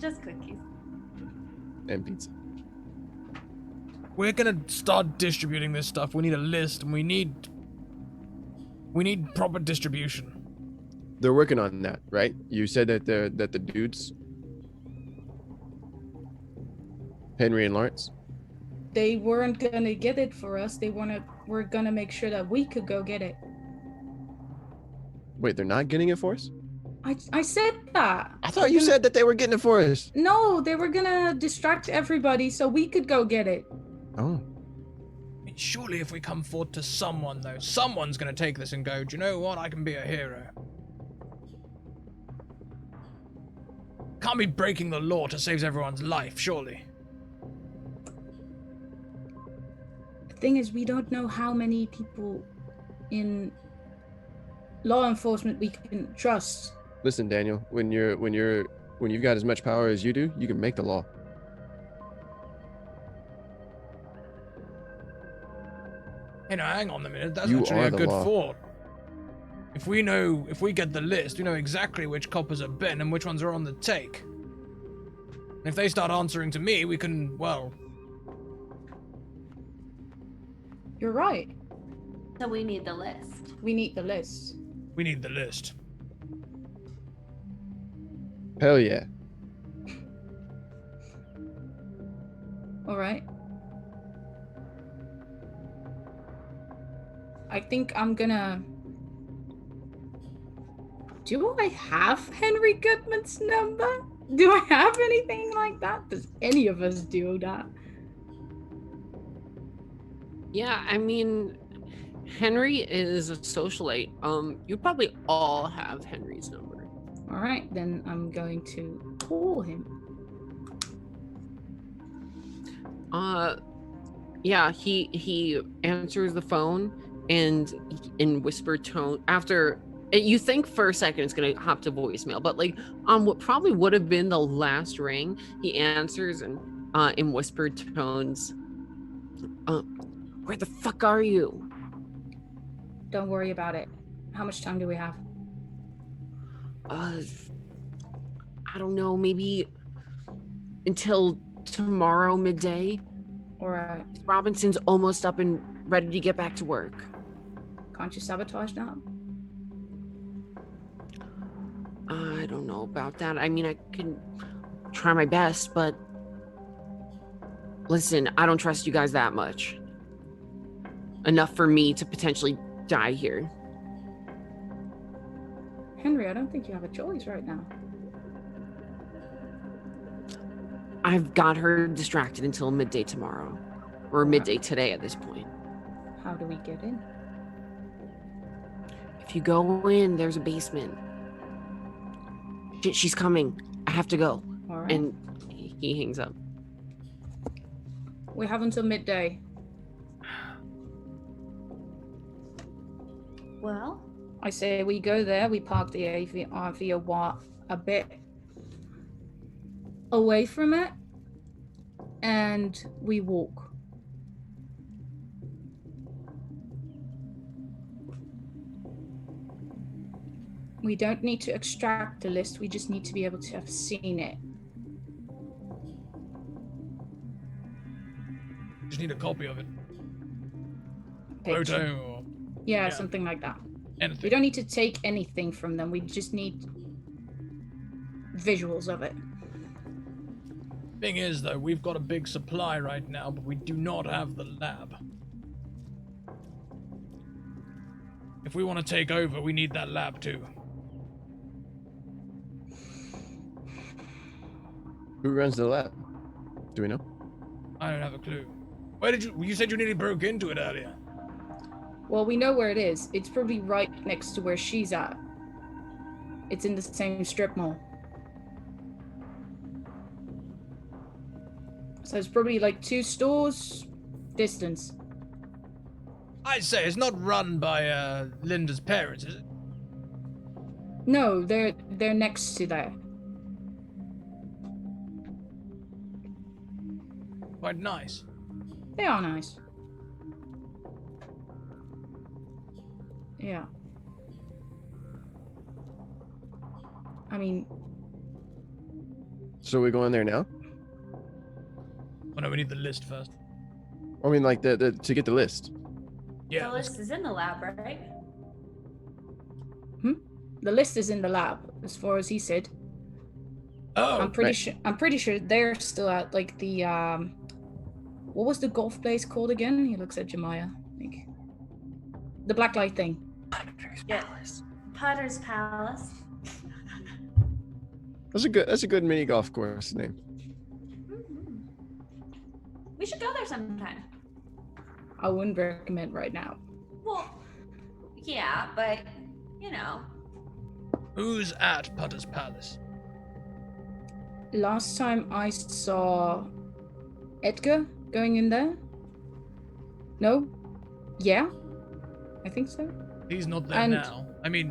Just cookies. And pizza. We're gonna start distributing this stuff. We need a list, and we need proper distribution. They're working on that, right? You said that the dudes, Henry and Lawrence, they weren't gonna get it for us. We're gonna make sure that we could go get it. Wait, they're not getting it for us? I said that. I thought you said that they were getting it for us. No, they were gonna distract everybody so we could go get it. Oh. I mean, surely if we come forward to someone, though, someone's gonna take this and go, do you know what? I can be a hero. Can't be breaking the law to save everyone's life, surely. The thing is, we don't know how many people in law enforcement we can trust. Listen, Daniel, when you've got as much power as you do, you can make the law. Hey, now, hang on a minute. That's You actually are a the good law. thought. If we get the list, we know exactly which coppers have been and which ones are on the take. And if they start answering to me, we can, well... You're right. So we need the list. We need the list. We need the list. Hell yeah. All right. I think I'm gonna... Do I have Henry Goodman's number? Do I have anything like that? Does any of us do that? Yeah, I mean, Henry is a socialite. You probably all have Henry's number. All right, then I'm going to call him. Yeah, he answers the phone and in whispered tone after you think for a second it's gonna hop to voicemail, but like on what probably would have been the last ring, he answers and in whispered tones, where the fuck are you? Don't worry about it. How much time do we have? I don't know, maybe until tomorrow midday. All right. Robinson's almost up and ready to get back to work. Can't you sabotage that? I don't know about that. I mean, I can try my best, but listen, I don't trust you guys that much. Enough for me to potentially die here. Henry, I don't think you have a choice right now. I've got her distracted until midday tomorrow. Or midday today at this point. How do we get in? If you go in, there's a basement. Shit, she's coming. I have to go. All right. And he hangs up. We have until midday. Well, I say we go there, we park the RV a bit away from it, and we walk. We don't need to extract the list, we just need to be able to have seen it. Just need a copy of it. Picture. Photo or Yeah, something like that. We anything. don't need to take anything from them, we just need visuals of it. Thing is, though, we've got a big supply right now, but we do not have the lab. If we want to take over, we need that lab too. Who runs the lab? Do we know? I don't have a clue. Where did you said you nearly broke into it earlier. Well, we know where it is. It's probably right next to where she's at. It's in the same strip mall. So it's probably like 2 stores distance. I say, it's not run by Linda's parents, is it? No, they're next to there. Quite nice. They are nice. Yeah. I mean, So we go in there now? Oh no, we need the list first. I mean, like the to get the list. Yeah. the list is in the lab, right? the list is in the lab, as far as he said. Oh, I'm pretty right. sure. I'm pretty sure they're still at like the what was the golf place called again? He looks at Jemiah. Like, the black light thing. Yeah. Potter's Palace. That's a good mini golf course name. Mhm. We should go there sometime. I wouldn't recommend right now. Well, yeah, but you know. who's at Potter's Palace? Last time I saw Edgar going in there. No? Yeah? I think so. He's not there And, now. I mean,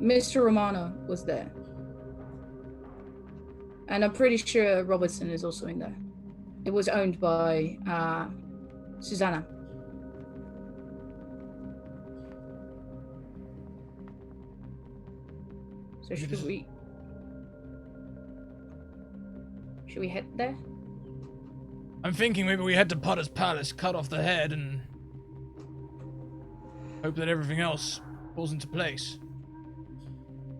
Mr. Romano was there. And I'm pretty sure Robertson is also in there. It was owned by Susanna. So should we head there? I'm thinking maybe we head to Potter's Palace, cut off the head, and hope that everything else falls into place.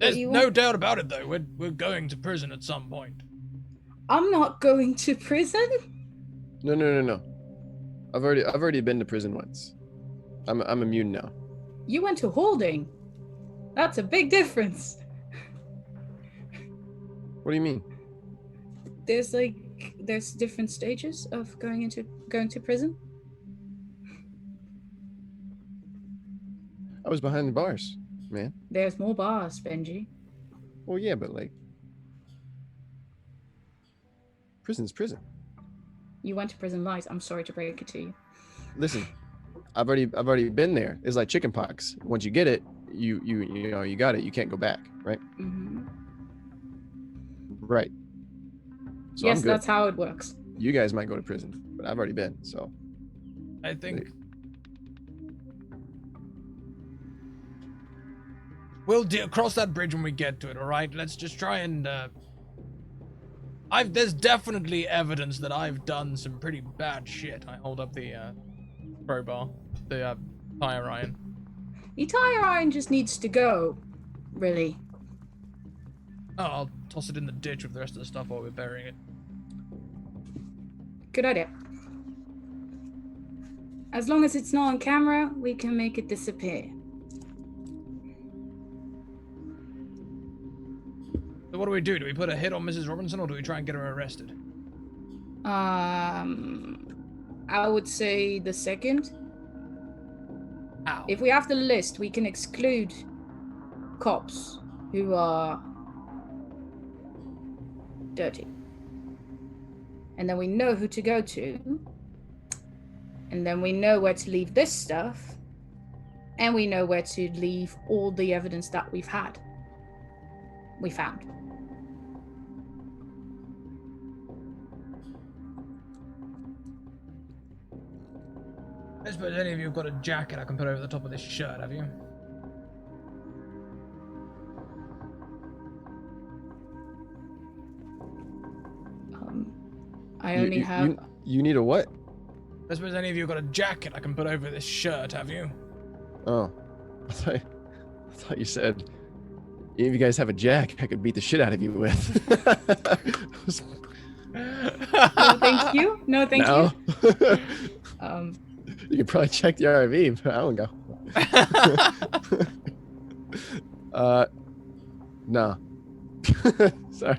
There's you no want- doubt about it, though. We're going to prison at some point. I'm not going to prison. No. I've already been to prison once. I'm immune now. You went to holding. That's a big difference. What do you mean? There's different stages of going to prison. I was behind the bars, man. There's more bars, Benji. Well, yeah, but like, prison's prison. You went to prison light. I'm sorry to break it to you. Listen, I've already been there. It's like chicken pox. Once you get it, you know you got it. You can't go back, right? Mm-hmm. Right. So Yes, I'm good. that's how it works. You guys might go to prison, but I've already been. So I think we'll cross that bridge when we get to it. All right. Let's just try and. There's definitely evidence that I've done some pretty bad shit. I hold up the crowbar, the tire iron. The tire iron just needs to go, really. Oh, I'll toss it in the ditch with the rest of the stuff while we're burying it. Good idea. As long as it's not on camera, we can make it disappear. So what do we do? Do we put a hit on Mrs. Robinson or do we try and get her arrested? I would say the second. Ow. If we have the list, we can exclude cops who are dirty. And then we know who to go to. And then we know where to leave this stuff. And we know where to leave all the evidence that we found. I suppose any of you have got a jacket I can put over the top of this shirt, have you? I only have... You need a what? I suppose any of you have got a jacket I can put over this shirt, have you? Oh, I thought you said if you guys have a jack, I could beat the shit out of you with. No, thank you. No, thank you. You can probably check the RV, but I don't go. No. Sorry.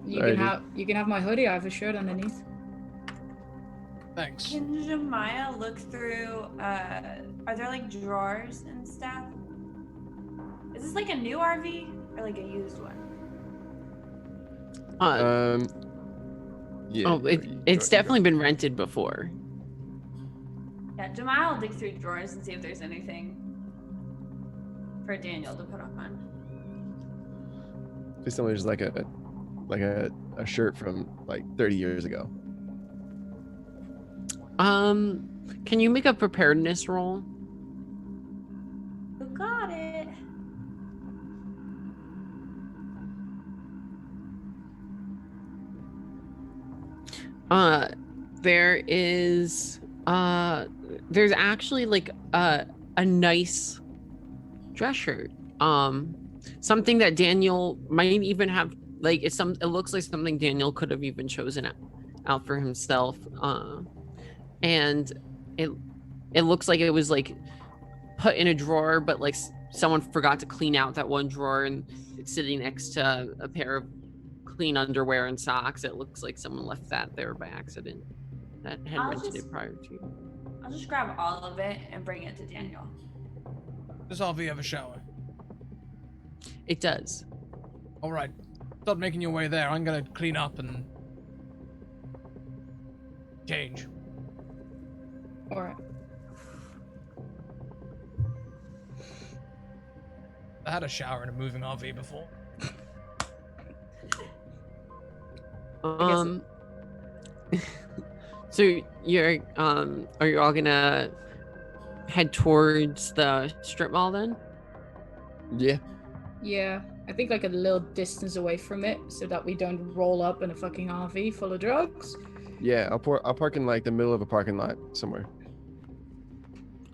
You can have my hoodie. I have a shirt underneath. Thanks. Can Jemiah look through, are there like drawers and stuff? Is this like a new RV or like a used one? Yeah. It's definitely been rented before. Yeah, Jemiah will dig through drawers and see if there's anything for Daniel to put on. Please tell me there's like a shirt from like 30 years ago. Can you make a preparedness roll? Who got it? There's actually like a nice dress shirt. Something that Daniel might even have, like it looks like something Daniel could have even chosen out for himself. And it looks like it was like put in a drawer, but like someone forgot to clean out that one drawer and it's sitting next to a pair of clean underwear and socks. It looks like someone left that there by accident that had rented it prior to. I'll just grab all of it and bring it to Daniel. Does RV have a shower? It does. All right. Start making your way there. I'm gonna clean up and change. All right. I had a shower in a moving RV before. So you're are you all gonna head towards the strip mall then? Yeah. Yeah, I think like a little distance away from it so that we don't roll up in a fucking RV full of drugs. Yeah, I'll park in like the middle of a parking lot somewhere.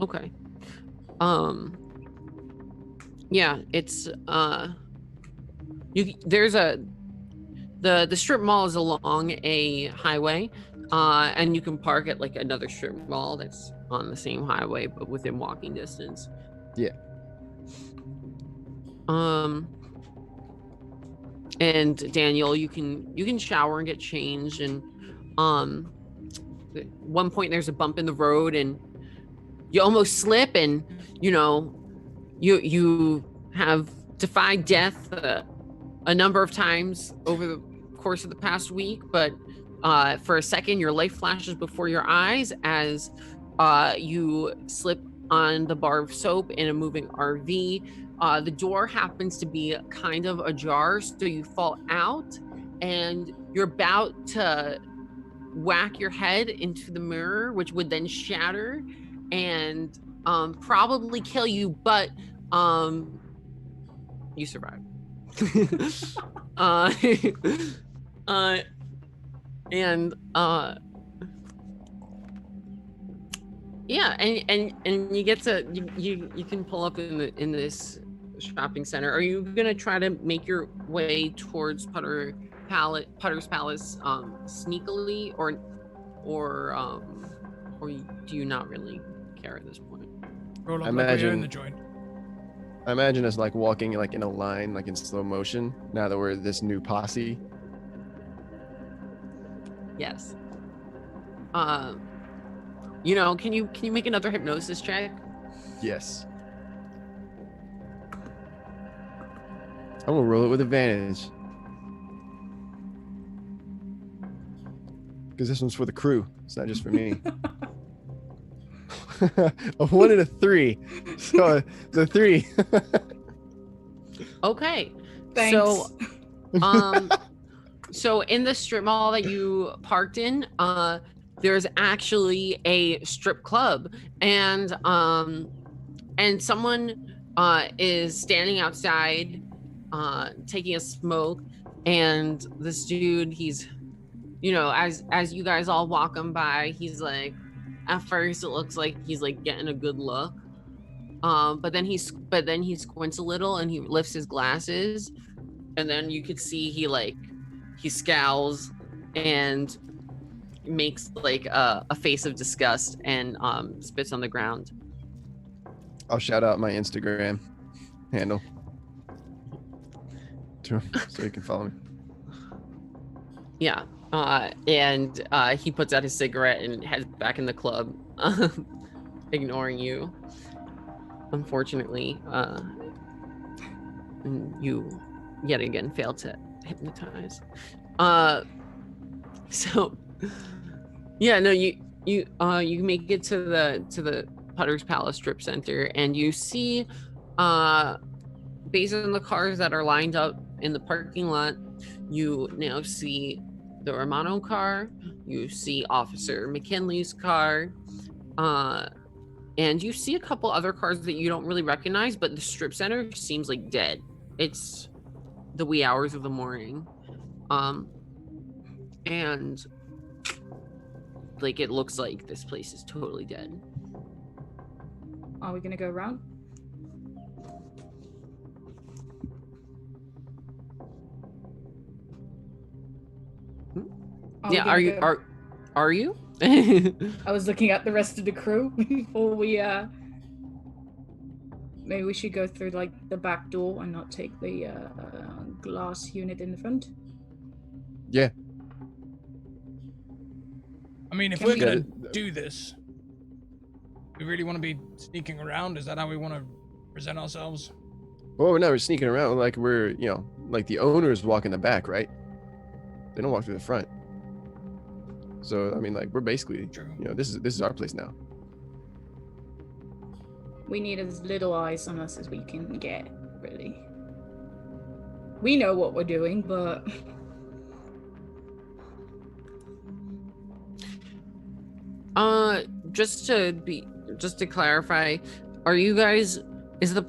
Okay. Yeah, it's the strip mall is along a highway, and you can park at like another strip mall that's on the same highway but within walking distance. Yeah. And Daniel, you can shower and get changed, and at one point there's a bump in the road and you almost slip and you have defied death a number of times over the course of the past week, but for a second your life flashes before your eyes as you slip on the bar of soap in a moving RV. The door happens to be kind of ajar, so you fall out and you're about to whack your head into the mirror, which would then shatter and probably kill you, but you survive. uh, and yeah, and you get to you can pull up in this shopping center. Are you gonna try to make your way towards Putter's Palace sneakily, or do you not really care at this point? Roll up like we own the joint. I imagine us like walking like in a line, like in slow motion. Now that we're this new posse. Yes. You know, can you make another hypnosis check? Yes. I'm gonna roll it with advantage. Because this one's for the crew. It's not just for me. A 1 and a 3. So the 3. Okay. Thanks. So in the strip mall that you parked in, there's actually a strip club, and someone is standing outside taking a smoke, and this dude, he's, you know, as you guys all walk him by, he's like, at first it looks like he's like getting a good look, but then he squints a little and he lifts his glasses, and then you could see he scowls and makes like a face of disgust and spits on the ground. I'll shout out my Instagram handle to him so he can follow me. Yeah. And he puts out his cigarette and heads back in the club, ignoring you. Unfortunately, you yet again fail to hypnotize. So yeah, no, you make it to the Putter's Palace Strip Center, and you see, based on the cars that are lined up in the parking lot, you now see the Romano car, you see Officer McKinley's car, and you see a couple other cars that you don't really recognize, but the strip center seems like dead. It's the wee hours of the morning. And like it looks like this place is totally dead. Are we gonna go around? Yeah, are you? I was looking at the rest of the crew before we maybe we should go through like the back door and not take the glass unit in the front. Yeah. I mean, if Can we're we- gonna do this, we really want to be sneaking around. Is that how we want to present ourselves? Well, we're not sneaking around like we're, you know, like the owners walk in the back, right? They don't walk through the front. So I mean, like we're basically, True. you know, this is our place now. We need as little eyes on us as we can get, really. We know what we're doing, but just to clarify, is the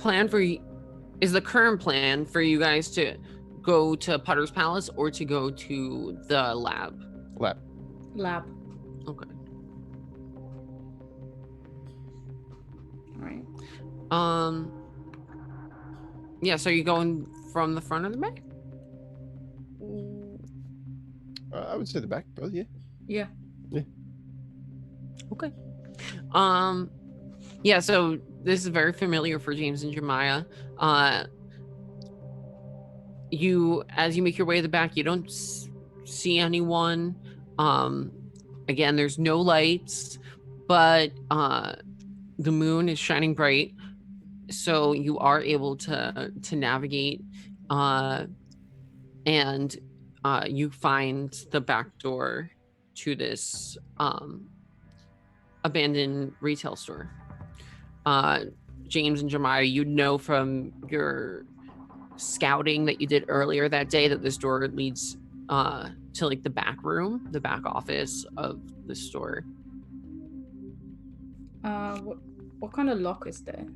current plan for you guys to go to Putter's Palace or to go to the lab? lab. Okay. All right. Yeah, so are you going from the front or the back? I would say the back, both. Yeah. Yeah. Okay. Yeah, so this is very familiar for James and Jemiah. As you make your way to the back, you don't see anyone. Again, there's no lights, but the moon is shining bright. so you are able to navigate, and you find the back door to this abandoned retail store. James and Jemiah, you know from your scouting that you did earlier that day that this door leads to like the back room, the back office of the store. What kind of lock is there?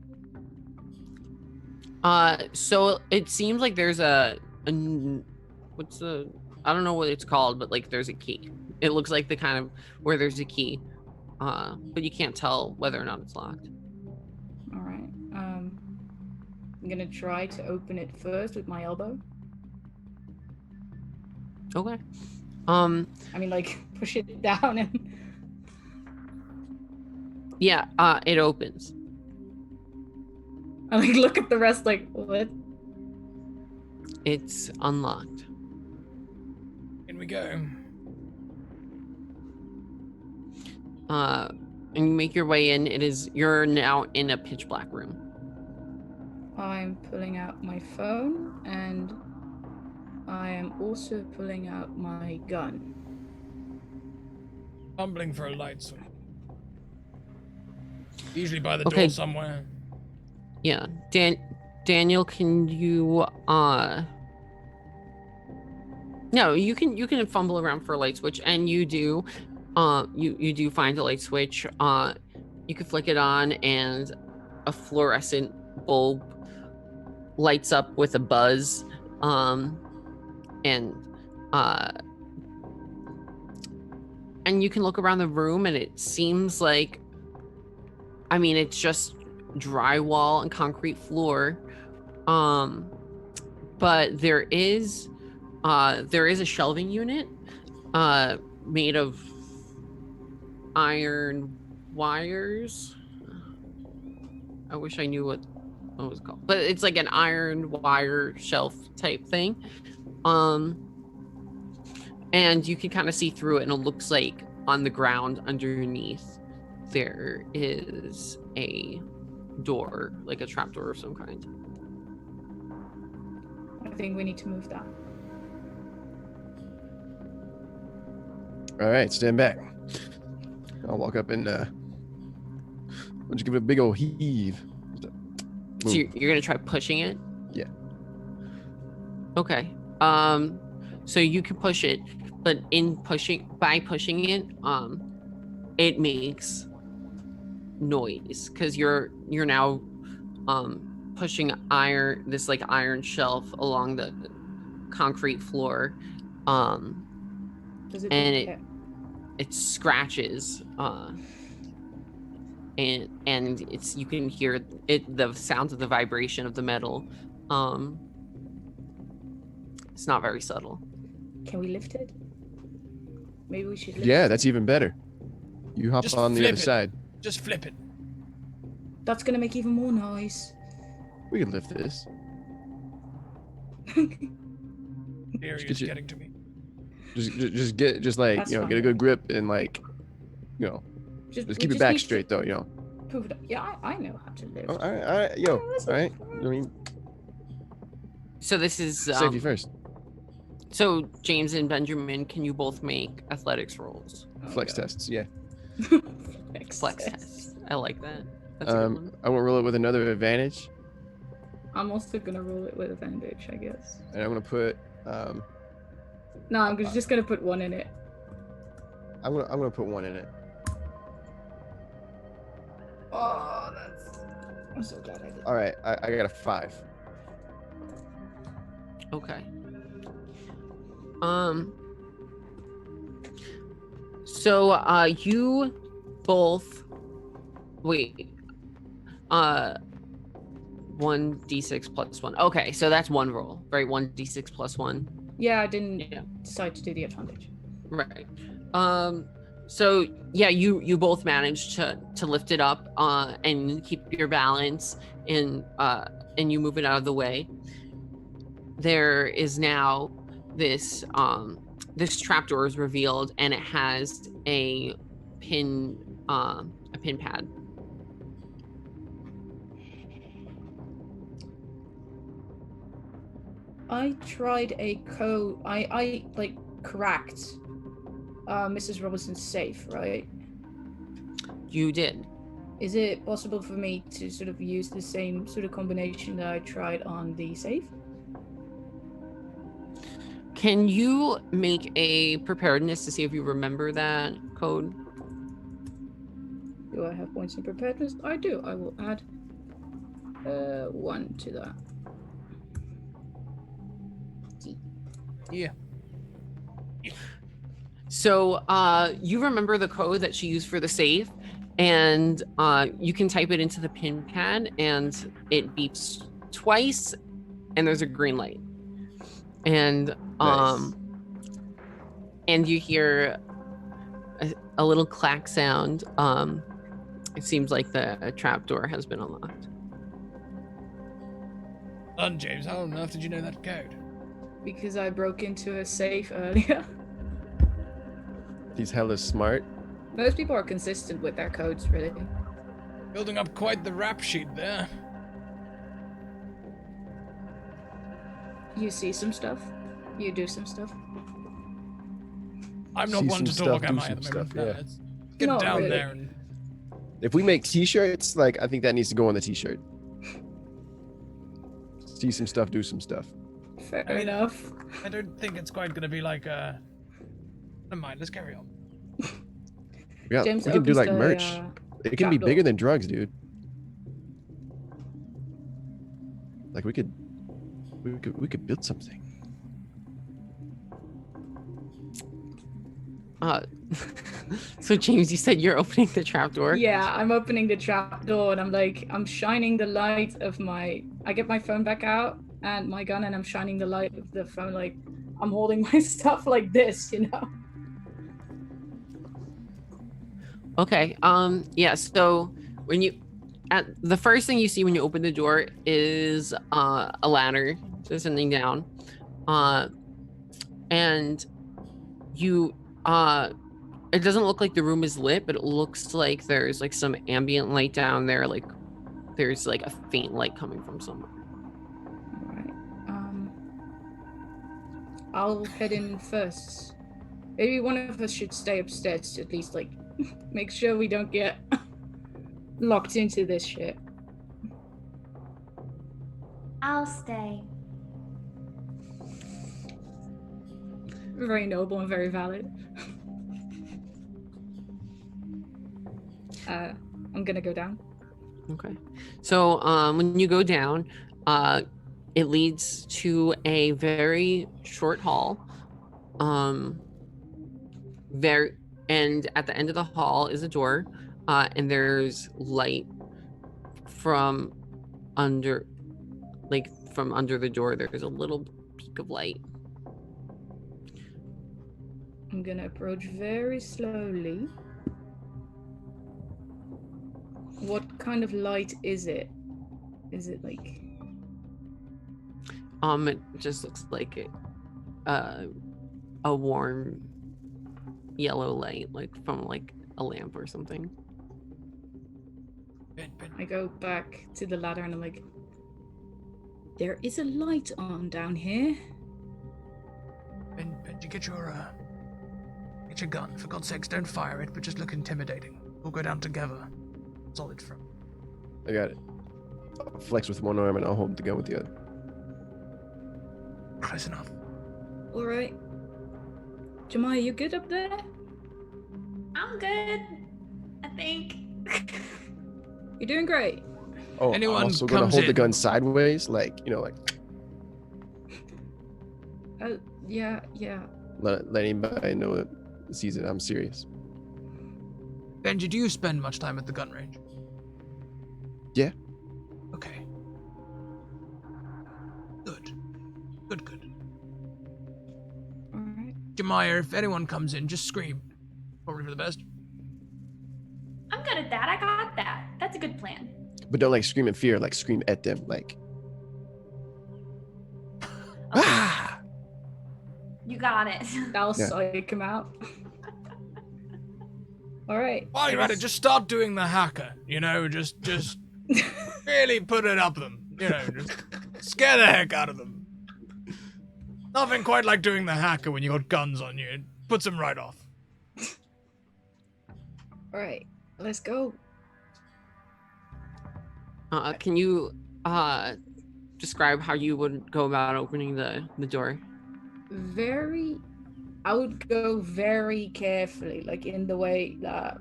So it seems like there's I don't know what it's called, but like there's a key. It looks like the kind of where there's a key, but you can't tell whether or not it's locked. All right. I'm gonna try to open it first with my elbow. Okay. I mean, like push it down and. Yeah. It opens. I like look at the rest like what? It's unlocked. In we go. And you make your way in. You're now in a pitch black room. I'm pulling out my phone and I am also pulling out my gun. Fumbling for a light switch. Usually by the Okay. door somewhere. Yeah. Daniel, can you No, you can fumble around for a light switch, and you do. You do find a light switch. You can flick it on, and a fluorescent bulb lights up with a buzz. And you can look around the room, and it seems like, I mean, it's just drywall and concrete floor. But there is a shelving unit made of iron wires. I wish I knew what it was called, but it's like an iron wire shelf type thing. And you can kind of see through it, and it looks like on the ground underneath there is a door, like a trap door of some kind. I think we need to move that. All right, stand back. I'll walk up and why don't you give it a big old heave? So you're gonna try pushing it? Yeah. Okay. So you can push it, but by pushing it, it makes noise because you're now pushing this like iron shelf along the concrete floor. Does it And it scratches, and it's, you can hear it, the sounds of the vibration of the metal. It's not very subtle. Can we lift it? Maybe we should lift Yeah, it. that's even better. You hop Just on the flip other it. side. Just flip it. That's gonna make even more noise. We can lift this. Here Just he get is you- getting to me. Just like, That's you know, fine. get a good grip and like, you know, just we keep your back need to straight though, you know. prove it. Yeah, I know how to lift. Oh, all right, yo, Oh, that's all right. fine. I mean, So this is safety first. so James and Benjamin, can you both make athletics rolls? Flex God. tests, yeah. Flex tests. I like that. That's a good one. I won't roll it with another advantage, I'm also gonna roll it with advantage, I guess. and I'm gonna put No, I'm just gonna put one in it. I'm gonna put one in it. Oh, I'm so glad I did. All right, I got a 5. Okay. So you both wait. 1d6 plus 1. Okay, so that's one roll, right? 1d6 plus 1. Yeah, I didn't Yeah. decide to do the advantage. Right. So yeah, you both managed to lift it up and keep your balance, and you move it out of the way. There is now this trapdoor is revealed, and it has a pin pad. I tried a code. I like cracked Mrs. Robinson's safe, right? You did. Is it possible for me to sort of use the same sort of combination that I tried on the safe? Can you make a preparedness to see if you remember that code? Do I have points in preparedness? I do. I will add 1 to that. Yeah. So you remember the code that she used for the safe, and you can type it into the pin pad, and it beeps twice, and there's a green light. And Nice. and you hear a little clack sound. It seems like the trapdoor has been unlocked. James, how on earth did you know that code? Because I broke into a safe earlier. He's hella smart. Most people are consistent with their codes, really. Building up quite the rap sheet there. You see some stuff. You do some stuff. I'm not See one to some talk, stuff, am do I, at some the moment? stuff, No, yeah. let's get Not down really. there and... If we make t-shirts, like I think that needs to go on the t-shirt. See some stuff, do some stuff. Fair I mean, enough. I don't think it's quite going to be like Never mind, let's carry on. Yeah, James we can do opens like the, merch. It can be trapdoor. bigger than drugs, dude. Like we could build something. So James, you said you're opening the trapdoor. Yeah, I'm opening the trap door and I'm shining the light of I get my phone back out and my gun and I'm shining the light of the phone like I'm holding my stuff like this, you know? Okay. Yeah. So the first thing you see when you open the door is a ladder descending down, and you it doesn't look like the room is lit, but it looks like there's like some ambient light down there, like there's like a faint light coming from somewhere. Alright. I'll head in first. Maybe one of us should stay upstairs to at least like make sure we don't get locked into this shit. I'll stay. Very noble and very valid. I'm gonna go down. Okay. So when you go down, it leads to a very short hall. And at the end of the hall is a door, and there's light from under the door. There's a little peak of light. I'm gonna approach very slowly. What kind of light is it? Is it like... It just looks like a warm yellow light, like from like a lamp or something. I go back to the ladder and I'm like, there is a light on down here. Ben, you get your gun. For God's sakes, don't fire it, but just look intimidating. We'll go down together. Solid front. I got it. I'll flex with one arm and I'll hold the gun with the other. Close enough. All right. Jemai, you good up there? I'm good. I think. You're doing great. Oh, Anyone I'm also gonna comes hold the in. gun sideways, like like Yeah. let anybody know that sees it. I'm serious. Benji, do you spend much time at the gun range? Yeah. Okay. Good. All right. Jemaya, if anyone comes in, just scream. Probably for the best. I'm good at that. I got that. That's a good plan. But don't like scream in fear, like scream at them, like Okay, ah! you got it. That'll Yeah. psych him out. All right. While you're at it, just start doing the hacker. Just really put it up them. Just scare the heck out of them. Nothing quite like doing the hacker when you got guns on you. It puts him right off. All right, let's go. Can you describe how you would go about opening the door? I would go very carefully, like in the way that,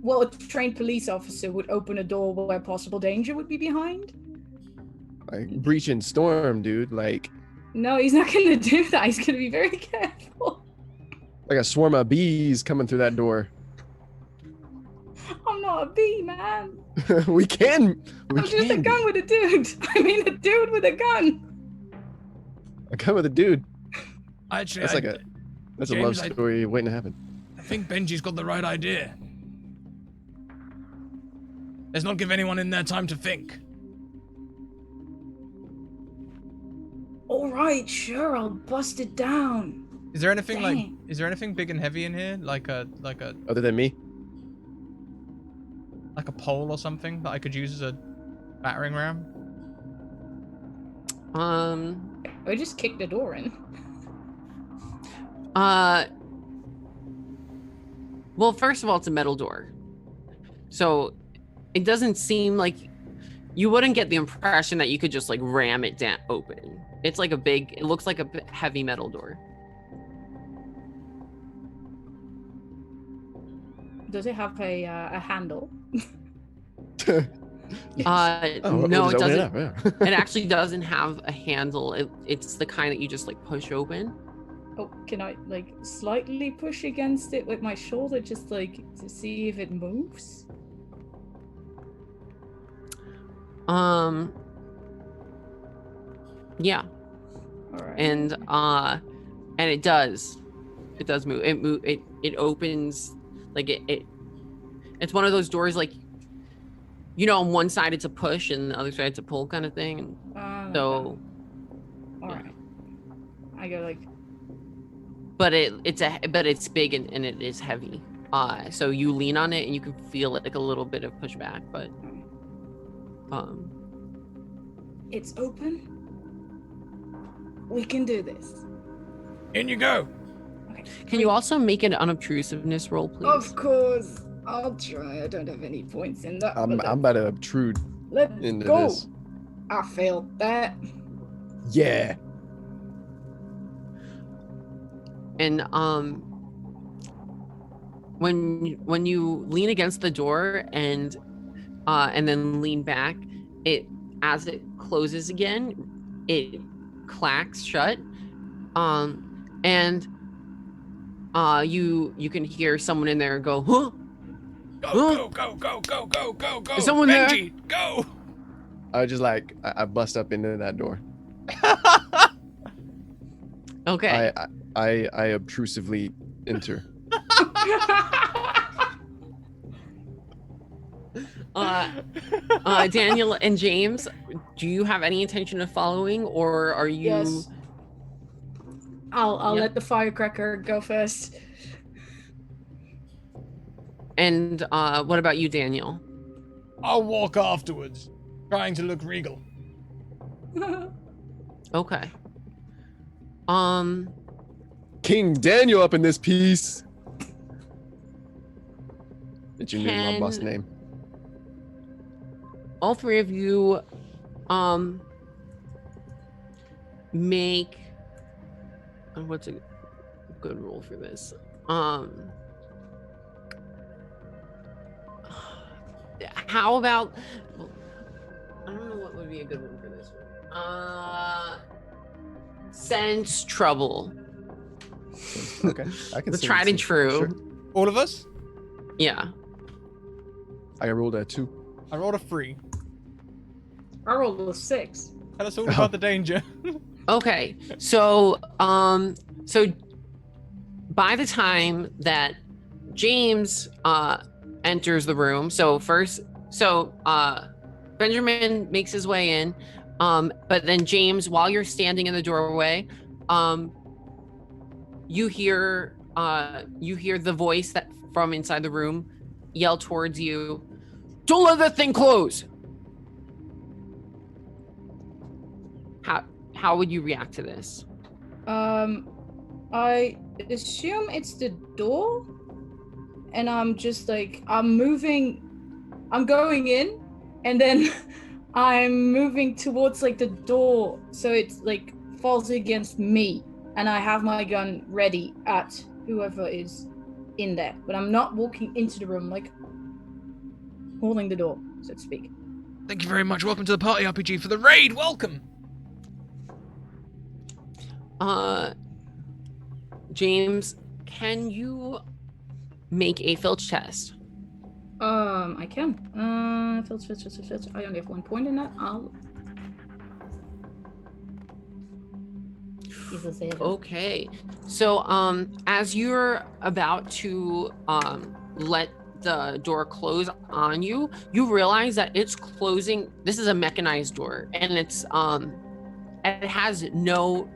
well, a trained police officer would open a door where possible danger would be behind. Like breach and storm, dude. Like No, he's not going to do that. He's going to be very careful. like a swarm of bees coming through that door. I'm not a bee, man. we can. I'm just a gun with a dude. I mean, a dude with a gun. A gun with a dude. Actually, That's a love James, story waiting to happen. I think Benji's got the right idea. Let's not give anyone in there time to think. All right, sure, I'll bust it down. Is there anything Dang. is there anything big and heavy in here? Like a Other than me? pole or something that I could use as a battering ram? I just kicked the door in. Well, first of all, it's a metal door. So it doesn't seem like you wouldn't get the impression that you could just like ram it down open. It's like it looks like a heavy metal door. Does it have a handle? Yes. Oh, No, we'll it just open doesn't. up, yeah. It actually doesn't have a handle. It's the kind that you just like push open. Oh, can I like slightly push against it with my shoulder just like to see if it moves? Yeah. All right. And it does move. It opens like it's one of those doors like, you know, on one side it's a push and the other side it's a pull kind of thing. So all right. I go like, but it's big and it is heavy. So you lean on it and you can feel like a little bit of pushback, but it's open. We can do this. In you go. Okay. can you also make an unobtrusiveness roll, please? Of course. I'll try. I don't have any points in that. I'm about to obtrude Let's into go. this. I failed that. Yeah. And when you lean against the door and then lean back, as it closes again, it clacks shut. And you can hear someone in there go, huh? Go, go, go, go, go, go, go. Is someone there? Benji, go. I just like I bust up into that door. Okay. I obtrusively enter. Daniel and James, do you have any intention of following, or are you? Yes. I'll Yeah. let the firecracker go first. And what about you, Daniel? I'll walk afterwards, trying to look regal. Okay. King Daniel up in this piece. Did you knew my boss Can- name? All three of you make what's a good rule for this? How about I don't know what would be a good one for this one. Sense trouble. Okay, I can. The see tried and true. Sure. All of us? Yeah. I rolled a 2. I rolled a 3. I rolled a 6. Tell us all about the danger. Okay. So by the time that James enters the room, Benjamin makes his way in, but then James, while you're standing in the doorway, you hear the voice that from inside the room yell towards you, "Don't let that thing close." How would you react to this? I assume it's the door, and I'm just like, I'm going in, and then I'm moving towards like the door, so it's like falls against me, and I have my gun ready at whoever is in there, but I'm not walking into the room, like holding the door, so to speak. Thank you very much. Welcome to the Party RPG for the raid. Welcome. James, can you make a filch test? I can. Filch. I only have 1 point in that. He's a 7. Okay. So, as you're about to let the door close on you, you realize that it's closing. This is a mechanized door, and it has no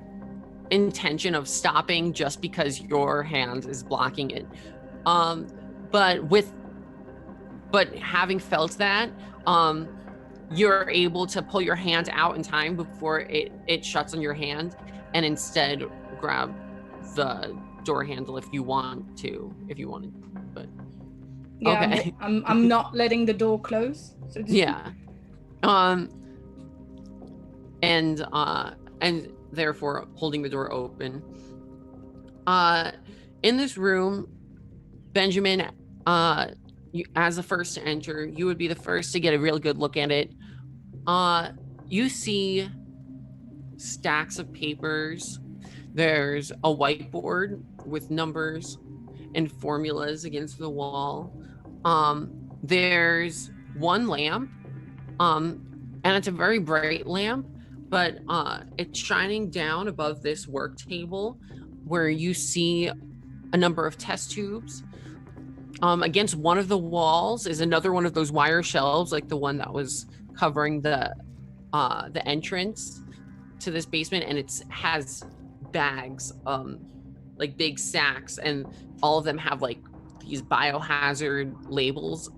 intention of stopping just because your hand is blocking it. But having felt that, you're able to pull your hand out in time before it shuts on your hand, and instead grab the door handle if you wanted. But Yeah, okay. I'm not letting the door close. So Yeah. And therefore holding the door open. In this room, Benjamin, as the first to enter, you would be the first to get a real good look at it. You see stacks of papers. There's a whiteboard with numbers and formulas against the wall. There's one lamp, and it's a very bright lamp, but it's shining down above this work table where you see a number of test tubes. Against one of the walls is another one of those wire shelves, like the one that was covering the entrance to this basement, and it has bags, like big sacks, and all of them have like these biohazard labels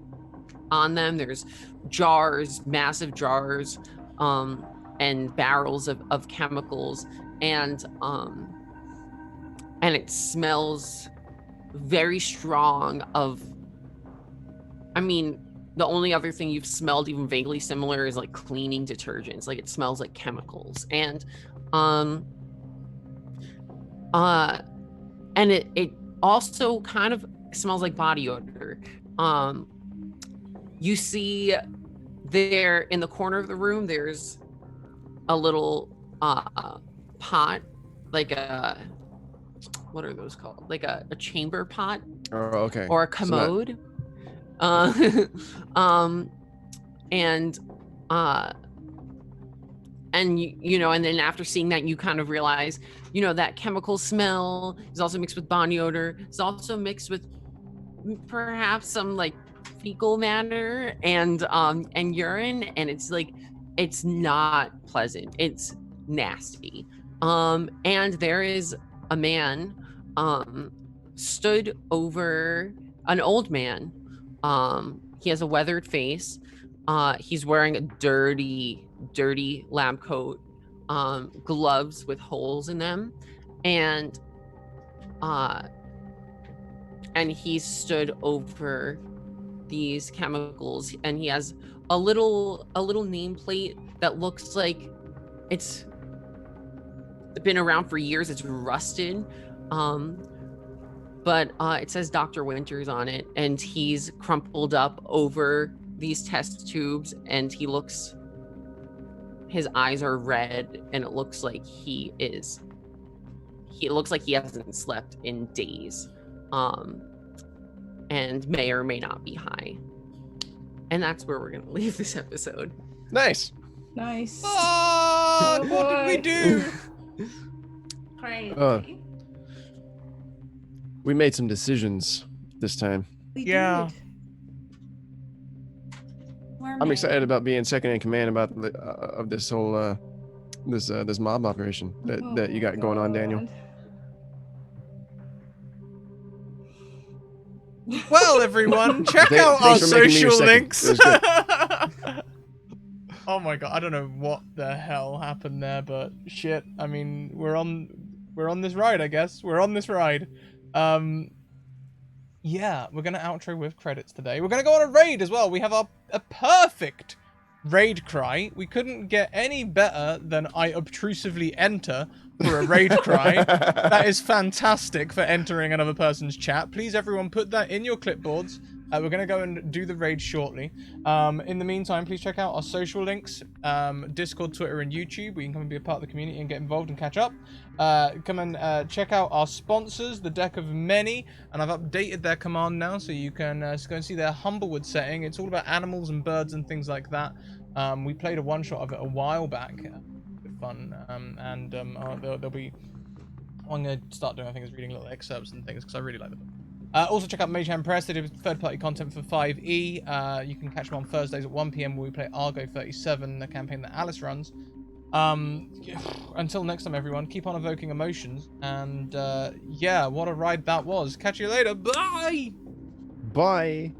on them. There's jars, massive jars, and barrels of chemicals, and it smells very strong of, I mean, the only other thing you've smelled even vaguely similar is like cleaning detergents. Like it smells like chemicals, and it also kind of smells like body odor. You see there in the corner of the room, there's a little pot, like a, what are those called? Like a chamber pot. Oh, okay. Or a commode. And you know, and then after seeing that, you kind of realize, you know, that chemical smell is also mixed with body odor. It's also mixed with perhaps some like fecal matter and urine, and it's like, it's not pleasant. It's nasty. And there is a man stood over an old man. He has a weathered face. He's wearing a dirty lab coat, gloves with holes in them, and he's stood over these chemicals, and he has a little nameplate that looks like it's been around for years. It's rusted, but it says Dr. Winters on it, and he's crumpled up over these test tubes, and his eyes are red, and it looks like he hasn't slept in days, and may or may not be high. And that's where we're gonna leave this episode. Nice. Oh, what did we do? Crazy. We made some decisions this time. We Yeah. did. I'm excited about being second in command about of this whole this mob operation that you got going on, Daniel. Well, everyone, check out our Thanks for making me your social second. links. It was good. Oh my god, I don't know what the hell happened there, but shit. I mean, we're on we're on this ride, I guess. We're on this ride. Yeah, we're gonna outro with credits today. We're gonna go on a raid as well. We have a perfect raid cry. We couldn't get any better than I obtrusively enter for a raid cry. That is fantastic for entering another person's chat. Please, everyone, put that in your clipboards. We're going to go and do the raid shortly. In the meantime, please check out our social links, Discord, Twitter, and YouTube, where you can come and be a part of the community and get involved and catch up. Come and check out our sponsors, the Deck of Many, and I've updated their command now, so you can go and see their Humblewood setting. It's all about animals and birds and things like that. We played a one-shot of it a while back. Good fun. There'll be... What I'm going to start doing, I think, is reading little excerpts and things, because I really like the book. Also check out Mage Hand Press. They do third-party content for 5e. You can catch them on Thursdays at 1 PM where we play Argo 37, the campaign that Alice runs. Until next time, everyone, keep on evoking emotions. And yeah, what a ride that was. Catch you later. Bye! Bye.